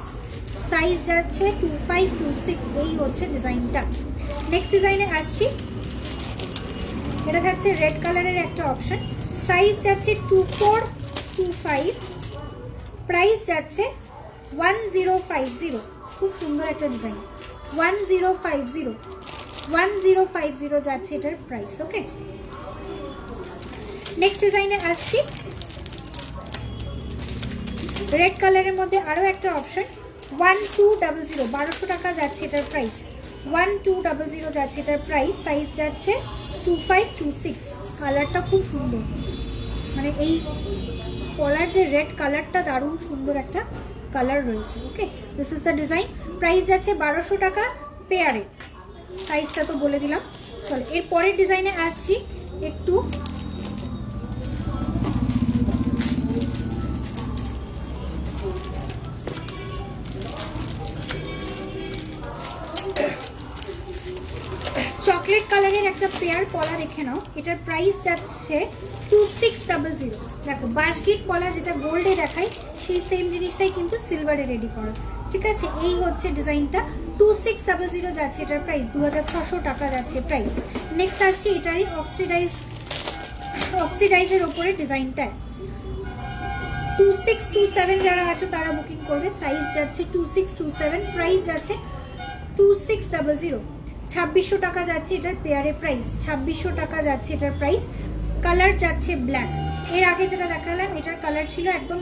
সাইজ যাচ্ছে 2526। এই হচ্ছে ডিজাইনটা। নেক্সট ডিজাইনে আসছি, এটা থাকছে রেড কালারের একটা অপশন, সাইজ যাচ্ছে 2425, প্রাইস যাচ্ছে 1050। খুব সুন্দর একটা ডিজাইন, 1050 যাচ্ছে এটার প্রাইস। ওকে, নেক্সট ডিজাইনে আসছি, রেড কালারের মধ্যে আরো একটা অপশন 1200, 1200 টাকা যাচ্ছে এটার প্রাইস, 1200 যাচ্ছে এটার প্রাইস, সাইজ যাচ্ছে 2526। কালারটা খুব সুন্দর, মানে এই কলার যে রেড কালারটা দারুণ সুন্দর একটা কালার রয়েছে। Okay, this is the design, price যাচ্ছে 1200 টাকা পেয়ারে, সাইজটা তো বলে দিলাম। চলো এর পরের ডিজাইনে আসছি, একটু চকলেট কালারের একটা পেয়ার পলা দেখে নাও, এটার প্রাইস যাচ্ছে 2600। দেখো বাসগিট পলা যেটা গোল্ডে দেখায় সেই সেম জিনিসটাই কিন্তু সিলভারে রেডি করা, ঠিক আছে। এই হচ্ছে ডিজাইনটা, 2600 যাচ্ছে এটার প্রাইস, 2600 টাকা যাচ্ছে প্রাইস। নেক্সট আসছি এটারই অক্সিডাইজের ওপরে ডিজাইনটা, 2627 যারা আছো তারা বুকিং করবে, সাইজ যাচ্ছে 2627, প্রাইস যাচ্ছে 2600। 2600 টাকা যাচ্ছে এটার পেয়ারে প্রাইস, 2600 টাকা যাচ্ছে এটার প্রাইস। কালার যাচ্ছে ব্ল্যাক, এর আগে যেটা দেখালাম এটার কালার ছিল একদম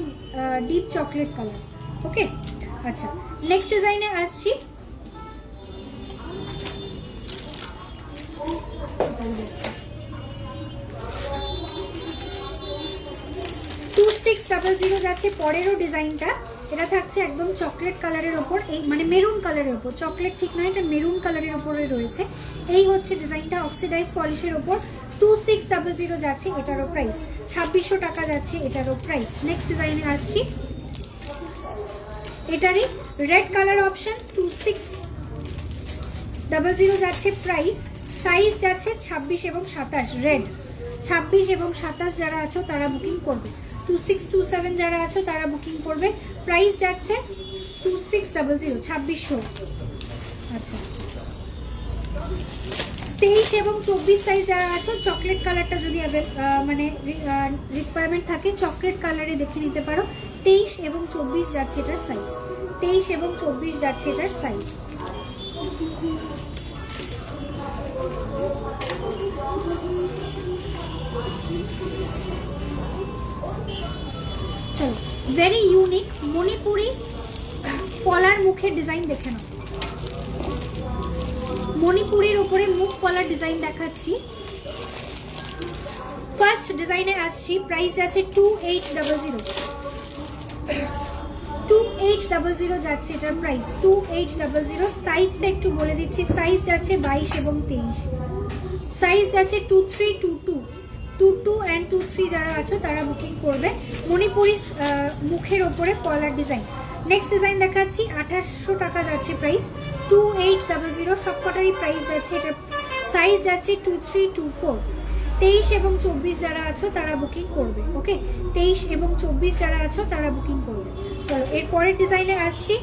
ডিপ চকলেট কালার। ওকে, আচ্ছা নেক্সট ডিজাইনে আসছি, 2600 যাচ্ছে পরেরও ডিজাইনটা, এটা থাকছে একদম চকলেট কালারের ওপর, এই মানে মেরুন কালারের ওপর, চকলেট ঠিক নয়, এটা মেরুন কালারের ওপরে রয়েছে। এই হচ্ছে ডিজাইনটা অক্সিডাইজ পলিশের ওপর, 2600 যাচ্ছে এটারও প্রাইস, 2600 টাকা যাচ্ছে এটারও প্রাইস। নেক্সট ডিজাইনে আসছি, এটারই রেড কালার অপশন, 2600 যাচ্ছে প্রাইস, সাইজ যাচ্ছে 26 এবং 27, রেড 26 এবং 27 যারা আছো তারা বুকিং করবে, 2627 যারা আছো তারা বুকিং করবে, প্রাইস যাচ্ছে 2600, 2600। আচ্ছা 23 এবং 24 সাইজ যারা আছো, চকলেট কালারটা যদি মানে রিকোয়ারমেন্ট থাকে চকলেট কালারে দেখে নিতে পারো, 23 এবং 24 যাচ্ছে এটার সাইজ, 23 এবং 24 যাচ্ছে এটার সাইজ। চলো ভেরি ইউনিক মণিপুরি পলার মুখের ডিজাইন দেখে নাও, মণিপুরের উপরে মুখ পলার ডিজাইন দেখাচ্ছি। ফার্স্ট ডিজাইনে আসছি, প্রাইস আছে 2800 যাচ্ছে এটার প্রাইস, 2800। সাইজটা একটু বলে দিচ্ছি, সাইজ যাচ্ছে 22 এবং 23, সাইজ যাচ্ছে 2322, 22 অ্যান্ড 23 যারা আছো তারা বুকিং করবে, মণিপুরি মুখের ওপরে পলার ডিজাইন। নেক্সট ডিজাইন দেখাচ্ছি, 2800 টাকা যাচ্ছে প্রাইস, 2800 সবকটারই প্রাইস যাচ্ছে, এটা সাইজ যাচ্ছে 2324। 23 এবং 24 যারা আছো তারা বুকিং করবে। ওকে, 23 এবং 24 যারা আছো তারা বুকিং করবে। চলো এর পরের ডিজাইনে আসছি,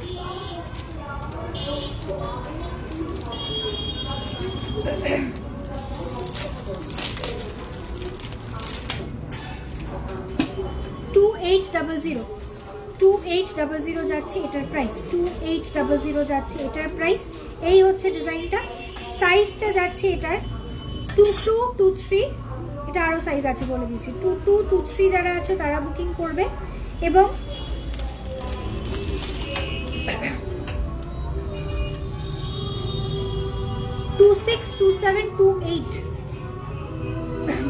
$2800 যাচ্ছে এটার প্রাইস, 2800 যাচ্ছে এটার প্রাইস। এই হচ্ছে ডিজাইনটা, সাইজটা যাচ্ছে এটার 2223, এটা আরো সাইজ আছে বলে দিচ্ছি, 2223 যারা আছে তারা বুকিং করবে, এবং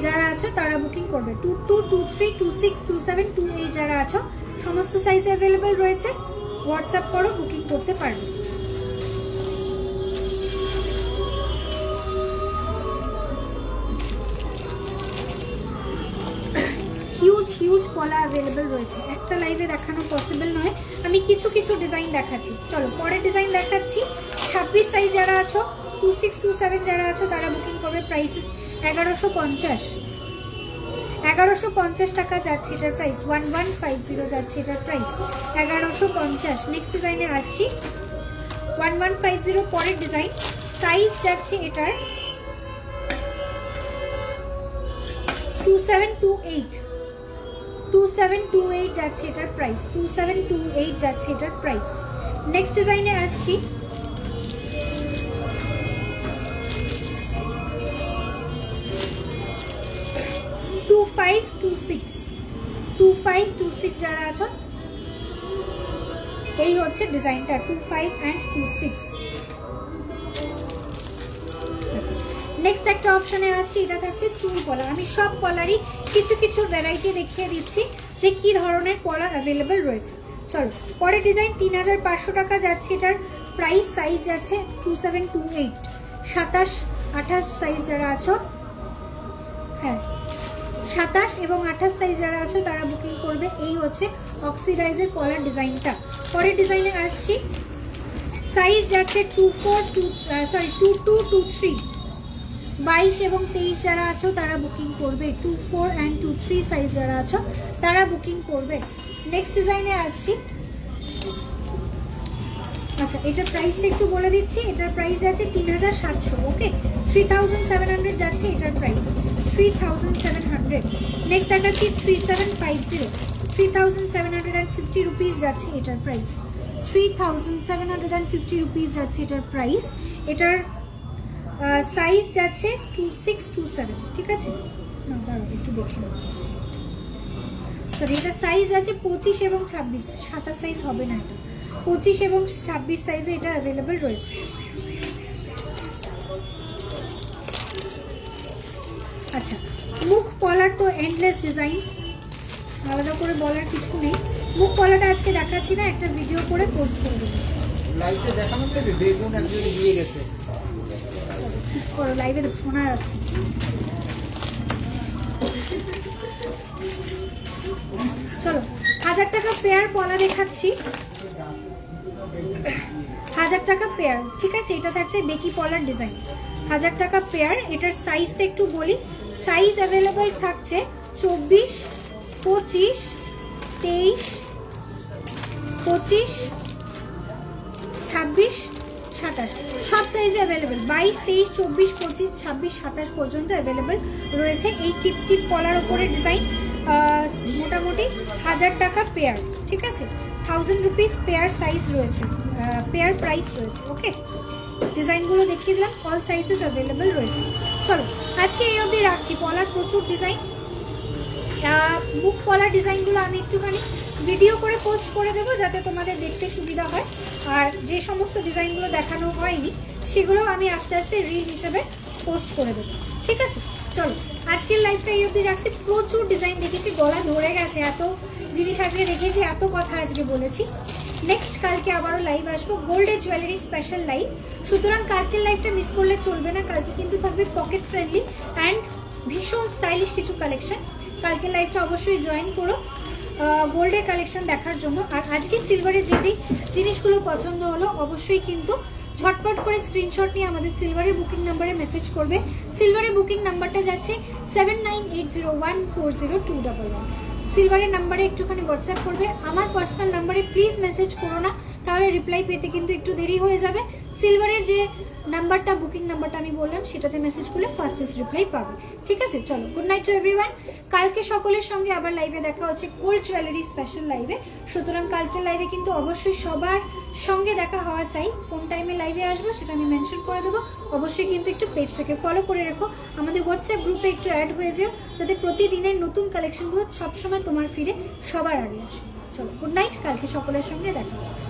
যারা আছো তারা বুকিং করবে, 2223, 26, 27, 28 যারা আছো সমস্ত সাইজ অ্যাভেলেবেল রয়েছে, হোয়াটসঅ্যাপ করো, বুকিং করতে পারবে। হিউজ পলা অ্যাভেলেবেল রয়েছে, একটা লাইভে দেখানো পসিবল নয়, আমি কিছু কিছু ডিজাইন দেখাচ্ছি। চলো পরের ডিজাইন দেখাচ্ছি, 26 সাইজ যারা আছো, 26, 27 যারা আছো তারা বুকিং করবে, প্রাইসেস 1150 টাকা যাচ্ছে এটার প্রাইস, 1150 যাচ্ছে এটার প্রাইস, 1150। নেক্সট ডিজাইনে আসছি, 1150 পরের ডিজাইন, সাইজ যাচ্ছে এটার 2728 যাচ্ছে এটার প্রাইস, 2728 যাচ্ছে এটার প্রাইস। নেক্সট ডিজাইনে আসছি, টু ফাইভ টু সিক্স যারা আছো, এই হচ্ছে ডিজাইনটা 25 and 26। আচ্ছা, নেক্সট একটা অপশনে আসছি, এটা থাকছে চুল কলার। আমি সব কলারই কিছু কিছু ভ্যারাইটি দেখিয়ে দিচ্ছি যে কি ধরনের কলার অ্যাভেলেবেল রয়েছে। চলো, পরের ডিজাইন 3500 টাকা যাচ্ছে এটার প্রাইস। সাইজ যাচ্ছে 2728, 27-28 সাইজ যারা আছো, হ্যাঁ 27 এবং 28 সাইজ যারা আছো তারা বুকিং করবে। এই হচ্ছে অক্সিডাইজের কলার ডিজাইনটা। পরের ডিজাইনে আসছি, সাইজ যাচ্ছে 2223, 22 এবং 23 যারা আছো তারা বুকিং করবে। 24 and 23 সাইজ যারা আছো তারা বুকিং করবে। নেক্সট ডিজাইনে আসছি, আচ্ছা এটার প্রাইসটা একটু বলে দিচ্ছি। এটার প্রাইস যাচ্ছে 3700, ওকে 3700 যাচ্ছে এটার প্রাইস, 3700। নেক্সট দেখাচ্ছি 3750, 3750 রুপিস যাচ্ছে এটার প্রাইস, 3750 রুপিস যাচ্ছে এটার প্রাইস। এটার সাইজ যাচ্ছে 2627, ঠিক আছে না দাঁড়াও একটু দেখে নাও, সরি এটা সাইজ আছে 25 এবং 26, 27 সাইজ হবে না, এটা 25 এবং 26 সাইজে এটা অ্যাভেলেবেল রয়েছে। আচ্ছা, মুখ পলার তো এন্ডলেস ডিজাইনস, আলাদা করে বলার কিছু নেই। মুখ পলাটা আজকে দেখাচ্ছি না, একটা ভিডিও করে পোস্ট করে দেবো। লাইভে দেখানো যাবে, বেগুন একজন দিয়ে গেছে, ঠিক করো, লাইভে শোনা যাচ্ছে। চলো, 1000 টাকা পেয়ার পলা দেখাচ্ছি, 1000 টাকা পেয়ার, ঠিক আছে। এটা থাকছে বেকি পলার ডিজাইন, 1000 টাকা পেয়ার। এটার সাইজটা একটু বলি, সাইজ অ্যাভেলেবল থাকছে 24, 25, 23, 25, 26, 27 সব সাইজে অ্যাভেলেবেল। 22, 23, 24, 25, 26, 27 পর্যন্ত অ্যাভেলেবেল রয়েছে। এই টিপ টিপ কলার ওপরে ডিজাইন, মোটামুটি 1000 টাকা পেয়ার, ঠিক আছে। 1000 রুপিস পেয়ার সাইজ রয়েছে, পেয়ার প্রাইস রয়েছে, ওকে। ডিজাইনগুলো দেখিয়ে দিলাম, অল সাইজেস অ্যাভেলেবেল রয়েছে। চলো, আজকে এই অবধি রাখছি। পলার প্রচুর ডিজাইন, মুখ পলার ডিজাইনগুলো আমি একটুখানি ভিডিও করে পোস্ট করে দেবো যাতে তোমাদের দেখতে সুবিধা হয়। আর যে সমস্ত ডিজাইনগুলো দেখানো হয়নি সেগুলো আমি আস্তে আস্তে রিল হিসেবে পোস্ট করে দেবো, ঠিক আছে। চলো, আজকের লাইভটা এই অবধি রাখছি। প্রচুর ডিজাইন দেখেছি, গলা ধরে গেছে, এত জিনিস আজকে দেখেছি, এত কথা আজকে বলেছি। নেক্সট কালকে আবারও লাইভ আসবো, গোল্ডের জুয়েলারি স্পেশাল লাইভ। সুতরাং কালকের লাইভটা মিস করলে চলবে না। কালকে কিন্তু থাকবে পকেট ফ্রেন্ডলি অ্যান্ড ভীষণ স্টাইলিশ কিছু কালেকশন। কালকের লাইভটা অবশ্যই জয়েন করো গোল্ডের কালেকশন দেখার জন্য। আর আজকে সিলভারের যে যে জিনিসগুলো পছন্দ হলো অবশ্যই কিন্তু ঝটপট করে স্ক্রিনশট নিয়ে আমাদের সিলভারের বুকিং নাম্বারে মেসেজ করবে। সিলভারের বুকিং নাম্বারটা যাচ্ছে 7980140211। সিলভারের নাম্বারে একটুখানি হোয়াটসঅ্যাপ করবে। আমার পার্সোনাল নাম্বারে প্লিজ মেসেজ করো না, তাহলে রিপ্লাই পেতে কিন্তু একটু দেরি হয়ে যাবে। সিলভারের যে নাম্বারটা, বুকিং নাম্বারটা আমি বললাম, সেটাতে মেসেজ করলে ফাস্টেস্ট রিপ্লাই পাবে, ঠিক আছে। চলো, গুড নাইট টু এভরিওয়ান। কালকে সকলের সঙ্গে আবার লাইভে দেখা হচ্ছে, গোল্ড জুয়েলারি স্পেশাল লাইভে। সুতরাং কালকের লাইভে কিন্তু অবশ্যই সবার সঙ্গে দেখা হওয়া চাই। কোন টাইমে লাইভে আসবো সেটা আমি মেনশন করে দেবো। অবশ্যই কিন্তু একটু পেজটাকে ফলো করে রেখো, আমাদের হোয়াটসঅ্যাপ গ্রুপে একটু অ্যাড হয়ে যেও, যাতে প্রতিদিনের নতুন কালেকশনগুলো সবসময় তোমার ফিরে সবার আগে আসে। চলো, গুড নাইট, কালকে সকলের সঙ্গে দেখা হচ্ছে।